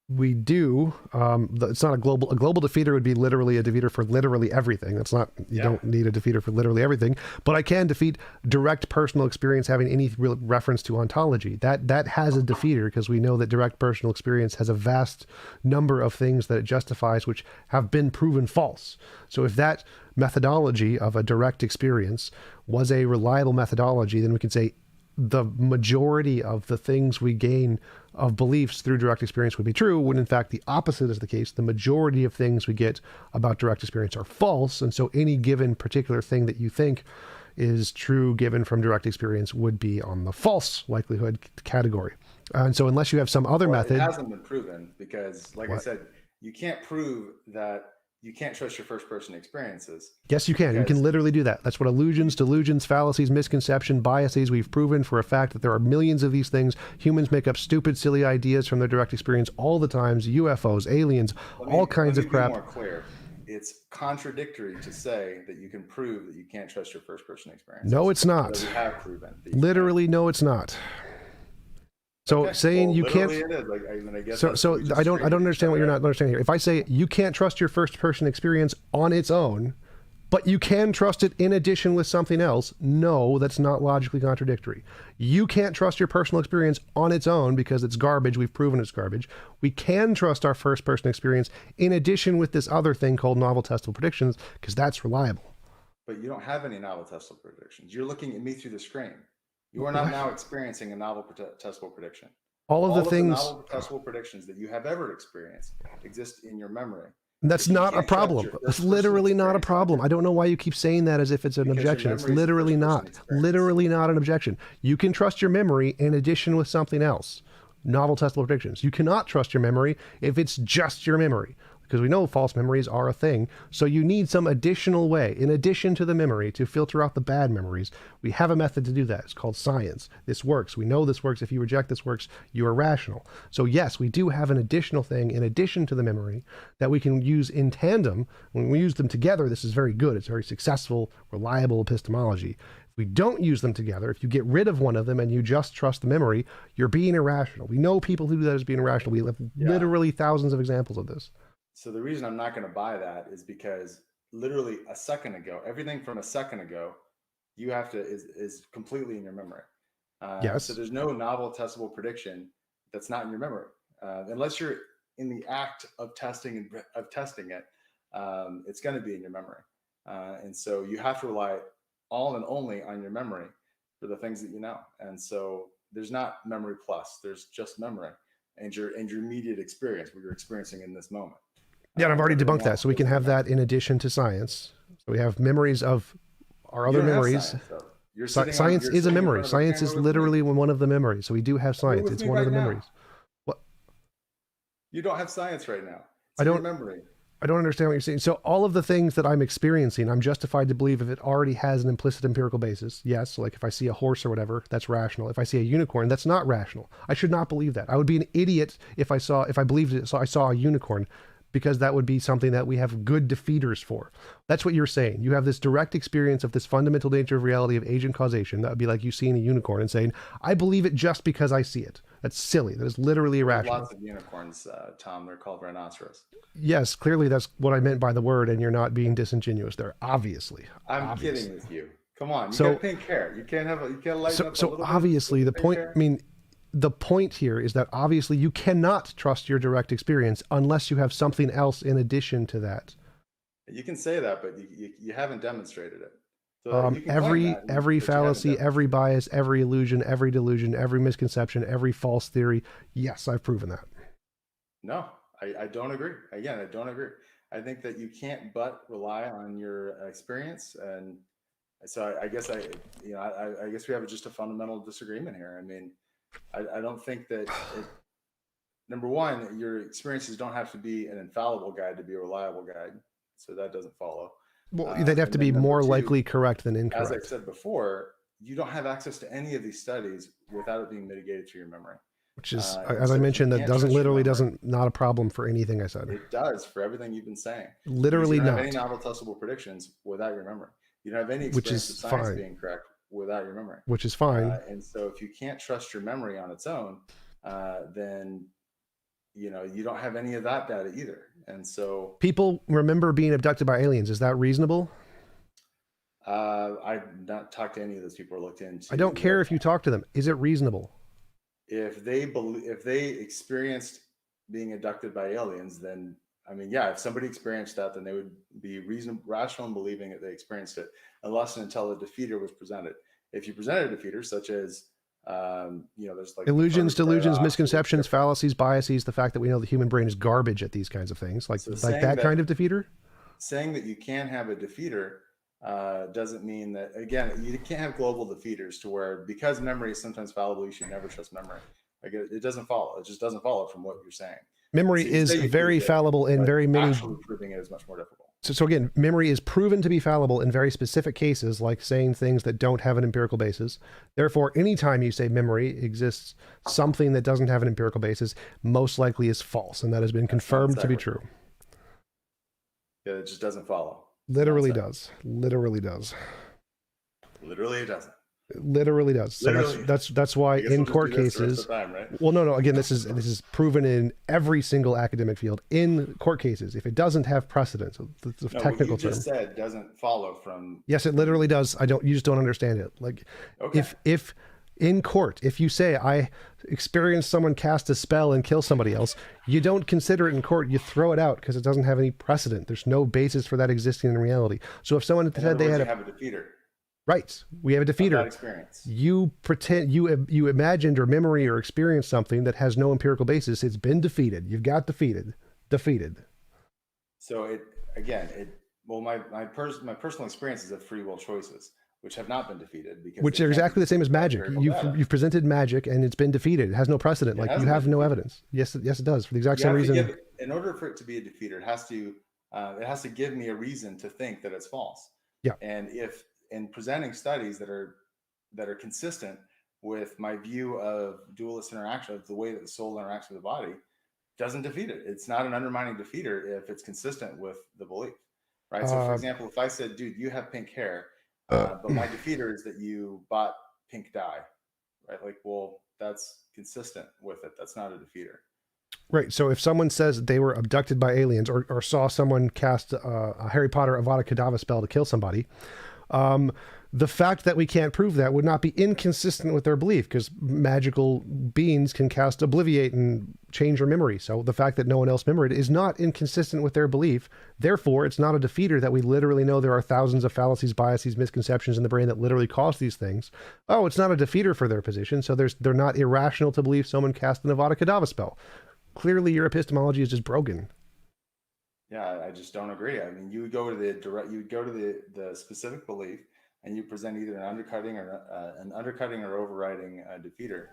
We do. It's not a global. A global defeater would be literally a defeater for literally everything. That's not. You Yeah. don't need a defeater for literally everything. But I can defeat direct personal experience having any real reference to ontology. That has a defeater, because we know that direct personal experience has a vast number of things that it justifies which have been proven false. So if that methodology of a direct experience was a reliable methodology, then we can say the majority of the things we gain of beliefs through direct experience would be true, when in fact the opposite is the case. The majority of things we get about direct experience are false. And so any given particular thing that you think is true given from direct experience would be on the false likelihood category. And so unless you have some other method. It hasn't been proven, because like I What? said, you can't prove that you can't trust your first person experiences. Yes, you can. You can literally do that. That's what illusions, delusions, fallacies, misconception, biases. We've proven for a fact that there are millions of these things. Humans make up stupid, silly ideas from their direct experience all the times. UFOs, aliens, all kinds of crap. Let me be more clear. It's contradictory to say that you can prove that you can't trust your first person experience. No, it's not. We have proven. Literally, no, it's not. So Okay. saying Well, you can't. literally it is. Like, I mean, I guess So I don't understand what you're not understanding here. If I say you can't trust your first person experience on its own, but you can trust it in addition with something else, no, that's not logically contradictory. You can't trust your personal experience on its own because it's garbage. We've proven it's garbage. We can trust our first person experience in addition with this other thing called novel testable predictions, because that's reliable. But you don't have any novel testable predictions. You're looking at me through the screen. You are not now experiencing a novel testable prediction. All of the things. The novel testable predictions that you have ever experienced exist in your memory. That's not a problem. It's literally not a problem. I don't know why you keep saying that as if it's an objection. It's literally not. Literally not an objection. You can trust your memory in addition with something else. Novel testable predictions. You cannot trust your memory if it's just your memory, because we know false memories are a thing. So you need some additional way, in addition to the memory, to filter out the bad memories. We have a method to do that. It's called science. This works. We know this works. If you reject this works, you are rational. So yes, we do have an additional thing in addition to the memory that we can use in tandem. When we use them together, this is very good. It's very successful, reliable epistemology. If we don't use them together, if you get rid of one of them and you just trust the memory, you're being irrational. We know people who do that as being irrational. We have literally thousands of examples of this. So the reason I'm not going to buy that is because literally a second ago, everything from a second ago, you have to is completely in your memory. Yes. So there's no novel testable prediction that's not in your memory, unless you're in the act of testing it. It's going to be in your memory, and so you have to rely all and only on your memory for the things that you know. And so there's not memory plus. There's just memory and your immediate experience, what you're experiencing in this moment. Yeah, and I've already debunked that. So we can have that in addition to science. So we have memories of our other memories. Science is a memory. Science is literally one of the memories. So we do have science. It's one of the memories. What? You don't have science right now. I don't. Memory. I don't understand what you're saying. So all of the things that I'm experiencing, I'm justified to believe if it already has an implicit empirical basis. Yes, like if I see a horse or whatever, that's rational. If I see a unicorn, that's not rational. I should not believe that. I would be an idiot if I believed it. So I saw a unicorn, because that would be something that we have good defeaters for. That's what you're saying. You have this direct experience of this fundamental nature of reality of agent causation. That would be like you seeing a unicorn and saying, I believe it just because I see it. That's silly. That is literally irrational. Lots of unicorns, Tom. They're called rhinoceros. Yes, clearly that's what I meant by the word, and you're not being disingenuous there. Obviously. I'm kidding with you. Come on. You got pink hair. You can't lighten up. So obviously the point, the point here is that obviously you cannot trust your direct experience unless you have something else in addition to that. You can say that, but you haven't demonstrated it. So every fallacy, every bias, every illusion, every delusion, every misconception, every false theory. Yes, I've proven that. No, I don't agree. Again, I don't agree. I think that you can't but rely on your experience, and so I guess I guess we have just a fundamental disagreement here. I mean, I don't think that number one, your experiences don't have to be an infallible guide to be a reliable guide. So that doesn't follow. Well, they'd have to be more likely correct than incorrect. As I said before, you don't have access to any of these studies without it being mitigated through your memory. Which is, as I mentioned, that doesn't not a problem for anything I said. It does for everything you've been saying. Literally not. You don't have any novel testable predictions without your memory. You don't have any experience of science being correct without your memory. Which is fine. And so if you can't trust your memory on its own, then you don't have any of that data either. And so People remember being abducted by aliens. Is that reasonable? I've not talked to any of those people or looked I don't into care if you talk to them. Is it reasonable? if they experienced being abducted by aliens, then I mean, yeah, if somebody experienced that, then they would be rational in believing that they experienced it, unless and until a defeater was presented. If you presented a defeater, such as there's like the Illusions, furnace delusions, paradox, or misconceptions, fallacies, biases, the fact that we know the human brain is garbage at these kinds of things, like so that kind of defeater. saying that you can have a defeater doesn't mean that, again, you can't have global defeaters to where, because memory is sometimes fallible, you should never trust memory. Like it doesn't follow. It just doesn't follow from what you're saying. Memory So you is say you very proved it, fallible in but very many. actually proving it is much more difficult. So again, memory is proven to be fallible in very specific cases, like saying things that don't have an empirical basis. Therefore, anytime you say memory exists something that doesn't have an empirical basis, most likely is false, and that has been confirmed to be true. Yeah, it just doesn't follow. Literally does. Literally does. Literally it doesn't. Literally does. So that's why in court cases. Time, right? Well, no. Again, this is proven in every single academic field. In court cases, if it doesn't have precedent, so the technical term. What you just said doesn't follow from. Yes, it literally does. You just don't understand it. Like, okay. If in court, if you say I experienced someone cast a spell and kill somebody else, you don't consider it in court. You throw it out because it doesn't have any precedent. There's no basis for that existing in reality. So if someone said they had have a defeater. Right. We have a defeater. Experience. You pretend you imagined or memory or experienced something that has no empirical basis. It's been defeated. You've got defeated. So my personal experiences of free will choices, which have not been defeated, because which are exactly the same as magic. You've presented magic and it's been defeated. It has no precedent. Like, you have no evidence. Yes, it does, for the exact same reason. In order for it to be a defeater, it has to give me a reason to think that it's false. Yeah. And if in presenting studies that are consistent with my view of dualist interaction, of the way that the soul interacts with the body, doesn't defeat it. It's not an undermining defeater if it's consistent with the belief, right? So, for example, if I said, "Dude, you have pink hair, but my defeater is that you bought pink dye," right? Like, well, that's consistent with it. That's not a defeater. Right. So if someone says they were abducted by aliens, or saw someone cast a Harry Potter Avada Kedavra spell to kill somebody, the fact that we can't prove that would not be inconsistent with their belief, because magical beings can cast Obliviate and change your memory. So the fact that no one else remembered is not inconsistent with their belief. Therefore, it's not a defeater that we literally know there are thousands of fallacies, biases, misconceptions in the brain that literally cause these things. Oh, it's not a defeater for their position. So they're not irrational to believe someone cast an Avada Kedavra spell. Clearly, your epistemology is just broken. Yeah, I just don't agree. I mean, you would go to the specific belief, and you present either an undercutting or overriding defeater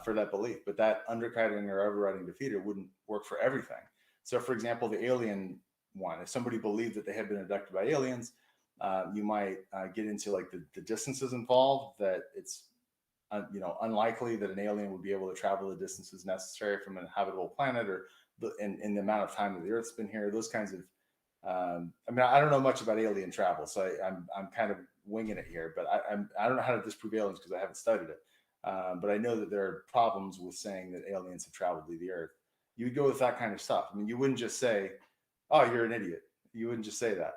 for that belief. But that undercutting or overriding defeater wouldn't work for everything. So, for example, the alien one, if somebody believed that they had been abducted by aliens, you might get into like the distances involved, that it's unlikely that an alien would be able to travel the distances necessary from an habitable planet, or in the amount of time that the Earth's been here. Those kinds of I mean, I don't know much about alien travel, so I'm kind of winging it here, but I don't know how to disprove aliens because I haven't studied it. But I know that there are problems with saying that aliens have traveled to the Earth. You would go with that kind of stuff. I mean, you wouldn't just say, "Oh, you're an idiot." You wouldn't just say that.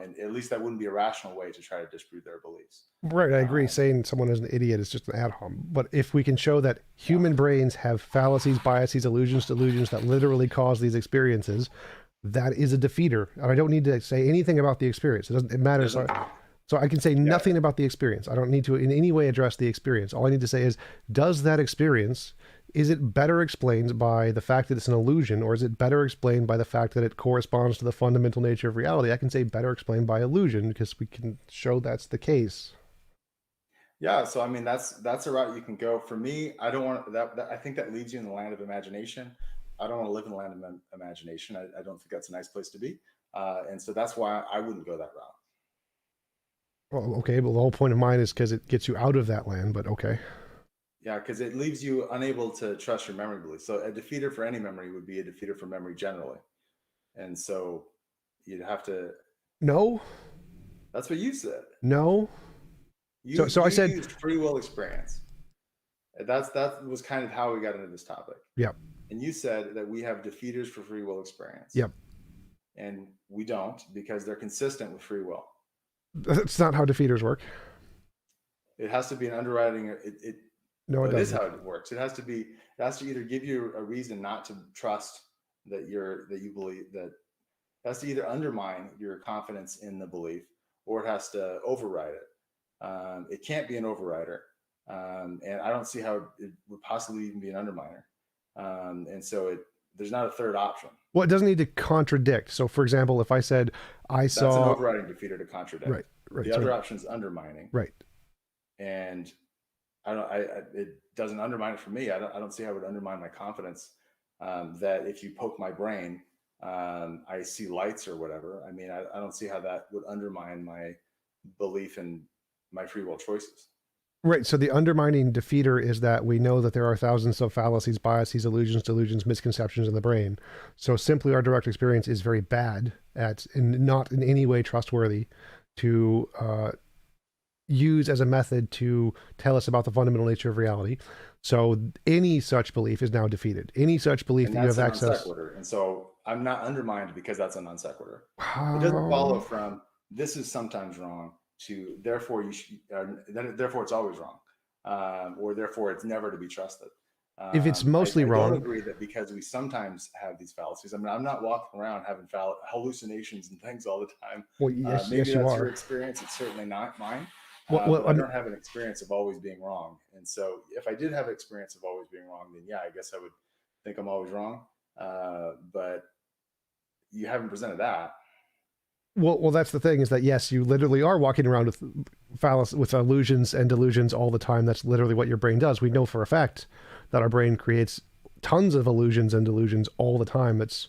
And at least that wouldn't be a rational way to try to disprove their beliefs. Right, I agree. Saying someone is an idiot is just an ad hom. But if we can show that human brains have fallacies, biases, illusions, delusions that literally cause these experiences, that is a defeater. And I don't need to say anything about the experience. It matters. So I can say nothing about the experience. I don't need to in any way address the experience. All I need to say is, does that experience, is it better explained by the fact that it's an illusion, or is it better explained by the fact that it corresponds to the fundamental nature of reality? I can say better explained by illusion, because we can show that's the case. Yeah, so I mean, that's a route you can go. For me, I don't want that. I think that leaves you in the land of imagination. I don't want to live in the land of imagination. I don't think that's a nice place to be. And so that's why I wouldn't go that route. Well, okay, but the whole point of mine is because it gets you out of that land, but okay. Yeah, because it leaves you unable to trust your memory beliefs. So a defeater for any memory would be a defeater for memory generally. And so you'd have to... No. That's what you said. No. So I said... used free will experience. That was kind of how we got into this topic. Yeah. And you said that we have defeaters for free will experience. Yep. And we don't, because they're consistent with free will. That's not how defeaters work. It has to be an underwriting. No, Well, it it is doesn't. how it works. It has to be. It has to either give you a reason not to trust that you believe that. It has to either undermine your confidence in the belief, or it has to override it. It can't be an overrider, and I don't see how it would possibly even be an underminer. And so there's not a third option. Well, it doesn't need to contradict. So, for example, if I said I That's an saw overriding defeater to contradict. right, The other option is undermining. right, And it doesn't undermine it for me. I don't see how it would undermine my confidence that if you poke my brain, I see lights or whatever. I mean, I don't see how that would undermine my belief in my free will choices. right. So the undermining defeater is that we know that there are thousands of fallacies, biases, illusions, delusions, misconceptions in the brain. So simply our direct experience is very bad at and not in any way trustworthy to use as a method to tell us about the fundamental nature of reality. So any such belief is now defeated. Any such belief And that you that's have a non access. sequitur. And so I'm not undermined because that's a non sequitur. How? It doesn't follow from this is sometimes wrong to therefore therefore it's always wrong, or therefore it's never to be trusted. If it's mostly I wrong, don't agree that because we sometimes have these fallacies. I mean, I'm not walking around having hallucinations and things all the time. well, yes, Maybe yes, you that's are. your experience. It's certainly not mine. Well, But I don't have an experience of always being wrong. And so if I did have an experience of always being wrong, then yeah, I guess I would think I'm always wrong. But you haven't presented that. well, that's the thing is that yes, you literally are walking around with with illusions and delusions all the time. That's literally what your brain does. We know for a fact that our brain creates tons of illusions and delusions all the time. It's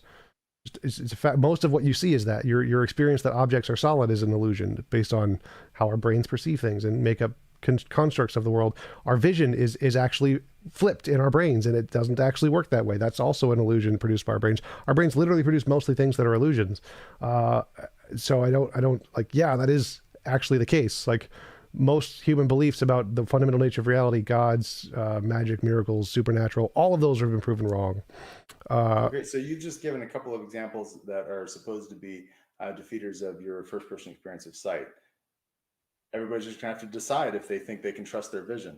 a fact. Most of what you see is that your experience that objects are solid is an illusion based on how our brains perceive things and make up constructs of the world. Our vision is actually flipped in our brains, and it doesn't actually work that way. That's also an illusion produced by our brains. Our brains literally produce mostly things that are illusions. So I don't like, yeah, that is actually the case. Like most human beliefs about the fundamental nature of reality, gods, magic, miracles, supernatural, all of those have been proven wrong. Okay, so you've just given a couple of examples that are supposed to be defeaters of your first person experience of sight. Everybody's just gonna have to decide if they think they can trust their vision.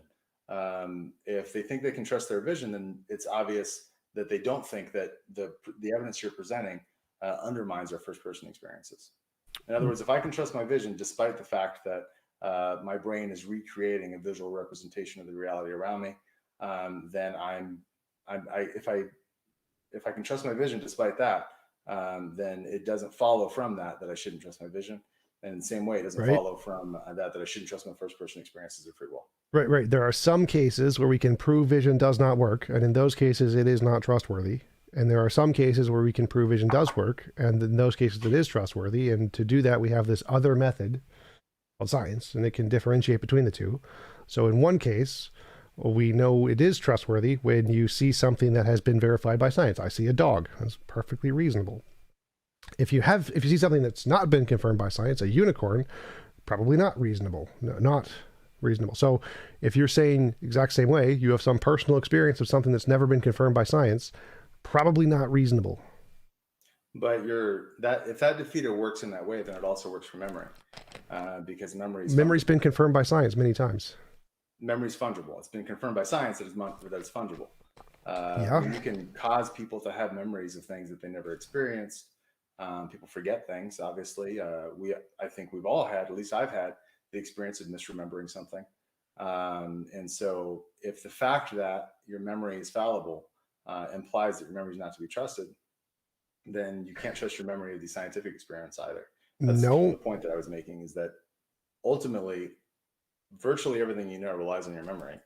If they think they can trust their vision, then it's obvious that they don't think that the evidence you're presenting undermines our first person experiences. In other words, if I can trust my vision, despite the fact that my brain is recreating a visual representation of the reality around me, then if I can trust my vision despite that, then it doesn't follow from that I shouldn't trust my vision. And in the same way, it doesn't follow from that I shouldn't trust my first person experiences of free will. Right. There are some cases where we can prove vision does not work, and in those cases, it is not trustworthy. And there are some cases where we can prove vision does work, and in those cases, it is trustworthy. And to do that, we have this other method called science, and it can differentiate between the two. So in one case, we know it is trustworthy when you see something that has been verified by science. I see a dog. That's perfectly reasonable. If you see something that's not been confirmed by science, a unicorn, probably not reasonable. No, not reasonable. So if you're saying exact same way, you have some personal experience of something that's never been confirmed by science, probably not reasonable. But if that defeater works in that way, then it also works for memory, because memory's been confirmed by science many times. Memory's fungible. It's been confirmed by science that it's fungible. You can cause people to have memories of things that they never experienced. People forget things. Obviously, I think we've all had, at least I've had, the experience of misremembering something. And so, if the fact that your memory is fallible implies that your memory is not to be trusted, then you can't trust your memory of the scientific experience either. That's the point that I was making, is that ultimately, virtually everything you know relies on your memory.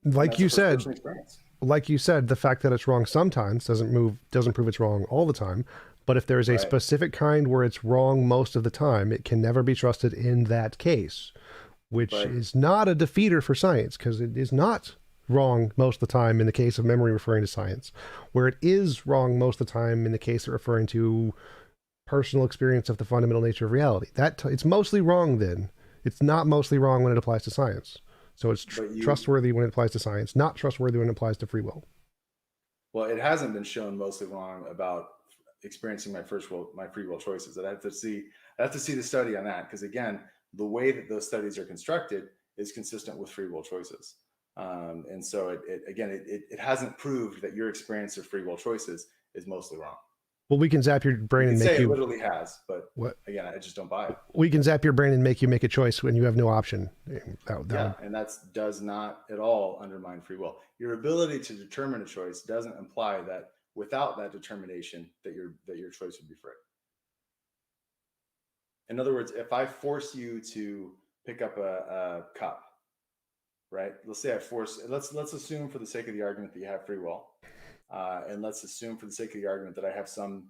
Like you said, the fact that it's wrong sometimes doesn't prove it's wrong all the time. But if there is a specific kind where it's wrong most of the time, it can never be trusted in that case, which is not a defeater for science, because it is not wrong most of the time in the case of memory referring to science, where it is wrong most of the time in the case of referring to personal experience of the fundamental nature of reality. It's mostly wrong then. It's not mostly wrong when it applies to science. So it's trustworthy when it applies to science, not trustworthy when it applies to free will. Well, it hasn't been shown mostly wrong about experiencing my free will choices. I have to see the study on that because again, the way that those studies are constructed is consistent with free will choices. And so it hasn't proved that your experience of free will choices is mostly wrong. Well, we can zap your brain You and could make say it you literally has, but what? again, I just don't buy it. We can zap your brain and make you make a choice when you have no option. And that does not at all undermine free will. Your ability to determine a choice doesn't imply that without that determination that your choice would be free. In other words, if I force you to pick up a cup, right? Let's assume for the sake of the argument that you have free will, and let's assume for the sake of the argument that I have some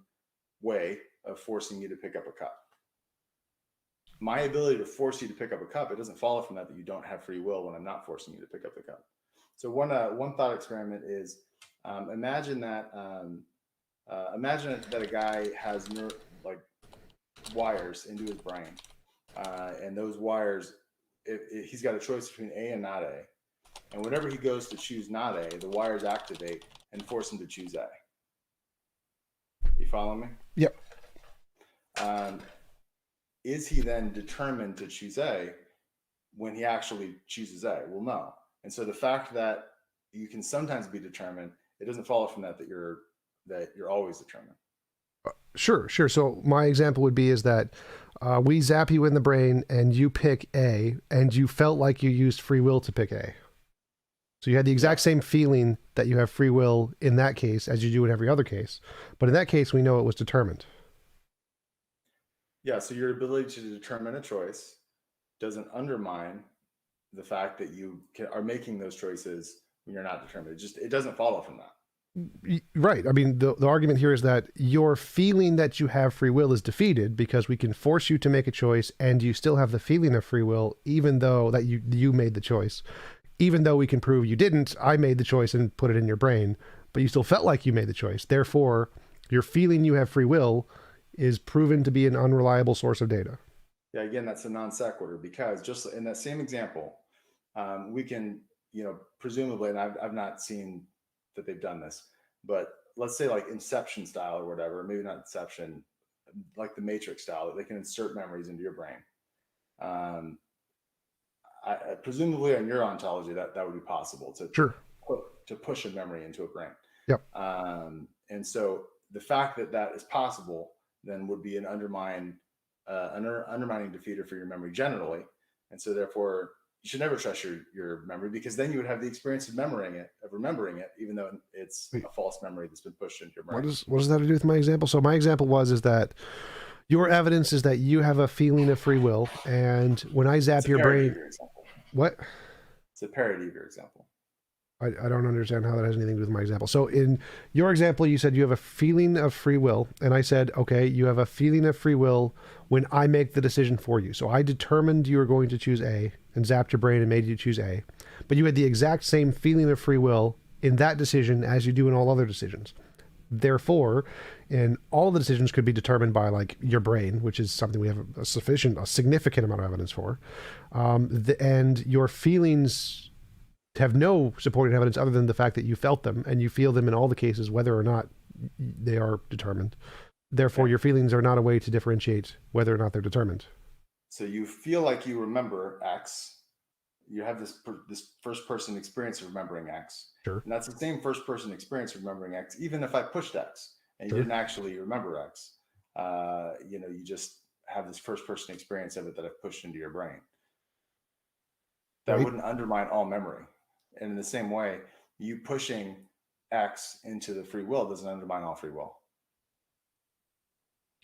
way of forcing you to pick up a cup. My ability to force you to pick up a cup, it doesn't follow from that you don't have free will when I'm not forcing you to pick up the cup. So one thought experiment is imagine that a guy has wires into his brain, and those wires, he's got a choice between A and not A, and whenever he goes to choose not A, the wires activate and force him to choose A. You follow me? Yep. Is he then determined to choose A when he actually chooses A? Well, no. And so the fact that you can sometimes be determined, it doesn't follow from that you're always determined. Sure. So my example would be is that we zap you in the brain and you pick A, and you felt like you used free will to pick A. So you had the exact same feeling that you have free will in that case as you do in every other case. But in that case, we know it was determined. Yeah, so your ability to determine a choice doesn't undermine the fact that you are making those choices when you're not determined. It doesn't follow from that. Right. I mean, the argument here is that your feeling that you have free will is defeated because we can force you to make a choice and you still have the feeling of free will, even though that you made the choice. Even though we can prove you didn't, I made the choice and put it in your brain, but you still felt like you made the choice. Therefore, your feeling you have free will is proven to be an unreliable source of data. Yeah, again, that's a non sequitur because just in that same example, we can, presumably, and I've not seen that they've done this, but let's say like Inception style or whatever, maybe not Inception, like the Matrix style, that they can insert memories into your brain. Presumably on your ontology, that would be possible to push a memory into a brain. Yep. And so the fact that is possible then would be an undermining defeater for your memory generally. And so therefore you should never trust your memory, because then you would have the experience of remembering it, even though it's a false memory that's been pushed into your brain. What does that have to do with my example? So my example is that your evidence is that you have a feeling of free will, and when I zap your brain, what? It's a parody of your example. I don't understand how that has anything to do with my example. So in your example, you said you have a feeling of free will, and I said, okay, you have a feeling of free will when I make the decision for you. So I determined you were going to choose A and zapped your brain and made you choose A, but you had the exact same feeling of free will in that decision as you do in all other decisions. Therefore, and all the decisions could be determined by like your brain, which is something we have a significant amount of evidence for, and your feelings have no supporting evidence other than the fact that you felt them, and you feel them in all the cases, whether or not they are determined. Therefore, your feelings are not a way to differentiate whether or not they're determined. So you feel like you remember X. You have this first person experience of remembering X. Sure. And that's the same first person experience of remembering X, even if I pushed X and you didn't actually remember X. You just have this first person experience of it that I've pushed into your brain. That wouldn't undermine all memory. And in the same way, you pushing X into the free will doesn't undermine all free will.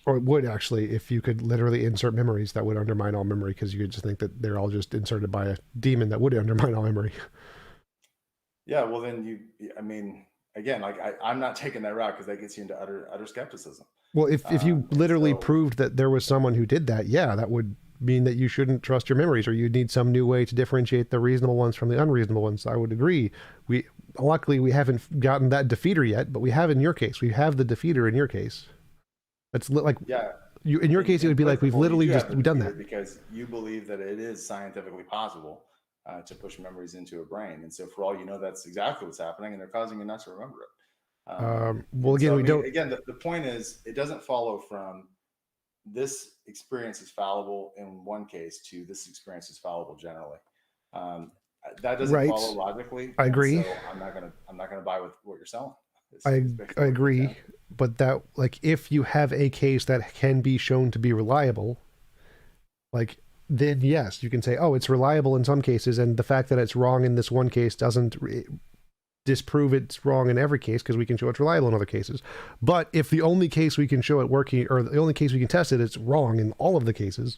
Or it would actually, if you could literally insert memories, that would undermine all memory, because you could just think that they're all just inserted by a demon that would undermine all memory. Yeah, well then again, like I'm not taking that route because that gets you into utter skepticism. Well, if you literally proved that there was someone who did that, yeah, that would mean that you shouldn't trust your memories, or you need some new way to differentiate the reasonable ones from the unreasonable ones. I would agree. Luckily we haven't gotten that defeater yet, but we have in your case. We have the defeater in your case. That's like, yeah. In your case, it would be like we've literally we've done that because you believe that it is scientifically possible to push memories into a brain, and so for all you know, that's exactly what's happening, and they're causing you not to remember it. Well, And again, so, I we mean, don't. again, the point is, it doesn't follow from this experience is fallible in one case to this experience is fallible generally. Um, that doesn't Right. follow logically, I and agree. so I'm not gonna buy with what you're selling. I Is I basically what it comes down agree. to. But that, like, if you have a case that can be shown to be reliable, like, then yes, you can say, oh, it's reliable in some cases, and the fact that it's wrong in this one case doesn't disprove it's wrong in every case, because we can show it's reliable in other cases. But if the only case we can show it working, or the only case we can test it, it's wrong in all of the cases,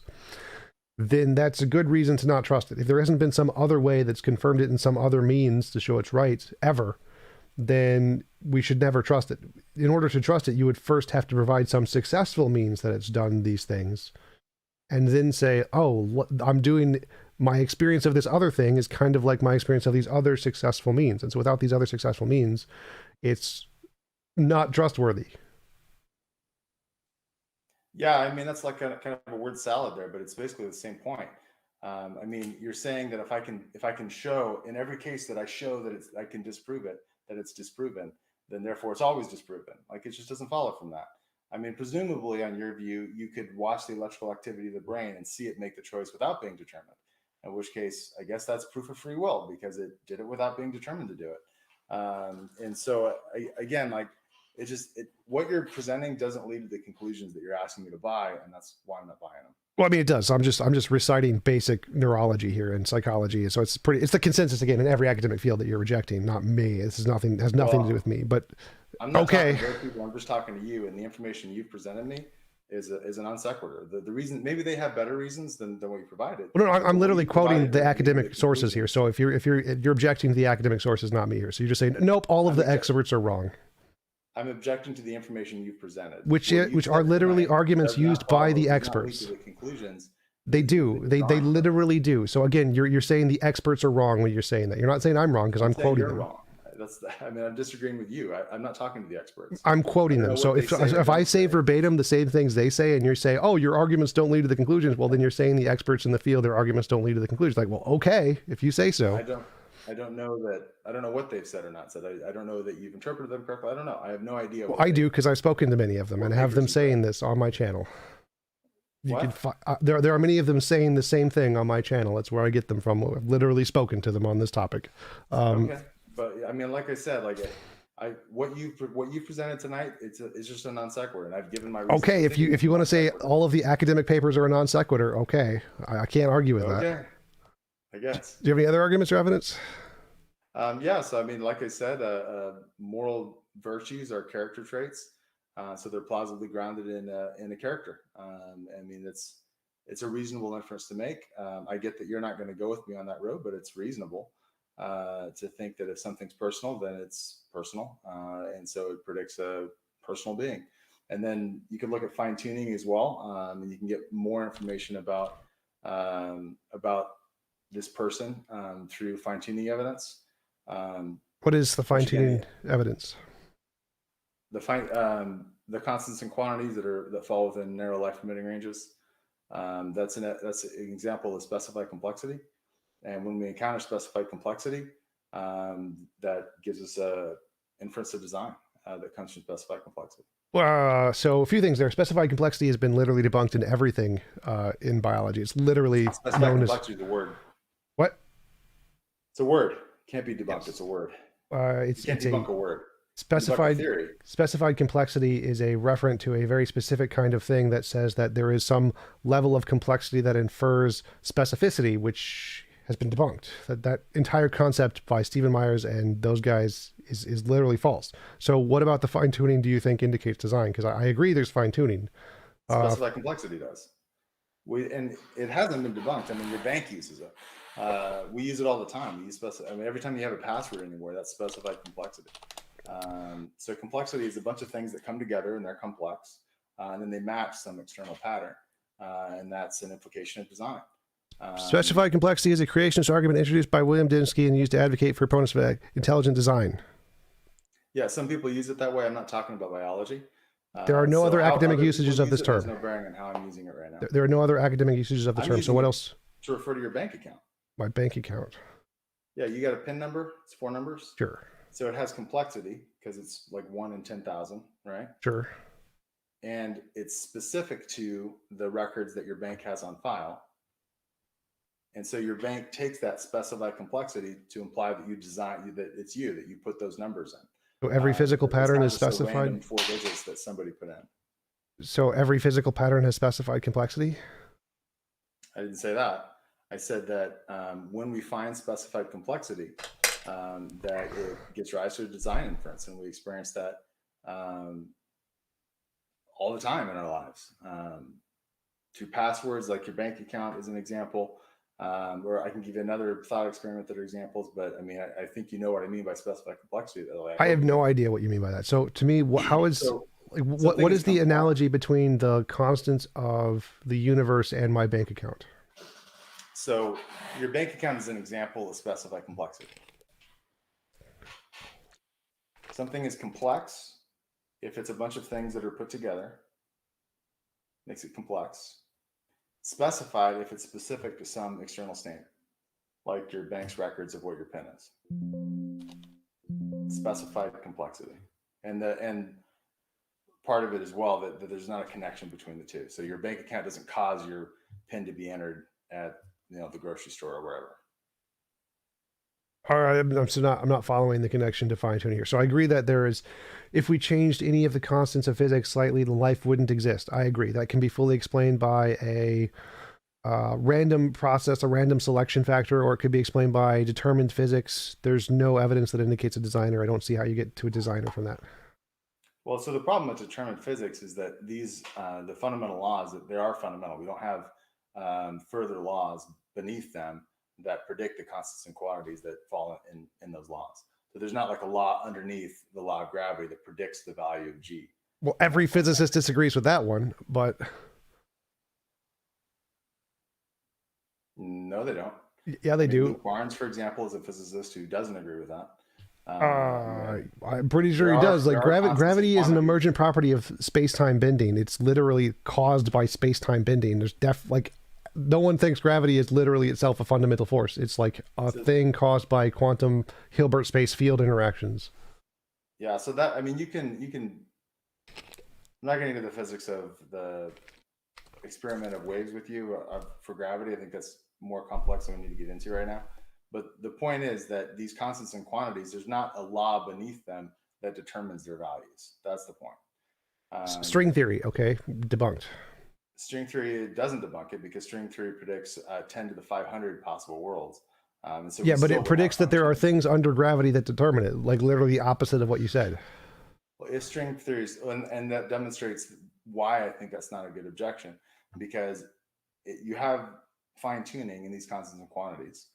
then that's a good reason to not trust it. If there hasn't been some other way that's confirmed it in some other means to show it's right ever, then we should never trust it. In order to trust it, you would first have to provide some successful means that it's done these things, and then say, oh, I'm doing, my experience of this other thing is kind of like my experience of these other successful means. And so without these other successful means, it's not trustworthy. Yeah, I mean, that's like kind of a word salad there, but it's basically the same point. I mean, you're saying that if I can show in every case that I show that I can disprove it, that it's disproven, then therefore it's always disproven. Like, it just doesn't follow from that. I mean, presumably, on your view, you could watch the electrical activity of the brain and see it make the choice without being determined. In which case, I guess that's proof of free will, because it did it without being determined to do it. And so, again, like, what you're presenting doesn't lead to the conclusions that you're asking me to buy, and that's why I'm not buying them. Well, I mean, it does. I'm just reciting basic neurology here and psychology. So it's the consensus again in every academic field that you're rejecting, not me. This is nothing, has nothing to do with me, but I'm not okay. talking to those people. I'm just talking to you, and the information you've presented me is a non sequitur. The reason, maybe they have better reasons than what you provided. Well, no, I'm literally quoting the doesn't lead to academic sources here. So if you're objecting to the academic sources, not me here. So you're just saying, nope, all of the experts are wrong. I'm objecting to the information you've presented, which are literally arguments used by the experts. The conclusions. They do. They literally do. So again, you're saying the experts are wrong when you're saying that. You're not saying I'm wrong, because I'm quoting you're them. Wrong. I mean, I'm disagreeing with you. I'm not talking to the experts. I'm quoting them. So if I say verbatim the same things they say, and you say, oh, your arguments don't lead to the conclusions, well, then you're saying the experts in the field, their arguments don't lead to the conclusions. Like, well, okay, if you say so. I don't know what they've said or not said. I don't know that you've interpreted them correctly. I don't know. I have no idea. Well, I do, because I've spoken to many of them and have them saying this on my channel. You can there are many of them saying the same thing on my channel. That's where I get them from. I've literally spoken to them on this topic. Okay, but I mean, like I said, what you presented tonight, it's just a non sequitur, and I've given my reasons. Okay, if you want to say all of the academic papers are a non sequitur, okay, I can't argue with that. I guess. Do you have any other arguments or evidence? Yeah, so I mean, like I said, moral virtues are character traits, so they're plausibly grounded in a character. I mean, it's a reasonable inference to make. I get that you're not going to go with me on that road, but it's reasonable to think that if something's personal, then it's personal, and so it predicts a personal being. And then you can look at fine tuning as well, and you can get more information about this person through fine tuning evidence. What is the fine tuning evidence? The constants and quantities that fall within narrow life permitting ranges. That's an example of specified complexity. And when we encounter specified complexity, that gives us a inference of design that comes from specified complexity. So a few things there. Specified complexity has been literally debunked in everything in biology. It's literally specified complexity is a word. What? It's a word. Can't be debunked. Yes. It's a word. You can't debunk a word. Specified complexity is a referent to a very specific kind of thing that says that there is some level of complexity that infers specificity, which has been debunked. That entire concept by Stephen Myers and those guys is literally false. So what about the fine tuning do you think indicates design? Because I agree there's fine tuning. Specified complexity does. And it hasn't been debunked. I mean, your bank uses it. We use it all the time. We use every time you have a password anywhere, that's specified complexity. So complexity is a bunch of things that come together and they're complex, and then they match some external pattern, and that's an implication of design. Specified complexity is a creationist argument introduced by William Dembski and used to advocate for opponents of intelligent design. Yeah, some people use it that way. I'm not talking about biology. There are no other academic uses of this term. There's no bearing on how I'm using it right now. There are no other academic usages of the term. So what else? To refer to your bank account. My bank account. Yeah, you got a PIN number? It's 4 numbers? Sure. So it has complexity because it's like 1 in 10,000, right? Sure. And it's specific to the records that your bank has on file. And so your bank takes that specified complexity to imply that that it's you, that you put those numbers in. So every physical It's pattern not is just a specified. random 4 digits that somebody put in. So every physical pattern has specified complexity. I didn't say that. I said that when we find specified complexity, that it gives rise to a design inference, and we experience that um, all the time in our lives. Through passwords, like your bank account is an example, or I can give you another thought experiment that are examples. But I mean, I think you know what I mean by specified complexity. I I hope have you do. no idea what you mean by that. So to me, how is So like something what is is the complex. analogy between the constants of the universe and my bank account? So your bank account is an example of specified complexity. Something is complex if it's a bunch of things that are put together, makes it complex. Specified if it's specific to some external standard, like your bank's records of what your PIN is. Specified complexity. And part of it as well that there's not a connection between the two. So your bank account doesn't cause your PIN to be entered at the grocery store or wherever. All right, I'm not following the connection to fine tuning here. So I agree that there is, if we changed any of the constants of physics slightly, then life wouldn't exist. I agree. That can be fully explained by a random process, a random selection factor, or it could be explained by determined physics. There's no evidence that indicates a designer. I don't see how you get to a designer from that. Well, so the problem with determined physics is that the fundamental laws, that they are fundamental. We don't have further laws beneath them that predict the constants and quantities that fall in those laws. So there's not like a law underneath the law of gravity that predicts the value of G. Well, every physicist disagrees with that one, but No, they don't. yeah, they do. Luke Barnes, for example, is a physicist who doesn't agree with that. I'm pretty sure he does. Like gravity is an emergent property of space-time bending. It's literally caused by space-time bending. There's no one thinks gravity is literally itself a fundamental force. It's like a thing caused by quantum Hilbert space field interactions. Yeah, so that you can. I'm not getting into the physics of the experiment of waves with you for gravity. I think that's more complex than we need to get into right now. But the point is that these constants and quantities, there's not a law beneath them that determines their values. That's the point. String theory, okay, debunked. String theory doesn't debunk it because string theory predicts 10 to the 500 possible worlds. So yeah, but it predicts that there are things under gravity that determine it, like literally the opposite of what you said. Well, if string theories, and that demonstrates why I think that's not a good objection, because you have fine tuning in these constants and quantities.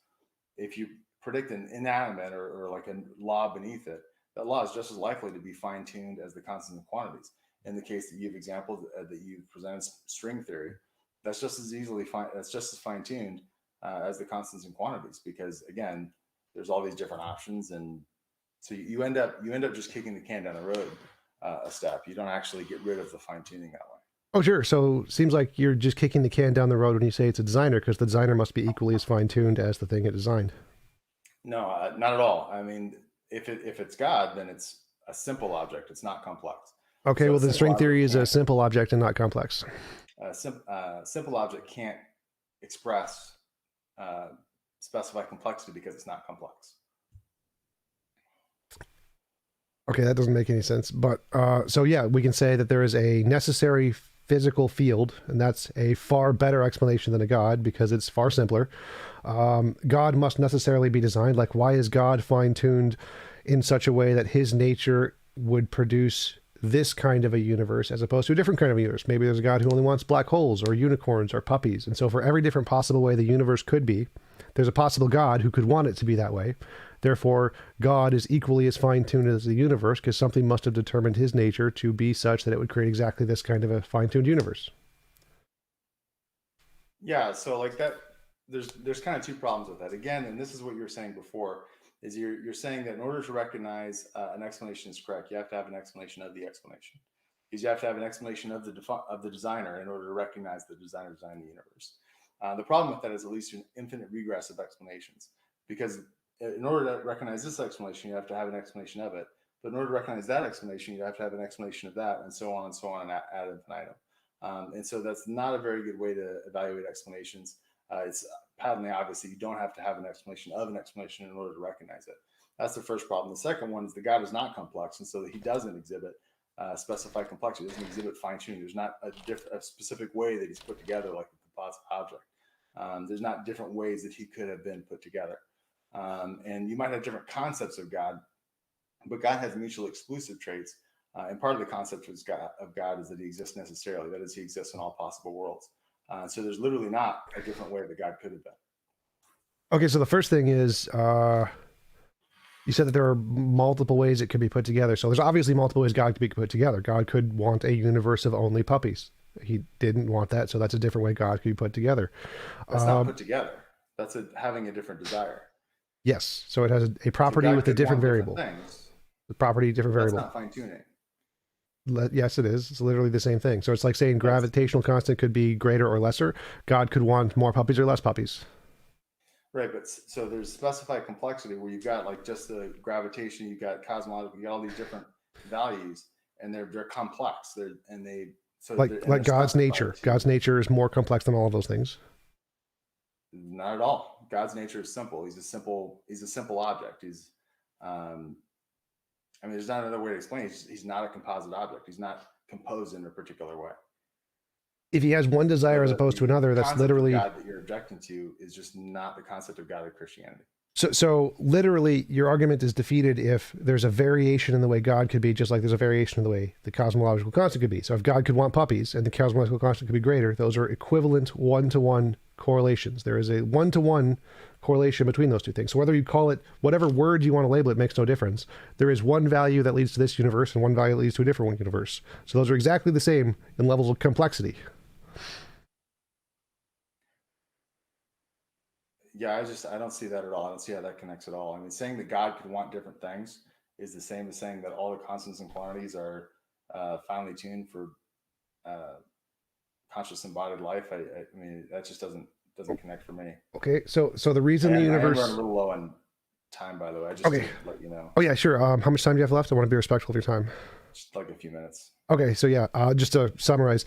If you predict an inanimate or like a law beneath it, that law is just as likely to be fine tuned as the constants and quantities. In the case that you have examples that you presented string theory, that's just as fine tuned as the constants and quantities, because again, there's all these different options, and so you end up just kicking the can down the road a step. You don't actually get rid of the fine tuning that way. Oh, sure. So seems like you're just kicking the can down the road when you say it's a designer, because the designer must be equally as fine tuned as the thing it designed. No, not at all. I mean, if it's God, then it's a simple object. It's not complex. Okay, So well, then string theory is a simple object and not complex. Simple object can't express specified complexity because it's not complex. Okay, that doesn't make any sense. But so yeah, we can say that there is a necessary physical field, and that's a far better explanation than a God because it's far simpler. God must necessarily be designed. Like, why is God fine-tuned in such a way that his nature would produce this kind of a universe as opposed to a different kind of universe? Maybe there's a God who only wants black holes or unicorns or puppies. And so for every different possible way the universe could be, there's a possible God who could want it to be that way. Therefore, God is equally as fine-tuned as the universe because something must have determined his nature to be such that it would create exactly this kind of a fine-tuned universe. Yeah, so like that, there's kind of two problems with that. Again, and this is what you were saying before, is you're saying that in order to recognize an explanation is correct, you have to have an explanation of the explanation. Because you have to have an explanation of the designer in order to recognize the designer designed the universe. The problem with that is it leads to an infinite regress of explanations, because in order to recognize this explanation, you have to have an explanation of it. But in order to recognize that explanation, you have to have an explanation of that, and so on, and ad infinitum. And so that's not a very good way to evaluate explanations. It's patently obvious that you don't have to have an explanation of an explanation in order to recognize it. That's the first problem. The second one is the God is not complex, and so he doesn't exhibit specified complexity. He doesn't exhibit fine tuning. There's not a specific way that he's put together like a composite object. There's not different ways that he could have been put together. And you might have different concepts of God, but God has mutually exclusive traits. And part of the concept of God is that he exists necessarily. That is, he exists in all possible worlds. So there's literally not a different way that God could have been. Okay, so the first thing is you said that there are multiple ways it could be put together. So there's obviously multiple ways God could be put together. God could want a universe of only puppies. He didn't want that, so that's a different way God could be put together. That's not put together. That's having a different desire. Yes, so it has a property with a different variable. Things. The property, different variable. That's not fine tuning. Yes, it is. It's literally the same thing. So it's like saying gravitational constant could be greater or lesser. God could want more puppies or less puppies. Right, but so there's specified complexity where you've got like just the gravitation, you've got cosmological, you got all these different values, and they're complex. Like God's nature. God's nature is more complex than all of those things. Not at all. God's nature is simple. He's a simple object. I mean, there's not another way to explain it. He's not a composite object. He's not composed in a particular way. If he has one desire as opposed to another, that's literally God that you're objecting to is just not the concept of God of Christianity. So literally, your argument is defeated if there's a variation in the way God could be, just like there's a variation in the way the cosmological constant could be. So if God could want puppies and the cosmological constant could be greater, those are equivalent one-to-one correlations. There is a one-to-one correlation between those two things. So whether you call it whatever word you want to label it makes no difference. There is one value that leads to this universe and one value that leads to a different one universe. So those are exactly the same in levels of complexity. Yeah, I don't see that at all. I don't see how that connects at all. I mean, saying that God could want different things is the same as saying that all the constants and quantities are finely tuned for conscious embodied life. I mean, that just doesn't connect for me. Okay, so the reason the universe. I'm running a little low on time, by the way. I just okay. To let you know. Oh yeah, sure. How much time do you have left? I want to be respectful of your time. Just like a few minutes. Okay, so yeah, just to summarize,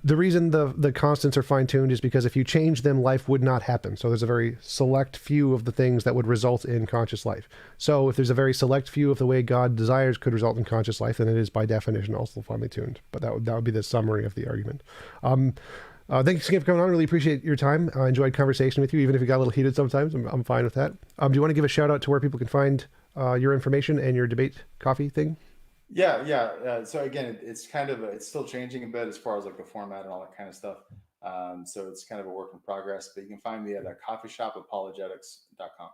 the reason the constants are fine-tuned is because if you change them, life would not happen. So there's a very select few of the things that would result in conscious life. So if there's a very select few of the way God desires could result in conscious life, then it is by definition also finely tuned. But that would be the summary of the argument. Thanks again for coming on. Really appreciate your time. I enjoyed conversation with you, even if it got a little heated sometimes. I'm fine with that. Do you want to give a shout out to where people can find your information and your debate coffee thing? Yeah. So again, it's still changing a bit as far as like the format and all that kind of stuff. So it's kind of a work in progress, but you can find me at coffeeshopapologetics.com.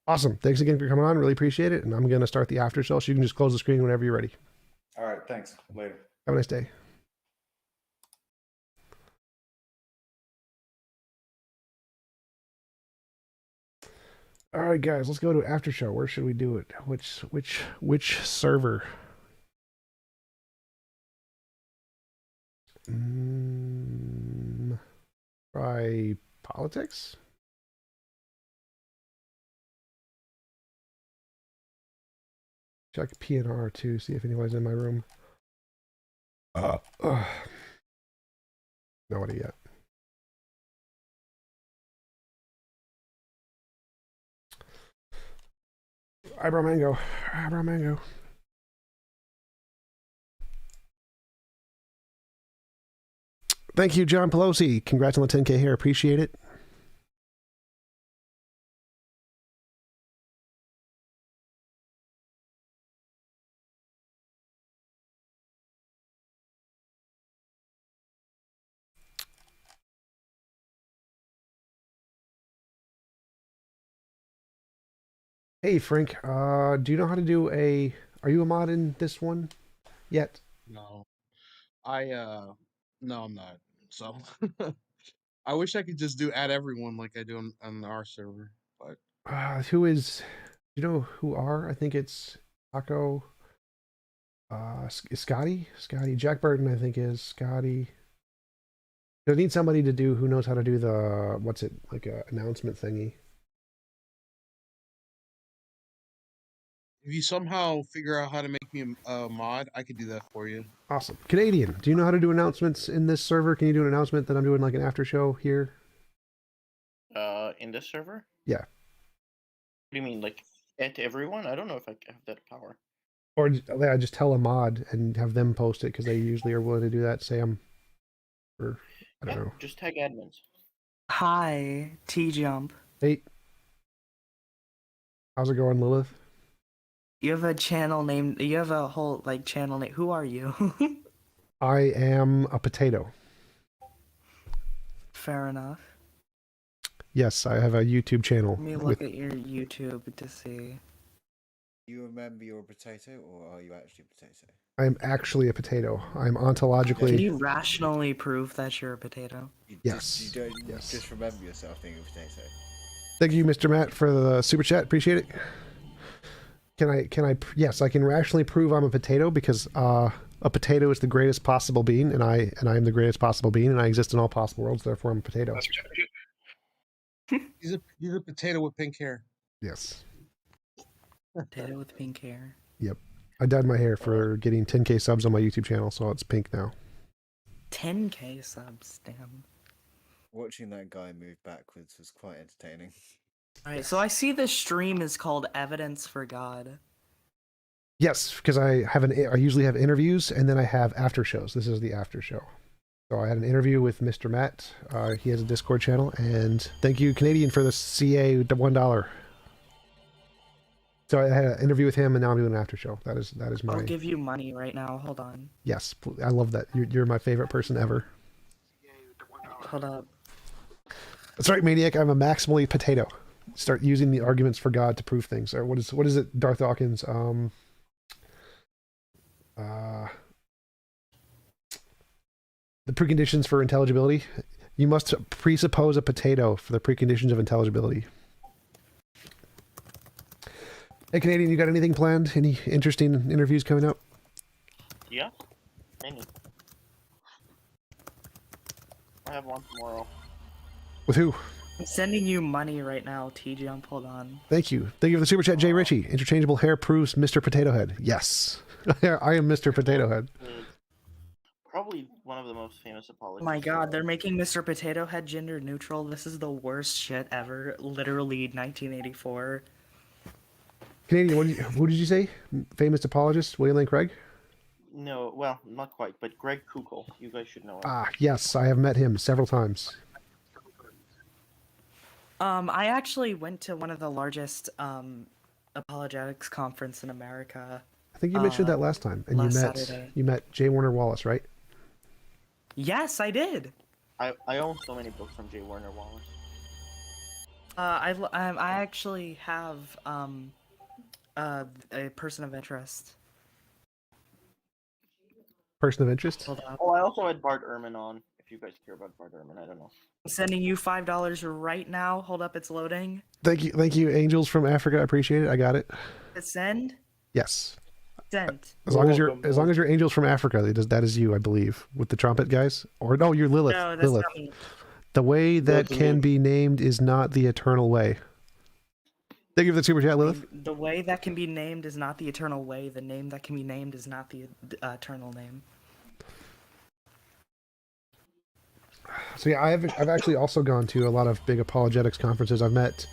Awesome. Thanks again for coming on. Really appreciate it. And I'm going to start the after show, so you can just close the screen whenever you're ready. All right. Thanks. Later. Have a nice day. All right, guys, let's go to after show. Where should we do it? Which server? Try politics. Check PNR too. See if anyone's in my room. Nobody yet. Eyebrow mango. Thank you, John Pelosi. Congrats on the 10K hair. Appreciate it. Hey, Frank, do you know how to do are you a mod in this one yet? No. No, I'm not. So I wish I could just add everyone like I do on our server, but who is, you know who are? I think it's Taco, Scotty, Jack Burton, I think is Scotty. I need somebody to do who knows how to do the, what's it, like a announcement thingy. If you somehow figure out how to make me a mod, I could do that for you. Awesome. Canadian, do you know how to do announcements in this server? Can you do an announcement that I'm doing like an after show here? In this server? Yeah. What do you mean, like at everyone? I don't know if I have that power. Or I just tell a mod and have them post it because they usually are willing to do that. Say I'm, or I don't know. Just tag admins. Hi, TJump. Hey, how's it going, Lilith? You have a channel named. You have a whole like channel name. Who are you? I am a potato. Fair enough. Yes, I have a YouTube channel. Let me look at your YouTube to see. You remember you're a potato, or are you actually a potato? I'm actually a potato. I'm Can ontologically. you rationally prove that you're a potato? Yes. You don't Yes. just remember yourself being a potato. Thank you, Mr. Matt, for the super chat. Appreciate it. Yes, I can rationally prove I'm a potato because a potato is the greatest possible being, and I am the greatest possible being, and I exist in all possible worlds. Therefore, I'm a potato. He's a potato with pink hair. Yes. Potato with pink hair. Yep. I dyed my hair for getting 10K subs on my YouTube channel, so it's pink now. 10K subs, damn. Watching that guy move backwards was quite entertaining. Alright, so I see this stream is called Evidence for God. Yes, because I usually have interviews and then I have after shows. This is the after show. So I had an interview with Mr. Matt. He has a Discord channel, and thank you, Canadian, for the CA $1. So I had an interview with him, and now I'm doing an after show. That is my. I'll give you money right now. Hold on. Yes, I love that. You're my favorite person ever. Hold up. That's right, Maniac. I'm a maximally potato. Start using the arguments for God to prove things. Or what is it, Darth Dawkins? The preconditions for intelligibility. You must presuppose a potato for the preconditions of intelligibility. Hey, Canadian, you got anything planned? Any interesting interviews coming up? Yeah, many. I have one tomorrow. With who? I'm sending you money right now, TJump. Hold on. Thank you. Thank you for the super chat, Jay Ritchie. Interchangeable hair proves Mr. Potato Head. Yes. I am Mr. Potato Head. Probably one of the most famous apologists. Oh my god, they're making Mr. Potato Head gender neutral. This is the worst shit ever. Literally 1984. Canadian, what did you say? Famous apologist, William Lane Craig? No, well, not quite, but Greg Kukul. You guys should know him. Ah, yes, I have met him several times. I actually went to one of the largest apologetics conference in America. I think you mentioned that last time, and last Saturday. you met J. Warner Wallace, right? Yes, I did. I own so many books from J. Warner Wallace. I actually have a person of interest. Person of interest? Hold on. Oh, I also had Bart Ehrman on. If you guys care about Bart Ehrman, I don't know. I'm sending you $5 right now. Hold up, it's loading. Thank you, angels from Africa. I appreciate it. I got it. Send. Yes. Sent. As long as you're angels from Africa, that is you, I believe, with the trumpet guys. Or no, you're Lilith. No, that's Lilith. not me. The way that can be named is not the eternal way. Thank you for the super chat, Lilith. The way that can be named is not the eternal way. The name that can be named is not the eternal name. So yeah, I've actually also gone to a lot of big apologetics conferences. I've met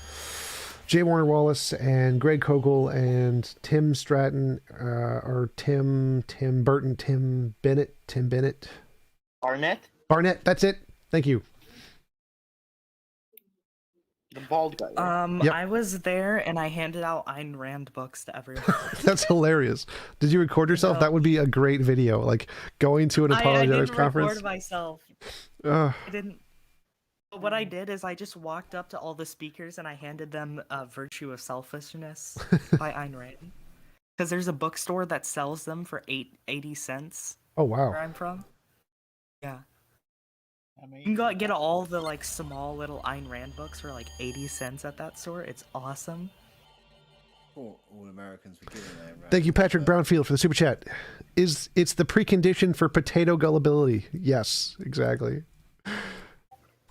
J. Warner Wallace and Greg Kogle and Tim Stratton, or Tim Burton, Tim Bennett. Barnett, that's it. Thank you. The bald guy. Yep. I was there and I handed out Ayn Rand books to everyone. That's hilarious. Did you record yourself? No. That would be a great video. Like going to an apologetics I didn't conference. record myself. Ugh. I didn't. But what I did is I just walked up to all the speakers and I handed them Virtue of Selfishness by Ayn Rand. Because there's a bookstore that sells them for 80 cents Oh wow. where I'm from. Yeah. You can go get all the like small little Ayn Rand books for like 80 cents at that store. It's awesome. All Americans were given their Thank you, Patrick Brownfield, for the super chat. It's the precondition for potato gullibility. Yes, exactly.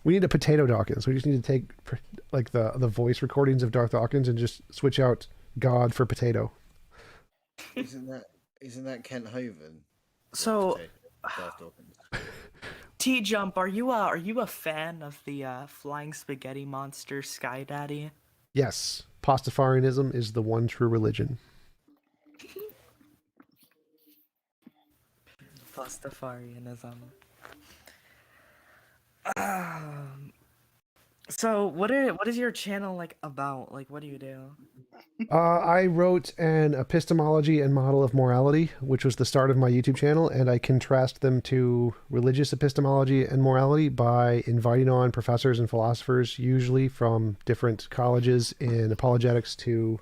We need a potato Dawkins. We just need to take like the voice recordings of Darth Dawkins and just switch out God for potato. Isn't that Kent Hovind? So, Darth Dawkins. TJump, are you a fan of the flying spaghetti monster Sky Daddy? Yes, Pastafarianism is the one true religion. Pastafarianism. So what is your channel like about? Like, what do you do? I wrote an epistemology and model of morality, which was the start of my YouTube channel, and I contrast them to religious epistemology and morality by inviting on professors and philosophers, usually from different colleges in apologetics, to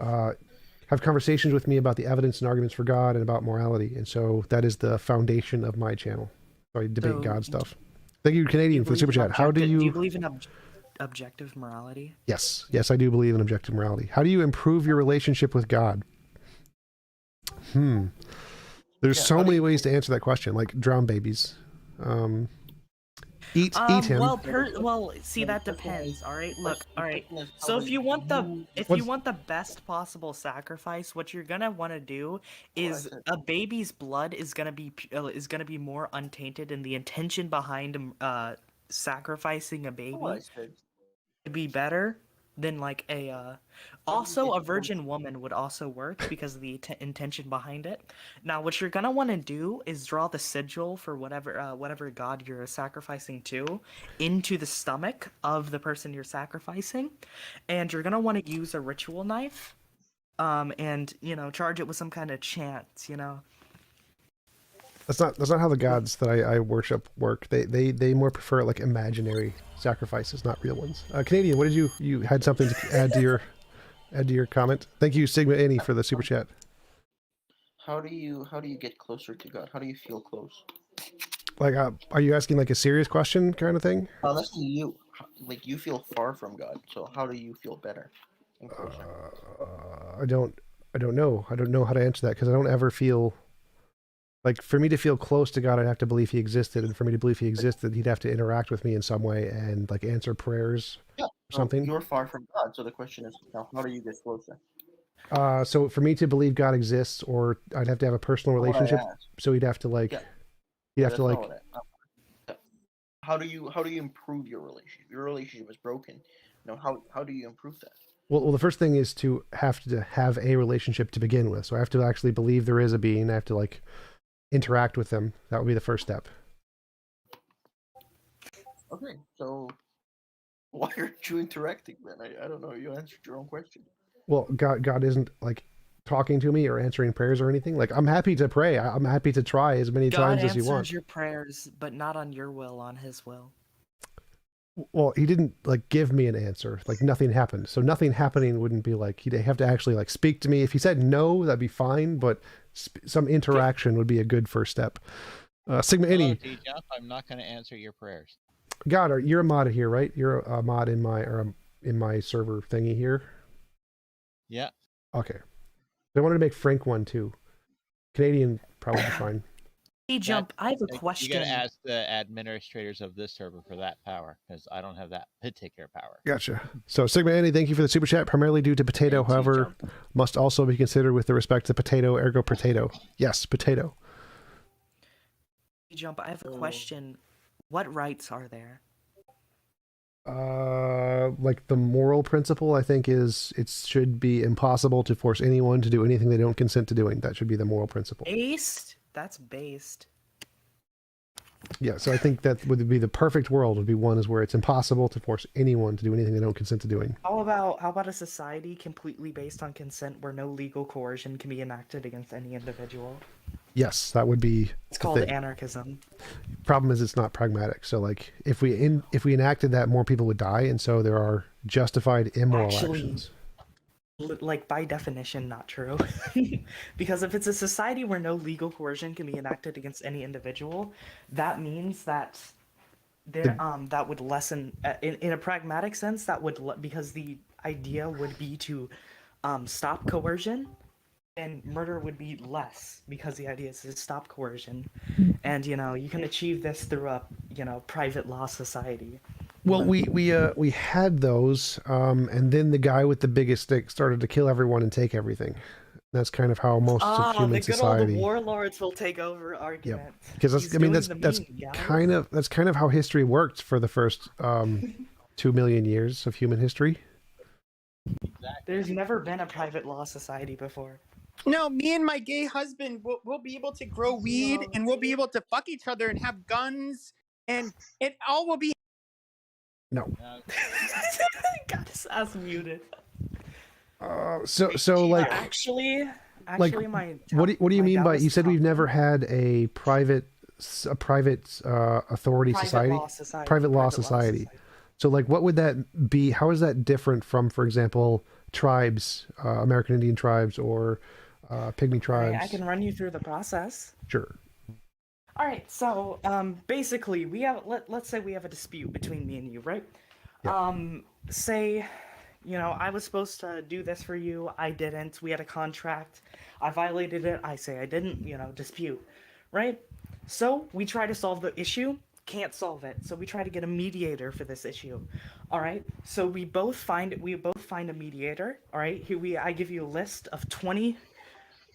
have conversations with me about the evidence and arguments for God and about morality. And so that is the foundation of my channel. So I debate So, God stuff. Thank you, Canadian, for the super chat. How do you... Do you believe in objective morality? Yes, I do believe in objective morality. How do you improve your relationship with God? There's so many ways to answer that question, like drown babies. Eat him. Well, see, that depends. All right, look, all right. So if you want the best possible sacrifice, what you're gonna want to do is a baby's blood is gonna be more untainted, and the intention behind sacrificing a baby to be better than like a also a virgin woman would also work because of the intention behind it. Now what you're gonna want to do is draw the sigil for whatever god you're sacrificing to into the stomach of the person you're sacrificing, and you're gonna want to use a ritual knife and charge it with some kind of chant. That's not how the gods that I worship work. They more prefer like imaginary sacrifices, not real ones. Canadian, what did you had something to add to your comment? Thank you, Sigma Annie, for the super chat. How do you get closer to God? How do you feel close? Like, are you asking like a serious question kind of thing? That's you. Like you feel far from God, so how do you feel better and closer? I don't know. I don't know how to answer that because I don't ever feel. Like, for me to feel close to God, I'd have to believe he existed. And for me to believe he existed, he'd have to interact with me in some way and, like, answer prayers or something. You're far from God, so the question is, now, how do you get closer? So for me to believe God exists, or I'd have to have a personal relationship. So he'd have to, like... How do you improve your relationship? Your relationship is broken. How do you improve that? Well, the first thing is to have a relationship to begin with. So I have to actually believe there is a being. I have to, like... interact with them. That would be the first step. Okay, so why aren't you interacting then? I don't know. You answered your own question. Well, God isn't like talking to me or answering prayers or anything. Like, I'm happy to pray. I'm happy to try as many times as you want. God answers your prayers, but not on your will, on his will. Well, he didn't like give me an answer. Like, nothing happened. So nothing happening wouldn't be like, he'd have to actually like speak to me. If he said no, that'd be fine, but some interaction would be a good first step. Sigma Innie. TJump, I'm not going to answer your prayers. God, you're a mod here, right? You're a mod in my server thingy here. Yeah. Okay. I wanted to make Frank one too. Canadian probably fine. TJump, I have a question. You got to ask the administrators of this server for that power, because I don't have that particular power. Gotcha. So Sigma Annie, thank you for the super chat. Primarily due to potato, however, must also be considered with the respect to potato, ergo potato. Yes, potato. TJump, I have a question. What rights are there? Like the moral principle, I think, is it should be impossible to force anyone to do anything they don't consent to doing. That should be the moral principle. Based? That's based. Yeah, so I think that would be the perfect world. Would be one is where it's impossible to force anyone to do anything they don't consent to doing. How about a society completely based on consent, where no legal coercion can be enacted against any individual? Yes, that would be. It's called anarchism. Problem is, it's not pragmatic. So, like, if we enacted that, more people would die, and so there are justified immoral actions. Like, by definition, not true. Because if it's a society where no legal coercion can be enacted against any individual, that means that that would lessen in a pragmatic sense. That would because the idea would be to stop coercion, and murder would be less because the idea is to stop coercion, and you can achieve this through a private law society. Well, we had those, and then the guy with the biggest stick started to kill everyone and take everything. That's kind of how most of human the good old society. warlords will take over argument. Because He's doing the meme, guys. that's kind of how history worked for the first 2 million years of human history. There's never been a private law society before. No, me and my gay husband will be able to grow weed and we'll be able to fuck each other and have guns and it all will be. No. Got his ass muted. So like actually, like my what do you my mean dad by was you said we've tough. never had a private authority society, private law society. So like what would that be? How is that different from, for example, tribes, American Indian tribes or pygmy tribes? Right, I can run you through the process. Sure. All right, so basically, we have let's say we have a dispute between me and you, right? Yeah. Say, you know, I was supposed to do this for you, I didn't. We had a contract, I violated it. I say I didn't. You know, dispute, right? So we try to solve the issue, can't solve it. So we try to get a mediator for this issue. All right. So we both find a mediator. All right. I give you a list of 20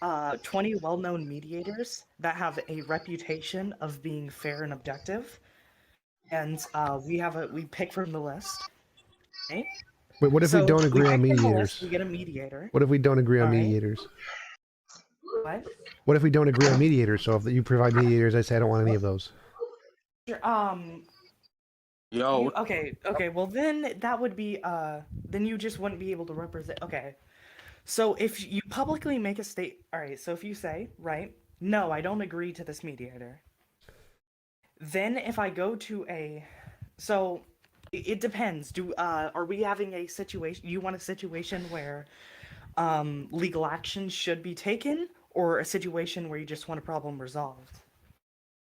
well-known mediators that have a reputation of being fair and objective, and we pick from the list. Okay? Wait, what if we don't agree on pick from the mediators? list, we get a mediator. What if we don't agree on All right. mediators? What? What if we don't agree on mediators? So if you provide mediators, I say I don't want any of those. Sure, Yo. okay. Well, then that would be then you just wouldn't be able to represent. Okay. So if you publicly make a all right. So if you say, right, no, I don't agree to this mediator. Then if I go to so it depends. Are we having a situation? You want a situation where legal action should be taken, or a situation where you just want a problem resolved?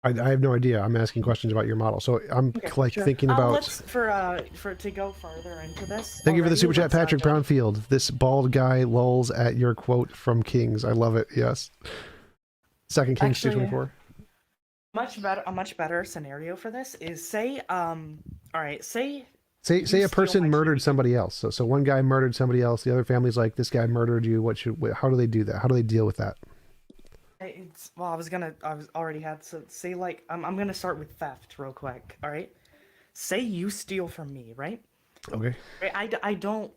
I have no idea. I'm asking questions about your model. So I'm thinking about. Let's to go further into this. Thank you for the super chat, let's, Patrick Brownfield. This bald guy lolls at your quote from Kings. I love it. Yes. Second Kings 2:24. A much better scenario for this is say all right, say a person murdered somebody else. So one guy murdered somebody else. The other family's like, this guy murdered you. How do they do that? How do they deal with that? So say like I'm gonna start with theft real quick. All right, say you steal from me, right? Okay. Right, I don't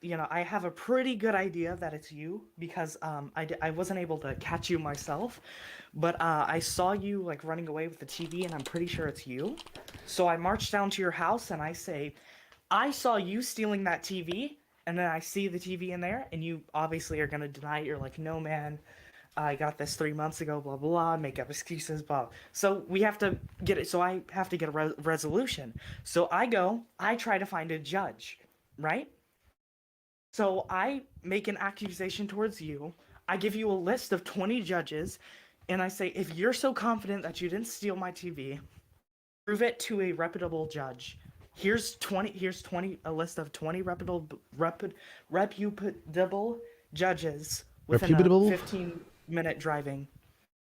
you know, I have a pretty good idea that it's you because I wasn't able to catch you myself, but I saw you like running away with the TV and I'm pretty sure it's you. So I march down to your house and I say, I saw you stealing that TV, and then I see the TV in there and you obviously are gonna deny it. You're like, no man, I got this 3 months ago, blah, blah, blah, make up excuses, blah. So we have to get it. So I have to get a resolution. So I try to find a judge, right? So I make an accusation towards you. I give you a list of 20 judges, and I say, if you're so confident that you didn't steal my TV, prove it to a reputable judge. Here's a list of 20 reputable judges within a 15-minute driving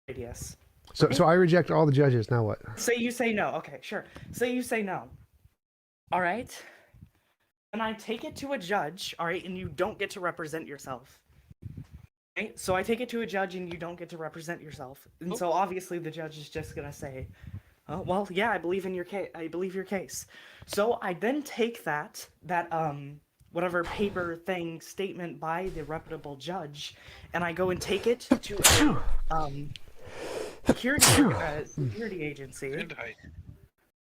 radius. So I reject all the judges. Now what? Say you say no. Okay, sure. Say you say no. All right. And I take it to a judge. All right, and you don't get to represent yourself. Right? So I take it to a judge, and you don't get to represent yourself. And so obviously the judge is just gonna say, "Oh, well, yeah, I believe in your case. I believe your case." So I then take that whatever paper thing statement by the reputable judge, and I go and take it to a security agency,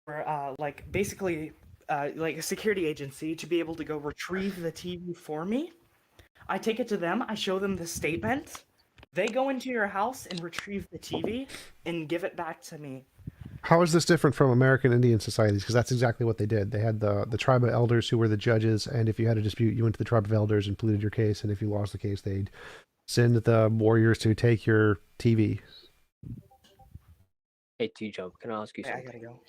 or like basically like a security agency to be able to go retrieve the TV for me. I take it to them. I show them the statement. They go into your house and retrieve the TV and give it back to me. How is this different from American Indian societies? Because that's exactly what they did. They had the tribe of elders who were the judges, and if you had a dispute, you went to the tribe of elders and pleaded your case, and if you lost the case, they'd send the warriors to take your TV. Hey, TJump, can I ask you something? I gotta go.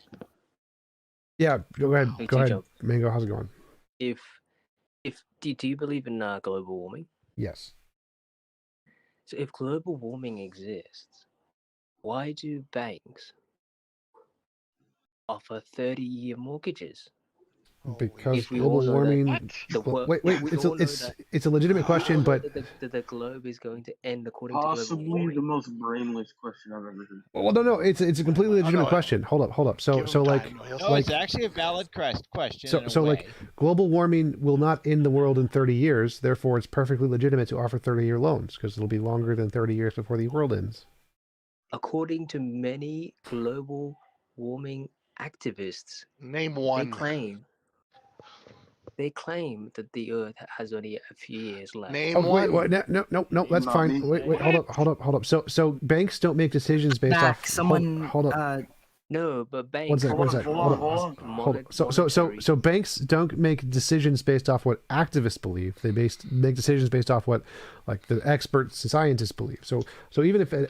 Yeah, go ahead. Hey, go ahead, TJump. Mango. How's it going? Do you believe in global warming? Yes. So if global warming exists, why do banks offer 30-year mortgages? Because If we global all know that warming. the Well, world, wait, we all know that it's a legitimate we all question, know but that the globe is going to end according to global Possibly warming. the most brainless question I've ever heard. well, no, it's a completely legitimate question. Hold up. So like No, it's actually a valid question in a so way. like global warming will not end the world in 30 years. Therefore, it's perfectly legitimate to offer 30-year loans because it'll be longer than 30 years before the world ends. According to many global warming activists, Name one. They claim that the Earth has only a few years left. Name one. Wait, no, that's fine. Wait, hold up. So banks don't make decisions based off. Hold up. No, but banks. One sec. Hold on. So banks don't make decisions based off what activists believe. They make decisions based off what like the experts and scientists believe. So even if an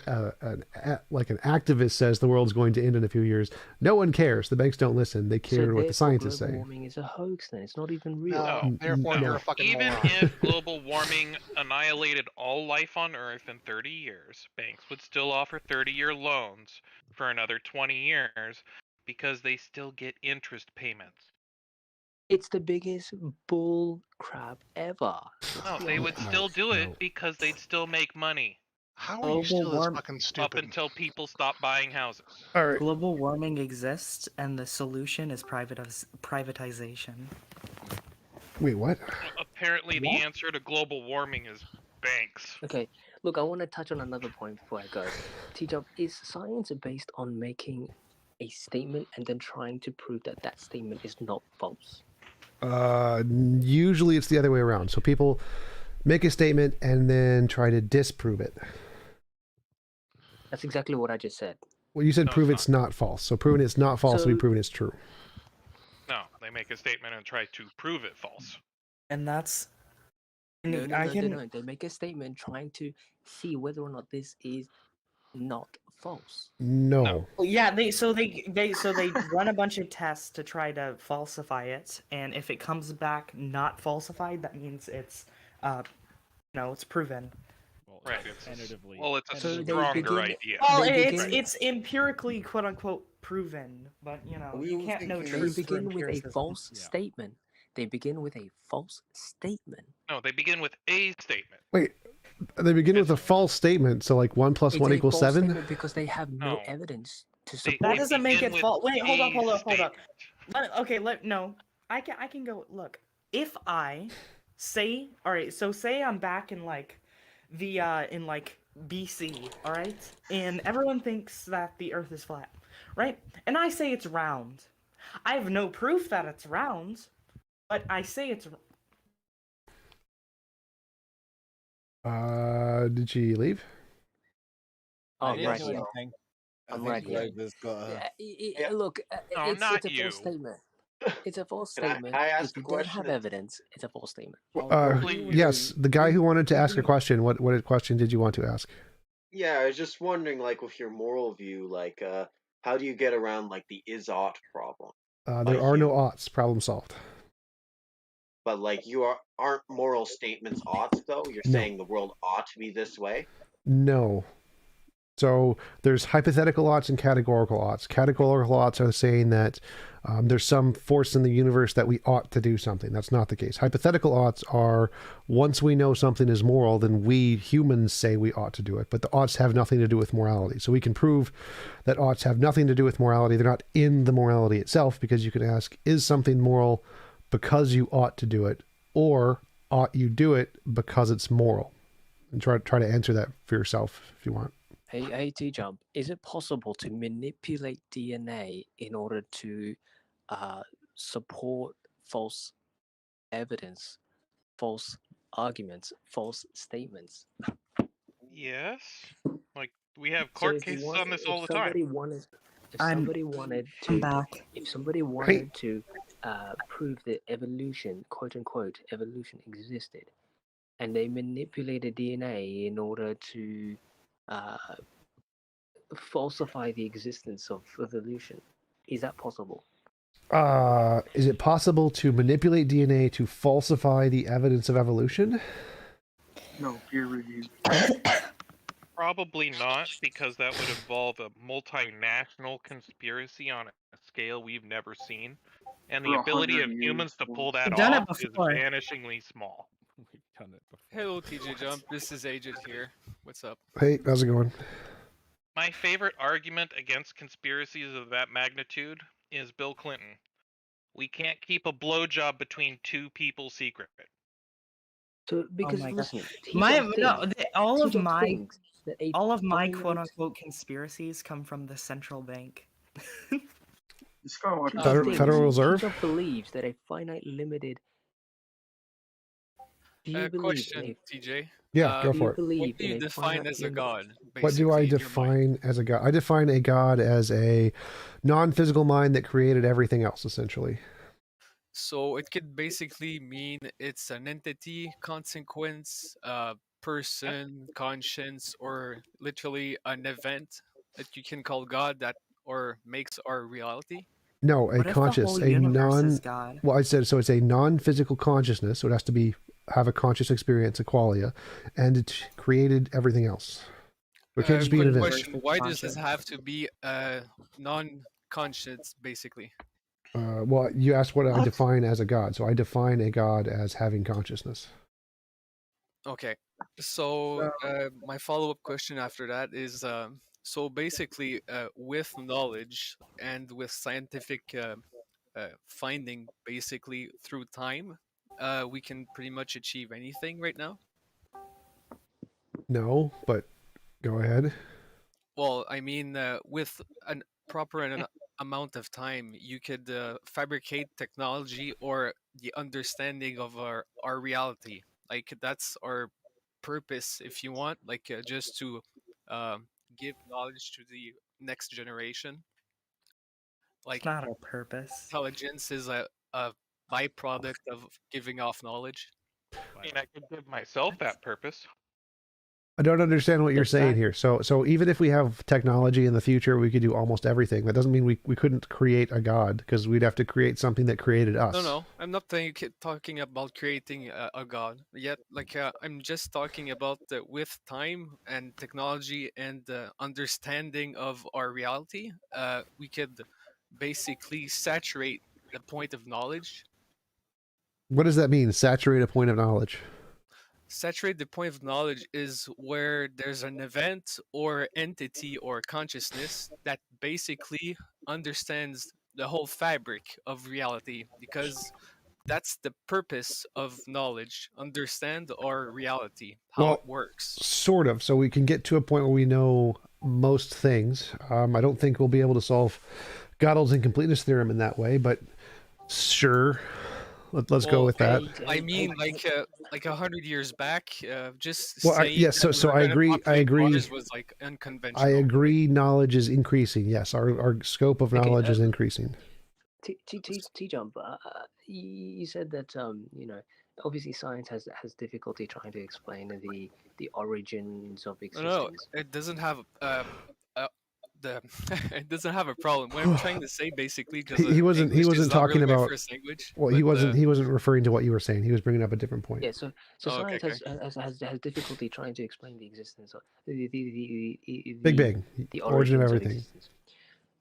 activist says the world's going to end in a few years, no one cares. The banks don't listen. They care what the scientists say. Global warming is a hoax. Then it's not even real. No, therefore you're a fucking Even moron. if global warming annihilated all life on Earth in 30 years, banks would still offer 30-year loans for another 20 years because they still get interest payments. It's the biggest bull crap ever. No, they would still do it because they'd still make money. How are you still this fucking stupid? Up until people stop buying houses. All right. Global warming exists, and the solution is privatization. Wait, what? Apparently, the answer to global warming is banks. Okay, look, I want to touch on another point before I go. TJump, is science based on making a statement and then trying to prove that that statement is not false? Usually it's the other way around. So people make a statement and then try to disprove it. That's exactly what I just said. Well, you said prove it's not false. So proving it's not false will be proving it's true. No, they make a statement and try to prove it false. And that's... No, they don't. They make a statement trying to see whether or not this is not false. No. Yeah, they run a bunch of tests to try to falsify it, and if it comes back not falsified, that means it's it's proven. Right. It's a So stronger idea. Well, it's empirically quote unquote proven, but you can't know truth. They begin with a false statement. They begin with a false statement. No, they begin with a statement. Wait, they begin with a false statement. So like 1 + 1 = 7? Because they have no evidence to support. That doesn't make it false. Wait, hold up. No, I can go. Look, if I say, all right, so say I'm back in like the in like BC, all right, and everyone thinks that the Earth is flat, right? And I say it's round. I have no proof that it's round, but I say it's. Did she leave? Oh, right. I'm right here. Look, No, it's not a you. false statement. It's a false Can I- statement. I ask If you a don't question? have evidence, it's a false statement. Yes, the guy who wanted to ask a question. What question did you want to ask? Yeah, I was just wondering, like, with your moral view, like, how do you get around like the is-ought problem? There are no oughts. Problem solved. But like, aren't moral statements oughts though? You're No. saying the world ought to be this way. No. So there's hypothetical oughts and categorical oughts. Categorical oughts are saying that there's some force in the universe that we ought to do something. That's not the case. Hypothetical oughts are once we know something is moral, then we humans say we ought to do it. But the oughts have nothing to do with morality. So we can prove that oughts have nothing to do with morality. They're not in the morality itself, because you can ask, is something moral because you ought to do it, or ought you do it because it's moral? And try to answer that for yourself if you want. Hey, TJump, is it possible to manipulate DNA in order to support false evidence, false arguments, false statements? Yes. Like, we have So court if you cases want- on this if all the somebody time. wanted- If I'm somebody wanted to, back. if somebody wanted to prove that evolution, quote unquote, evolution existed, and they manipulated DNA in order to falsify the existence of evolution, is that possible? Is it possible to manipulate DNA to falsify the evidence of evolution? No, peer review. Probably not, because that would involve a multinational conspiracy on a scale we've never seen. and For the ability 100 of years. humans to pull that We've done it off is before. vanishingly small. We've done it before. Hello, TJump. This is Agent here. What's up? Hey, how's it going? My favorite argument against conspiracies of that magnitude is Bill Clinton. We can't keep a blowjob between two people secret. So because my God. listen, all of TJump my thinks that a finite- quote unquote conspiracies come from the central bank. It's kind of like Federal Reserve? TJump believes that a finite limited. Do you believe Question, in a TJ. Yeah, go do for you it. believe What do you in a define finite as a limited- god? What do I basically, in your mind? define as a god? I define a god as a non-physical mind that created everything else, essentially. So it could basically mean it's an entity, consequence, person, conscience, or literally an event that you can call God that or makes our reality. No, a What if the conscious, whole a universe non. is God? Well, I said so. It's a non-physical consciousness, so it has to have a conscious experience, a qualia, and it created everything else. It can't just be an Quick event. question: why does this have to be non-conscious, basically? Well, you asked what I define as a god, so I define a god as having consciousness. Okay, so my follow-up question after that is, so basically, with knowledge and with scientific finding, basically through time, we can pretty much achieve anything right now. No, but go ahead. Well, I mean, with a proper amount of time, you could fabricate technology or the understanding of our reality. Like that's our purpose, if you want. Like just to give knowledge to the next generation. Like It's not our purpose. intelligence is a byproduct of giving off knowledge. I mean, I could give myself that purpose. I don't understand what you're saying here. So even if we have technology in the future, we could do almost everything. That doesn't mean we couldn't create a god, because we'd have to create something that created us. No, I'm not talking about creating a god yet. Like I'm just talking about with time and technology and understanding of our reality, we could basically saturate the point of knowledge. What does that mean? Saturate a point of knowledge. Saturate the point of knowledge is where there's an event or entity or consciousness that basically understands the whole fabric of reality, because that's the purpose of knowledge. Understand our reality, how it works. Sort of. So we can get to a point where we know most things. I don't think we'll be able to solve Gödel's incompleteness theorem in that way, but sure. Let's go with that. I mean, like 100 years back, just Well, saying yes. that So we're I gonna agree. I populate agree. Mars was like unconventional. I agree. Knowledge is increasing. Yes, our scope of knowledge is increasing. TJump, you said that obviously science has difficulty trying to explain the origins of existence. No, it doesn't have it doesn't have a problem. What I'm trying to say, basically, because He wasn't talking really my about. first language. Well, he wasn't referring to what you were saying. He was bringing up a different point. Yeah, so science has difficulty trying to explain the existence of the Big Bang, the origin of origins everything. existence.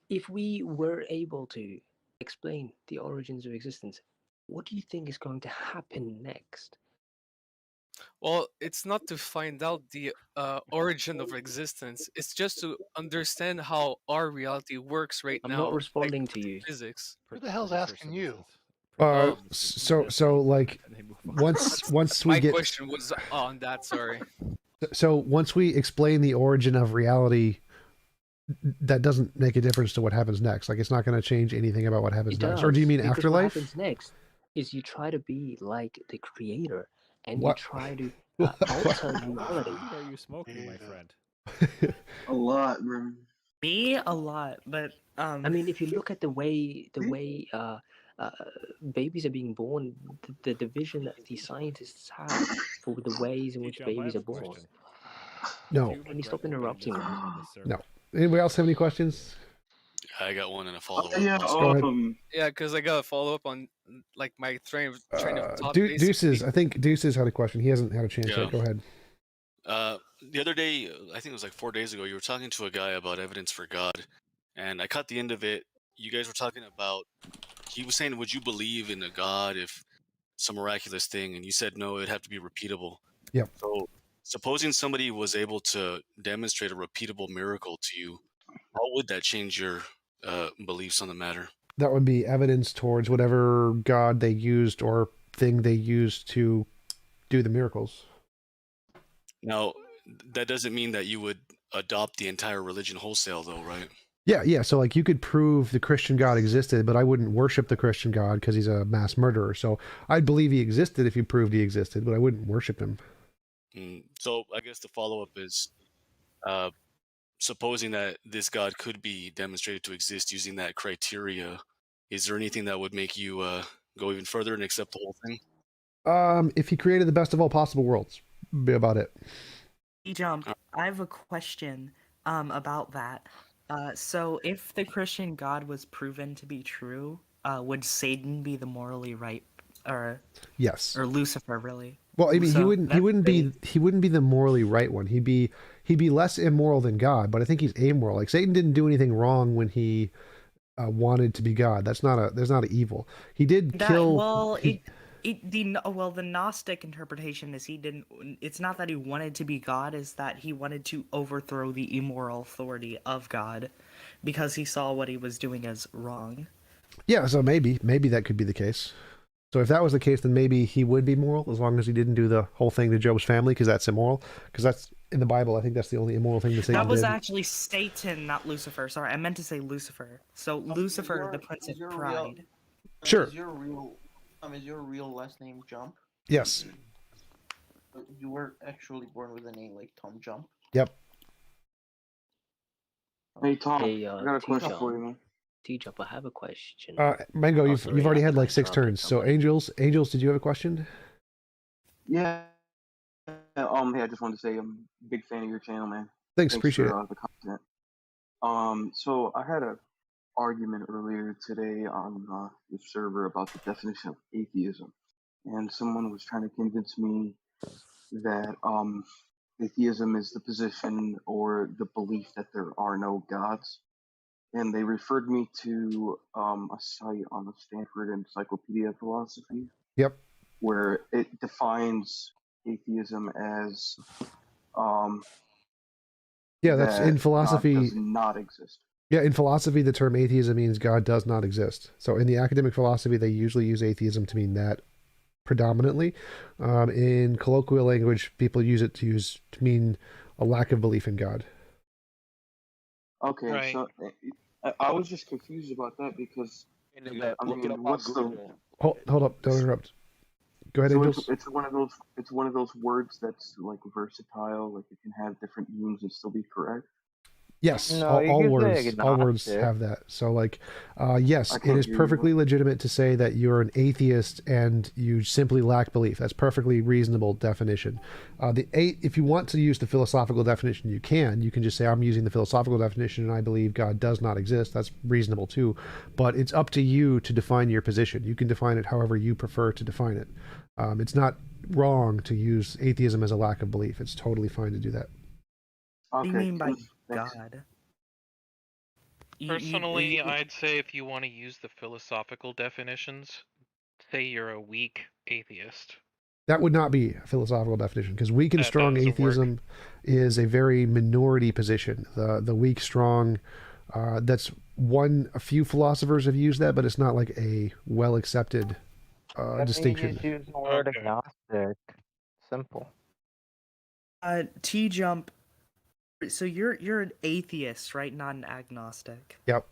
If we were able to explain the origins of existence, what do you think is going to happen next? Well, it's not to find out the origin of existence. It's just to understand how our reality works right now. I'm not responding to you. Physics. Who the hell's asking you? So like once we My get question was on that. Sorry. so once we explain the origin of reality, that doesn't make a difference to what happens next. Like it's not going to change anything about what happens next. Or do you mean because afterlife? What happens next is you try to be like the creator, and What? you try to alter reality. What are you smoking, my friend? A lot, bro. Me, a lot, but I mean, if you look at the way babies are being born, the division that the scientists have for the ways in which babies are born. No. Can you stop interrupting me? No. Anybody else have any questions? I got one and a follow up. Go ahead. Yeah, because I got a follow up on like my train of thought. Deuces, I think Deuces had a question. He hasn't had a chance yet. Go ahead. The other day, I think it was like 4 days ago, you were talking to a guy about evidence for God, and I caught the end of it. you guys were talking about. He was saying, "Would you believe in a God if some miraculous thing?" And you said, "No, it'd have to be repeatable." Yep. So, supposing somebody was able to demonstrate a repeatable miracle to you, how would that change your beliefs on the matter? That would be evidence towards whatever god they used or thing they used to do the miracles. Now, that doesn't mean that you would adopt the entire religion wholesale, though, right? Yeah. So like you could prove the Christian God existed, but I wouldn't worship the Christian God because he's a mass murderer. So I'd believe he existed if you proved he existed, but I wouldn't worship him. So I guess the follow-up is, supposing that this God could be demonstrated to exist using that criteria, is there anything that would make you go even further and accept the whole thing? If he created the best of all possible worlds, be about it. TJump, I have a question about that. So if the Christian God was proven to be true, would Satan be the morally right, or Yes. or Lucifer really? Well, I mean, So he wouldn't be the morally right one. He'd be less immoral than God, but I think he's amoral. Like Satan didn't do anything wrong when he wanted to be God. There's not an evil. He did kill. Well, the Gnostic interpretation is he didn't. It's not that he wanted to be God; is that he wanted to overthrow the immoral authority of God, because he saw what he was doing as wrong. Yeah, so maybe that could be the case. So if that was the case, then maybe he would be moral as long as he didn't do the whole thing to Job's family, because that's immoral. Because that's in the Bible. I think that's the only immoral thing that Satan That was did. actually Satan, not Lucifer. Sorry, I meant to say Lucifer. So Lucifer, the Prince of Pride. Sure. Is your real last name Jump? Yes. You were actually born with a name like Tom Jump. Yep. Hey Tom, Hey, I got a question for you, man. TJump, I have a question. Mango, Oh, you've sorry, already I had think I like 6 interrupted turns. So Angels, did you have a question? Yeah. Hey, I just wanted to say I'm a big fan of your channel, man. Thanks, appreciate for, it. the content. So I had a argument earlier today on the server about the definition of atheism, and someone was trying to convince me that atheism is the position or the belief that there are no gods, and they referred me to a site on the Stanford Encyclopedia of Philosophy. Yep. Where it defines atheism as Yeah, that's in philosophy. God does not exist. Yeah, in philosophy, the term atheism means God does not exist. So in the academic philosophy, they usually use atheism to mean that predominantly. In colloquial language, people use it to mean a lack of belief in God. Okay, Right. so I was just confused about that because I mean, what's the Hold up! Don't interrupt. Go ahead, so Angels. it's one of those words that's like versatile, like it can have different meanings and still be correct. Yes, No, all you could say words agnostic. have that. So like, yes, I it can't is hear you. perfectly legitimate to say that you're an atheist and you simply lack belief. That's perfectly reasonable definition. If you want to use the philosophical definition, you can. You can just say I'm using the philosophical definition and I believe God does not exist. That's reasonable too. But it's up to you to define your position. You can define it however you prefer to define it. It's not wrong to use atheism as a lack of belief. It's totally fine to do that. What do you mean by thanks. God? Personally, I'd say if you want to use the philosophical definitions, say you're a weak atheist. That would not be a philosophical definition, because weak and That strong doesn't atheism is a very minority position. The weak strong, that's a few philosophers have used that, but it's not like a well accepted distinction. Just use the word agnostic. Simple. TJump. So you're an atheist, right? Not an agnostic. Yep.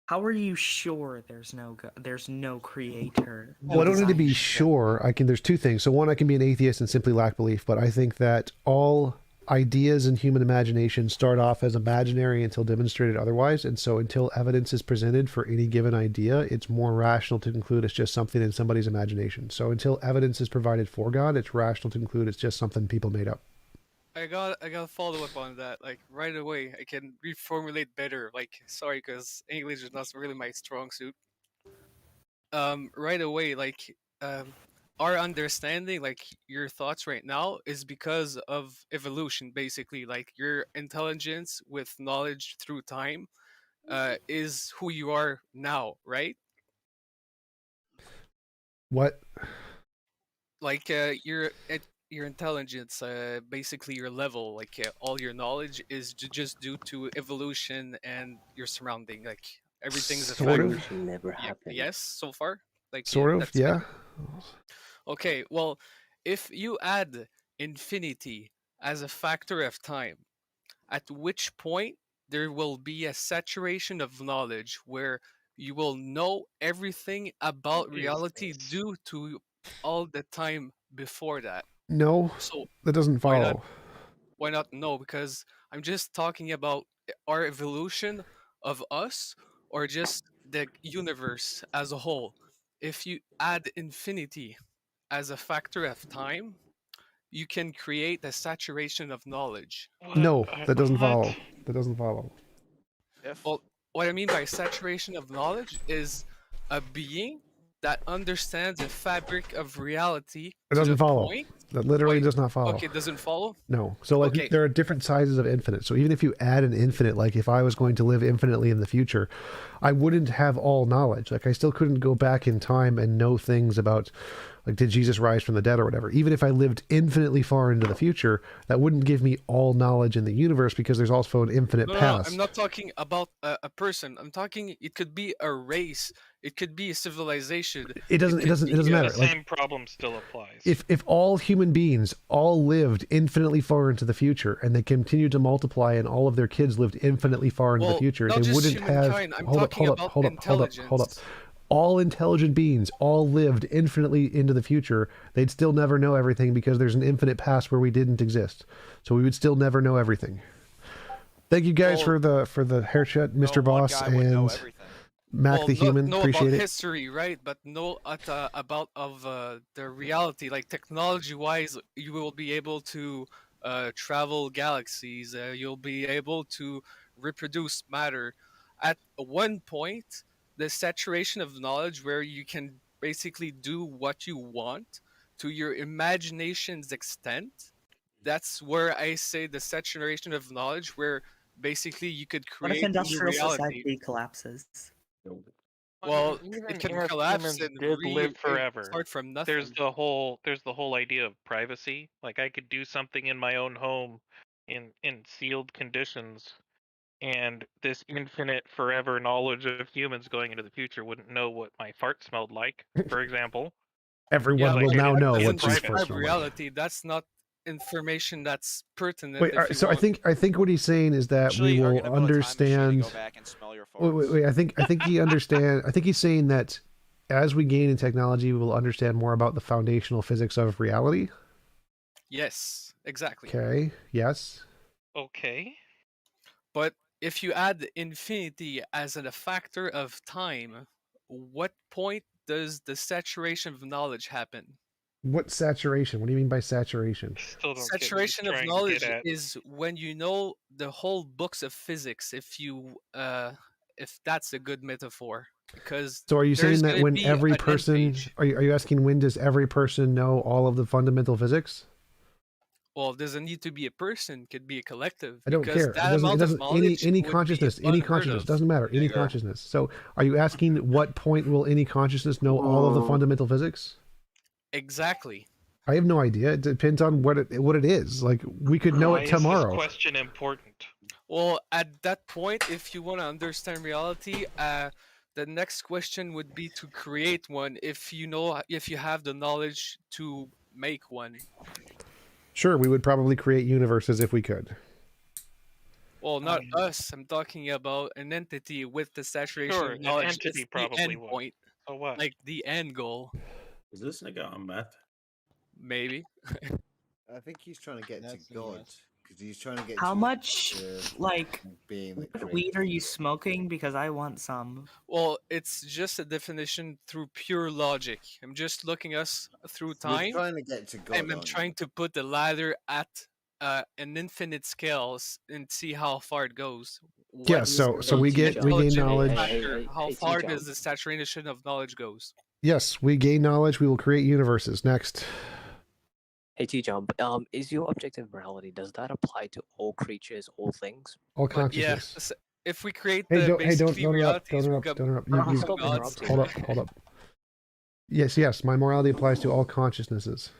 How are you sure there's no creator? Well, I don't need to be sure. There's two things. So one, I can be an atheist and simply lack belief, but I think that all ideas in human imagination start off as imaginary until demonstrated otherwise. And so until evidence is presented for any given idea, it's more rational to conclude it's just something in somebody's imagination. So until evidence is provided for God, it's rational to conclude it's just something people made up. I got a follow up on that. Like right away, I can reformulate better. Like sorry, because English is not really my strong suit. Right away, like our understanding, like your thoughts right now, is because of evolution. Basically, like your intelligence with knowledge through time is who you are now, right? What? Like your intelligence, basically your level, like all your knowledge is just due to evolution and your surrounding. Like everything's a Sort factor. of. Evolution never happened. Yes, so far. Like Sort of, that's yeah. okay. Well, if you add infinity as a factor of time, at which point there will be a saturation of knowledge where you will know everything about What is reality this? due to all the time before that. No, So that doesn't why not? follow. Why not? No, because I'm just talking about our evolution of us, or just the universe as a whole. If you add infinity as a factor of time, you can create a saturation of knowledge. No, that doesn't What? follow. That doesn't follow. Well, what I mean by saturation of knowledge is a being that understands the fabric of reality It to doesn't the follow. point. That literally Wait, does not follow. okay, doesn't follow? No. So like Okay. there are different sizes of infinite. So even if you add an infinite, like if I was going to live infinitely in the future, I wouldn't have all knowledge. Like I still couldn't go back in time and know things about, like, did Jesus rise from the dead or whatever. Even if I lived infinitely far into the future, that wouldn't give me all knowledge in the universe because there's also an infinite No, past. I'm not talking about a person. I'm talking. It could be a race. It could be a civilization. It doesn't matter. The Like, same problem still applies. if all human beings all lived infinitely far into the future and they continued to multiply and all of their kids lived infinitely far into the future, not they just wouldn't have. humankind, I'm Hold up, talking hold up, about hold up, hold up, hold up. intelligence. All intelligent beings all lived infinitely into the future. They'd still never know everything because there's an infinite past where we didn't exist. So we would still never know everything. Thank you guys for the haircut, Mr. Boss and Mac the Human. Know Appreciate about it. history, right? But know about the reality, like technology-wise, you will be able to travel galaxies. You'll be able to reproduce matter. At one point, the saturation of knowledge, where you can basically do what you want to your imagination's extent. That's where I say the saturation of knowledge, where basically you could What if create new industrial reality. society collapses? Well, Even it can if collapse humans and did live forever, start from nothing. there's the whole idea of privacy. Like I could do something in my own home in sealed conditions, and this infinite forever knowledge of humans going into the future wouldn't know what my fart smelled like, for example. Everyone will like, now know doesn't what Chief private. first describe reality. That's not information that's pertinent. Wait, if you so want. I think what he's saying is that Actually, we are will gonna build a time machine and understand. go back and smell your Wait. I think he understand. I think he's saying that as we gain in technology, we will understand more about the foundational physics of reality. Yes, exactly. Okay. Yes. Okay. But if you add infinity as a factor of time, what point does the saturation of knowledge happen? What saturation? What do you mean by saturation? Still don't get what he's Saturation of trying to knowledge get at. is when you know the whole books of physics. If that's a good metaphor, because So are you saying there's that gonna when be every an end person page. are you asking when does every person know all of the fundamental physics? Well, doesn't need to be a person; could be a collective. I don't because care. that amount of knowledge Any would be consciousness, unheard of. doesn't matter. Any consciousness. So are you asking what point will any consciousness know all of the fundamental physics? Exactly. I have no idea. It depends on what it is. Like we could know Why it is tomorrow. this question important? Well, at that point, if you want to understand reality, the next question would be to create one. If you have the knowledge to make one. Sure, we would probably create universes if we could. Well, not us. I'm talking about an entity with the saturation Sure, of an knowledge. entity It's the probably end would. point. So what? Like the end goal. Is this nigga on meth? Maybe. I think he's trying to get to God because he's trying to get. How to much like being that what weed are you smoking? Because I want some. Well, it's just a definition through pure logic. I'm just looking us through You're time. trying to get to God. And I'm trying to put the ladder at an infinite scale and see how far it goes. Yeah, so we gain knowledge. How far does the saturation of knowledge goes? Yes, we gain knowledge. We will create universes. Next. Hey TJump, is your objective morality, does that apply to all creatures, all things? All But yeah, consciousness. if we create Hey, the don't basically interrupt. realities, Don't we've interrupt. got Don't interrupt. multiple Stop gods. interrupting. Hold up. Yes. My morality applies to all consciousnesses.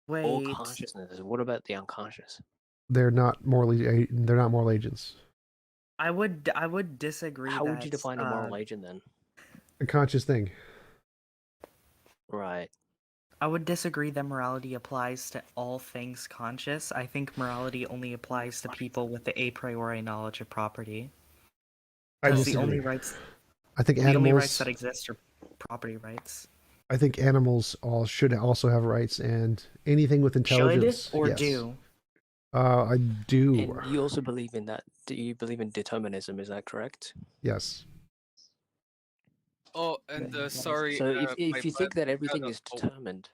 All Wait. consciousnesses. What about the unconscious? They're not moral agents. I would disagree. How would you define a moral agent then? A conscious thing. Right. I would disagree that morality applies to all things conscious. I think morality only applies to people with the a priori knowledge of property. I Because disagree. the only rights that exist are property rights. I think animals should also have rights, and anything with intelligence. Should or yes. do? I do. And you also believe in that? Do you believe in determinism? Is that correct? Yes. Oh, and sorry. So if my you think bad. that everything is determined,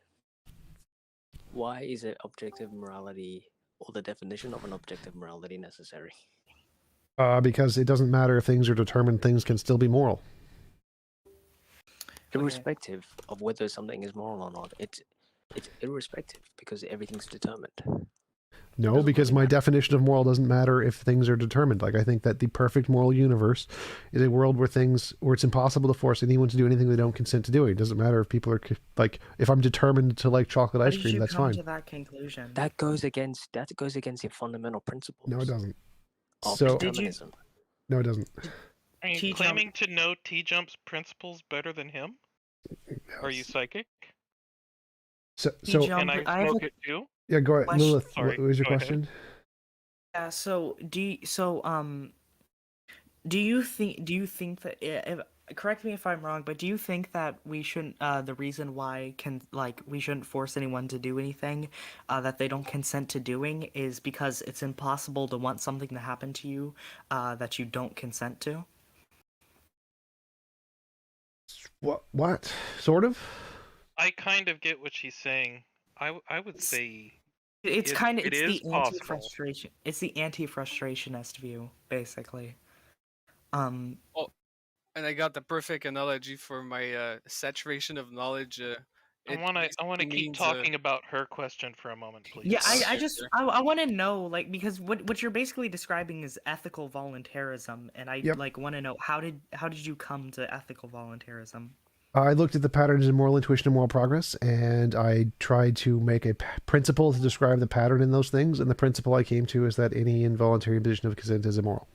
why is it objective morality or the definition of an objective morality necessary? Because it doesn't matter if things are determined; things can still be moral. Irrespective of whether something is moral or not, it's irrespective because everything's determined. No, because my definition of moral doesn't matter if things are determined. Like, I think that the perfect moral universe is a world where it's impossible to force anyone to do anything they don't consent to doing. It doesn't matter if people are like, if I'm determined to like chocolate ice cream, that's fine. To that conclusion? That goes against your fundamental principles. No, it doesn't. Of So determinism. No, it doesn't. Are you claiming to know TJump's principles better than him? Are you psychic? So Can I smoke it too? Yeah, go ahead, Lilith. Sorry, what was your go ahead. question? Yeah. So do you think that correct me if I'm wrong, but do you think that we shouldn't the reason why we shouldn't force anyone to do anything that they don't consent to doing is because it's impossible to want something to happen to you that you don't consent to? What? Sort of? I kind of get what she's saying. I would say It's the possible. anti-frustration. It's the anti-frustrationist view, basically. Oh, and I got the perfect analogy for my saturation of knowledge. I want to keep talking about her question for a moment, please. Yeah, I want to know, like, because what you're basically describing is ethical voluntarism, and I want to know how did you come to ethical voluntarism? I looked at the patterns in moral intuition and moral progress, and I tried to make a principle to describe the pattern in those things. And the principle I came to is that any involuntary imposition of consent is immoral.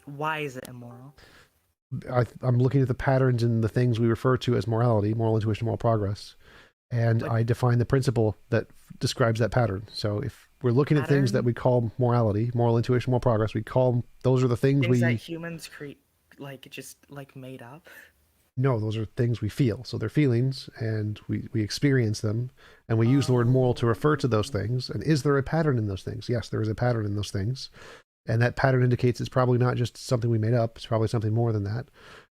Why is it immoral? I'm looking at the patterns in the things we refer to as morality, moral intuition, moral progress, and I define the principle that describes that pattern. So if we're looking at things that we call morality, moral intuition, moral progress, those are the things that humans create, made up. No, those are things we feel. So they're feelings, and we experience them, and we use the word moral to refer to those things. And is there a pattern in those things? Yes, there is a pattern in those things. And that pattern indicates it's probably not just something we made up. It's probably something more than that.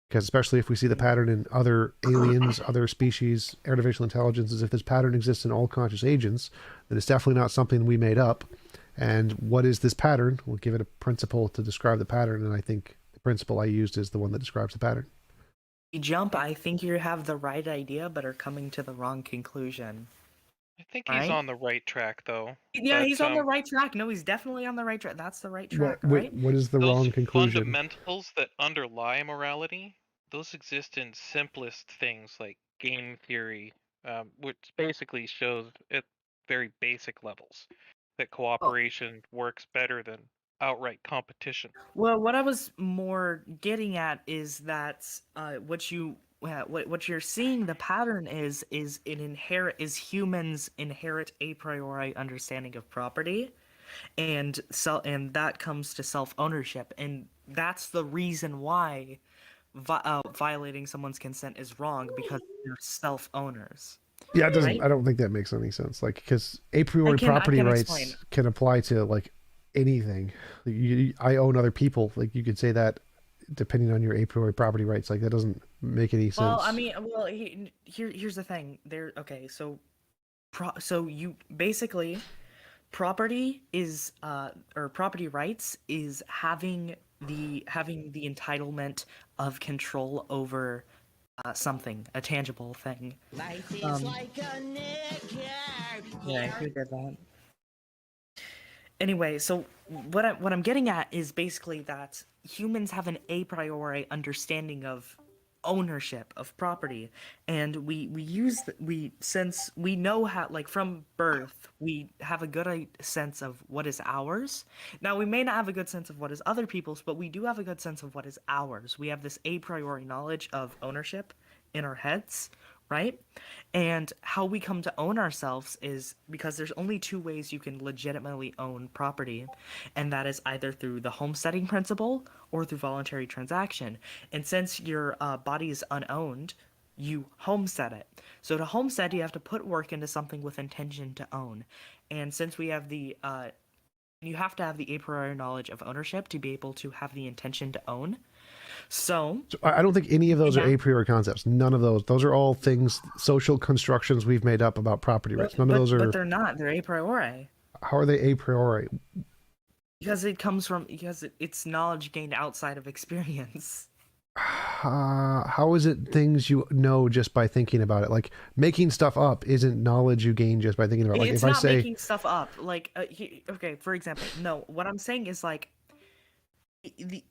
Because especially if we see the pattern in other aliens, other species, artificial intelligences, if this pattern exists in all conscious agents, then it's definitely not something we made up. And what is this pattern? We'll give it a principle to describe the pattern. And I think the principle I used is the one that describes the pattern. TJump, I think you have the right idea, but are coming to the wrong conclusion. I think he's on the right track, though. Yeah, but, he's on the right track. No, he's definitely on the right track. That's the right track, What right? is the those wrong conclusion? fundamentals that underlie morality, those exist in simplest things like game theory, which basically shows at very basic levels that cooperation works better than outright competition. Well, what I was more getting at is that what you're seeing the pattern is humans inherit a priori understanding of property, and that comes to self-ownership, and that's the reason why violating someone's consent is wrong, because they're self-owners. Yeah, it doesn't. Right? I don't think that makes any sense. Like, because a priori property rights explain. can apply to like anything. I own other people. Like, you could say that depending on your a priori property rights. Like, that doesn't make any sense. Well, I mean, here's the thing. So you basically, property is or property rights is having the entitlement of control over something, a tangible thing. Life is like a Yeah, who did that? Anyway, so what I'm getting at is basically that humans have an a priori understanding of ownership of property, and since we know how, like, from birth we have a good sense of what is ours. Now we may not have a good sense of what is other people's, but we do have a good sense of what is ours. We have this a priori knowledge of ownership in our heads, right? And how we come to own ourselves is because there's only two ways you can legitimately own property, and that is either through the homesteading principle or through voluntary transaction. And since your body is unowned, you homestead it. So to homestead, you have to put work into something with intention to own. And since we have you have to have the a priori knowledge of ownership to be able to have the intention to own. So I don't think any of those are a priori concepts. None of those. Those are all things, social constructions we've made up about property rights. None of those are. But they're not. They're a priori. How are they a priori? Because it's knowledge gained outside of experience. How is it things you know just by thinking about it? Like, making stuff up isn't knowledge you gain just by thinking about it. Like, It's if I not say making stuff up. Like, okay, for example, no, what I'm saying is like it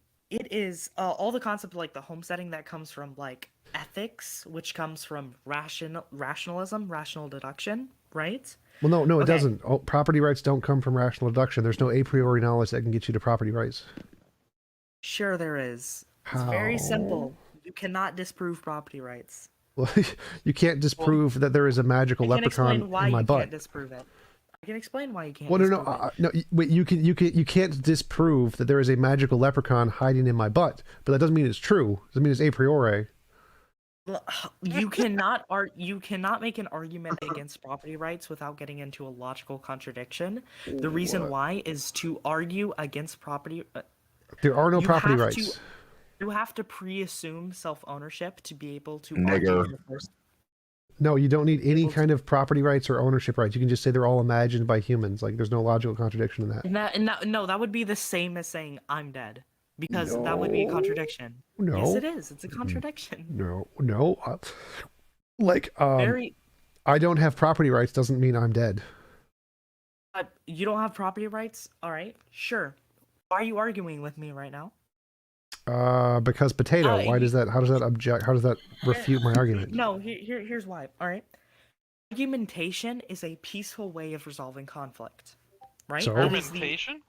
is all the concept of like the homesteading that comes from like ethics, which comes from rationalism, rational deduction, right? well, no, it Okay. doesn't. Oh, property rights don't come from rational deduction. There's no a priori knowledge that can get you to property rights. Sure, there is. It's very How? simple. You cannot disprove property rights. Well, you can't disprove that there is a magical I can explain leprechaun why in my you butt. can't disprove it. I can explain why you can't. Well, disprove it. no. Wait. You can't disprove that there is a magical leprechaun hiding in my butt, but that doesn't mean it's true. It doesn't mean it's a priori. You cannot make an argument against property rights without getting into a logical contradiction. The reason What? why is to argue against property. There are no you property have rights. You have to pre-assume self-ownership to be able to Nigger. argue for first. No, you don't need any kind of property rights or ownership rights. You can just say they're all imagined by humans. Like, there's no logical contradiction in that. No, that would be the same as saying I'm dead, because that would be a contradiction. No. Yes, it is. It's a contradiction. No. I don't have property rights doesn't mean I'm dead. You don't have property rights? All right, sure. Why are you arguing with me right now? Because potato. How does that refute my argument? No, here's why. All right. Argumentation is a peaceful way of resolving conflict, right? So? Argumentation?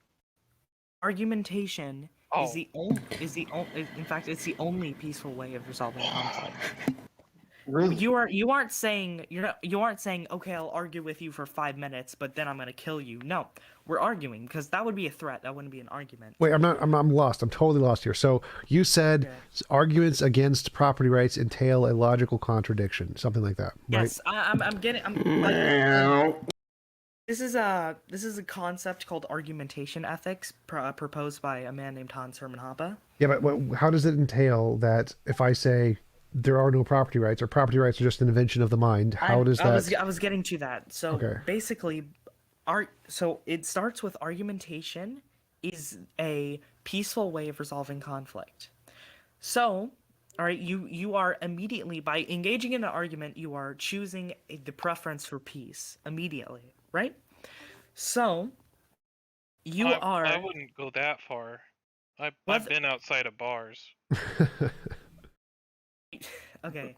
Argumentation Oh. is the only. In fact, it's the only peaceful way of resolving conflict. Really? You aren't saying okay, I'll argue with you for 5 minutes, but then I'm gonna kill you. No, we're arguing because that would be a threat. That wouldn't be an argument. Wait, I'm lost. I'm totally lost here. So you said arguments against property rights entail a logical contradiction, something like that, right? Yes, I'm getting. Like, this is a concept called argumentation ethics, proposed by a man named Hans Hermann Hoppe. Yeah, but how does it entail that if I say there are no property rights or property rights are just an invention of the mind, how does that... I was getting to that. So Okay. basically, so it starts with argumentation is a peaceful way of resolving conflict. So, all right, you are immediately, by engaging in an argument, you are choosing the preference for peace immediately, right? So, I wouldn't go that far. I've been outside of bars. Okay,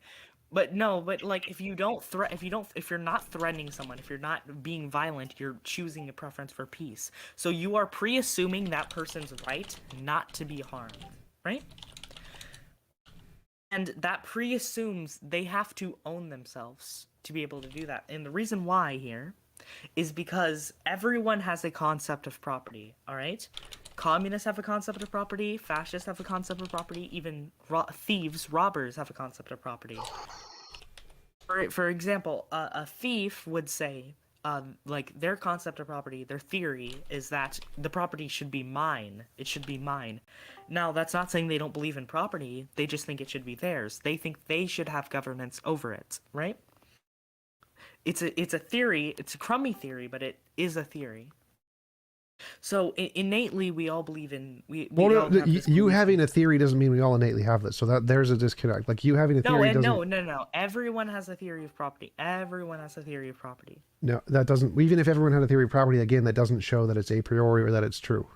but like if you're not threatening someone, if you're not being violent, you're choosing a preference for peace. So you are pre-assuming that person's right not to be harmed, right? And that pre-assumes they have to own themselves to be able to do that. And the reason why here is because everyone has a concept of property, all right? Communists have a concept of property, fascists have a concept of property, even thieves, robbers have a concept of property. For example, a thief would say, like, their concept of property, their theory is that the property should be mine. It should be mine. Now, that's not saying they don't believe in property, they just think it should be theirs. They think they should have governance over it, right? It's a theory, it's a crummy theory, but it is a theory. So innately, we all believe in we Well, all have this you belief having in- a theory doesn't mean we all innately have this. So that there's a disconnect. Like you having a No, theory and doesn't. no. Everyone has a theory of property. Everyone has a theory of property. No, that doesn't. Even if everyone had a theory of property, again, that doesn't show that it's a priori or that it's true.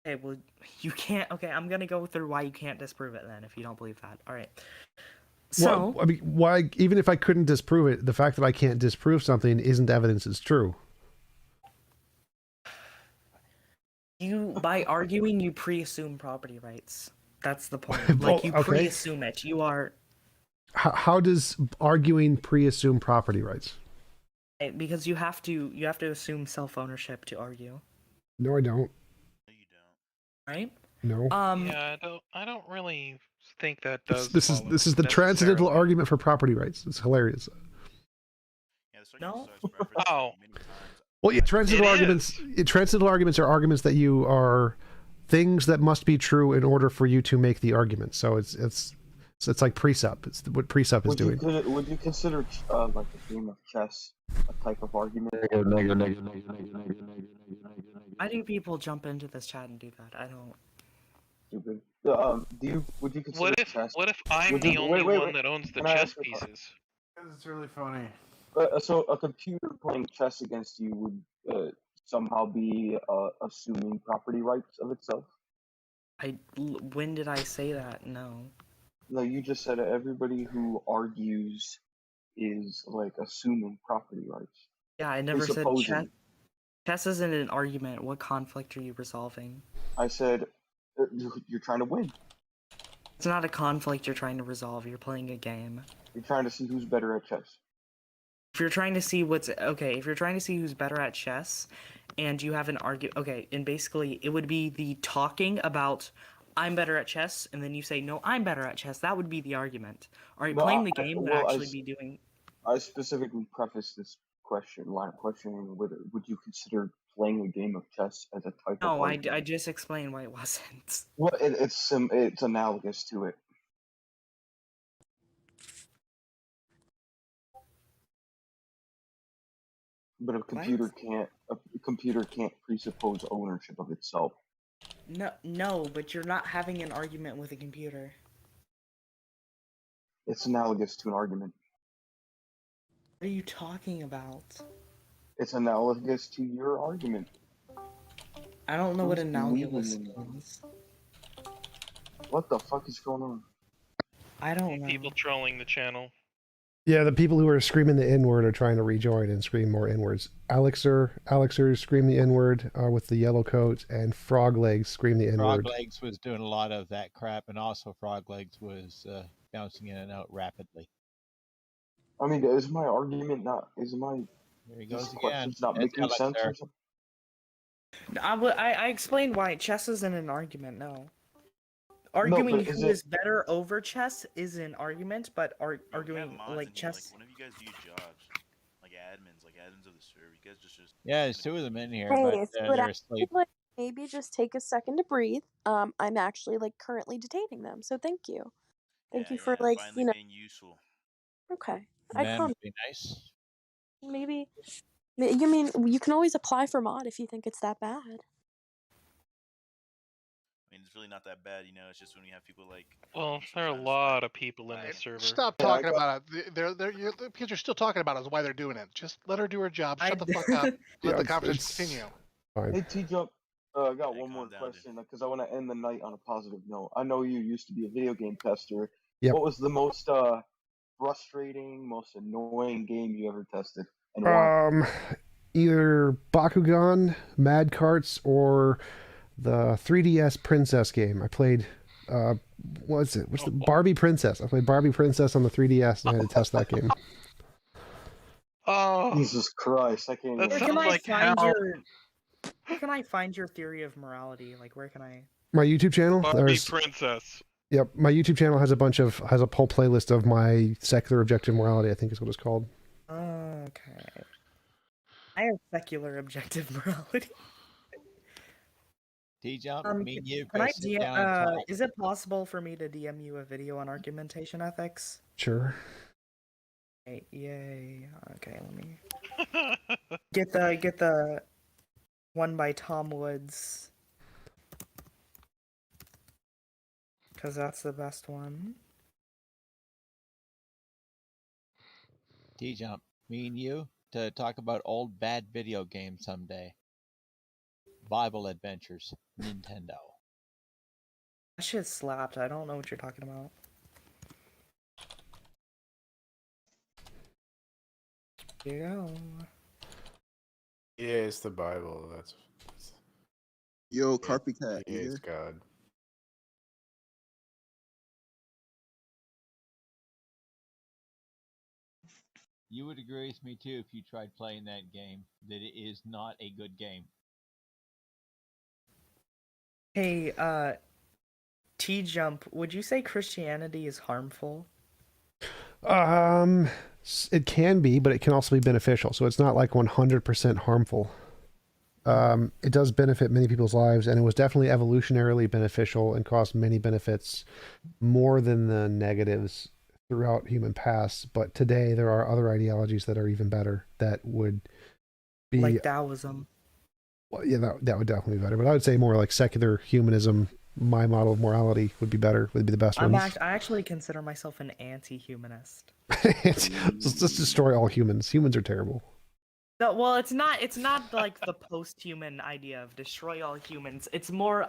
Okay, well, you can't. Okay, I'm gonna go through why you can't disprove it then if you don't believe that. All right. So, Well, I mean, why? Even if I couldn't disprove it, the fact that I can't disprove something isn't evidence it's true. by arguing, you pre-assume property rights. That's the point. Well, Like you okay. pre-assume it. You are How does arguing pre-assume property rights? because you have to assume self-ownership to argue, No, I don't. right? No. Yeah, I don't really think that does. This is the transcendental argument for property rights. It's hilarious. No. Oh. Well, yeah, transcendental It arguments. Transcendental arguments are arguments that you are things that must be true in order for you to make the argument. So it's like presup. It's what presup is doing. Would you consider like a game of chess a type of argument? Why do people jump into this chat and do that? I don't. Stupid. Would you consider What if I'm the only one that owns the Can I chess ask you a question? pieces? It's really funny. So a computer playing chess against you would somehow be assuming property rights of itself? When did I say that? No. No, you just said everybody who argues is like assuming property rights. Yeah, I never said Presupposing. chess. Chess isn't an argument. What conflict are you resolving? I said you're trying to win. It's not a conflict you're trying to resolve. You're playing a game. You're trying to see who's better at chess. If you're trying to see if you're trying to see who's better at chess, and you have an argument, and basically it would be the talking about I'm better at chess, and then you say no, I'm better at chess. That would be the argument. Are you playing the game would actually be doing? I specifically prefaced this line of questioning with would you consider playing a game of chess as a type of No, argument? I just explained why it wasn't. Well, it's analogous to it. But a computer can't presuppose ownership of itself. No, but you're not having an argument with a computer. It's analogous to an argument. What are you talking about? It's analogous to your argument. I don't know what Who's analogous believing in means. What the fuck is going on? I don't know. People trolling the channel. Yeah, the people who are screaming the N-word are trying to rejoin and scream more N-words. Alexer scream the N-word with the yellow coat, and Frog Legs scream the N-word. Frog Legs was doing a lot of that crap, and also Frog Legs was bouncing in and out rapidly. I mean, is my argument not? There he goes again. Questions not It's making sense Alexer. or something? I explained why chess isn't an argument. No. Arguing but who is better over chess is an argument, but arguing like chess. One of you guys do your jobs, like admins of the server. You guys just Yeah, there's two of them in here, Hey, but so would they're actually, asleep. like, maybe just take a second to breathe. I'm actually like currently detaining them, so thank you. Thank you for like finally being useful. Okay, I Man, promise. would be nice. Maybe you mean you can always apply for mod if you think it's that bad. I mean, it's really not that bad, It's just when you have people like. Well, there are a lot of people in this server. Stop talking about it. The kids are still talking about it. Is why they're doing it. Just let her do her job. Shut the fuck up. Let the conversation continue. Fine. Hey, TJump, I got one more question because I want to end the night on a positive note. I know you used to be a video game tester. Yep. What was the most frustrating, most annoying game you ever tested, and why? Either Bakugan, Mad Carts, or the 3DS Princess game. I played, what's the Barbie Princess? I played Barbie Princess on the 3DS and I had to test that game. Oh, Jesus Christ! I can't. That even... sounds like hell. Where can I find your theory of morality? Like, where can I? My YouTube channel. Barbie Princess. Yep, my YouTube channel has a whole playlist of my secular objective morality. I think is what it's called. Okay. I have secular objective morality. TJump, me and you Can go I sit down and talk. is it possible for me to DM you a video on argumentation ethics? Sure. Yay. Okay, let me get the one by Tom Woods. Because that's the best one. TJump, me and you to talk about old bad video games someday. Bible Adventures, Nintendo. That shit slapped. I don't know what you're talking about. Here you go. Yeah, it's the Bible. That's Yo, Carpy Cat, you it's here? God. You would agree with me too if you tried playing that game, that it is not a good game. Hey, TJump, would you say Christianity is harmful? It can be, but it can also be beneficial. So it's not like 100% harmful. It does benefit many people's lives, and it was definitely evolutionarily beneficial and caused many benefits, more than the negatives throughout human past. But today there are other ideologies that are even better that would be Like Taoism. well, yeah, that would definitely be better. But I would say more like secular humanism. My model of morality would be better. Would be the best ones. I actually consider myself an anti-humanist. Let's destroy all humans. Humans are terrible. No, well, it's not like the post-human idea of destroy all humans. It's more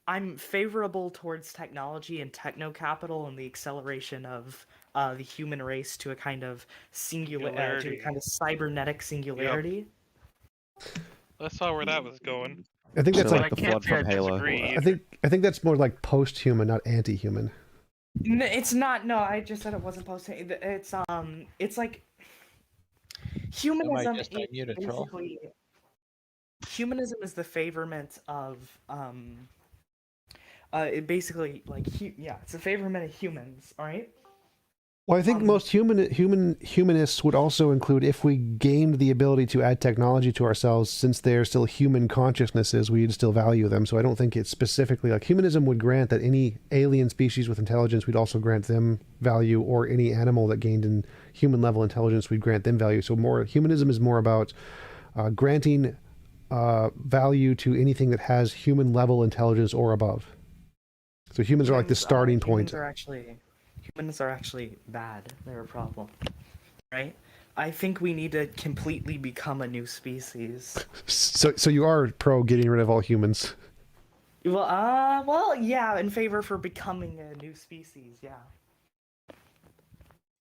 I'm favorable towards technology and techno-capital and the acceleration of the human race to a kind of to a kind of cybernetic singularity. I saw where that was going. I think that's But like I can't say I disagree I either. think that's more like post-human, not anti-human. It's not. No, I just said it wasn't post. It's like humanism just is unmute a troll? basically humanism is the favorment of it basically like it's a favorment of humans. All right. Well, I think most humanists would also include if we gained the ability to add technology to ourselves, since they're still human consciousnesses, we'd still value them. So I don't think it's specifically like humanism would grant that any alien species with intelligence, we'd also grant them value, or any animal that gained in human level intelligence, we'd grant them value. So humanism is more about granting value to anything that has human level intelligence or above. So humans are like the starting point. Humans are actually bad. They're a problem, right? I think we need to completely become a new species. So you are pro getting rid of all humans. Well, yeah, in favor for becoming a new species, yeah.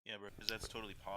Yeah, bro, 'cause that's totally possible.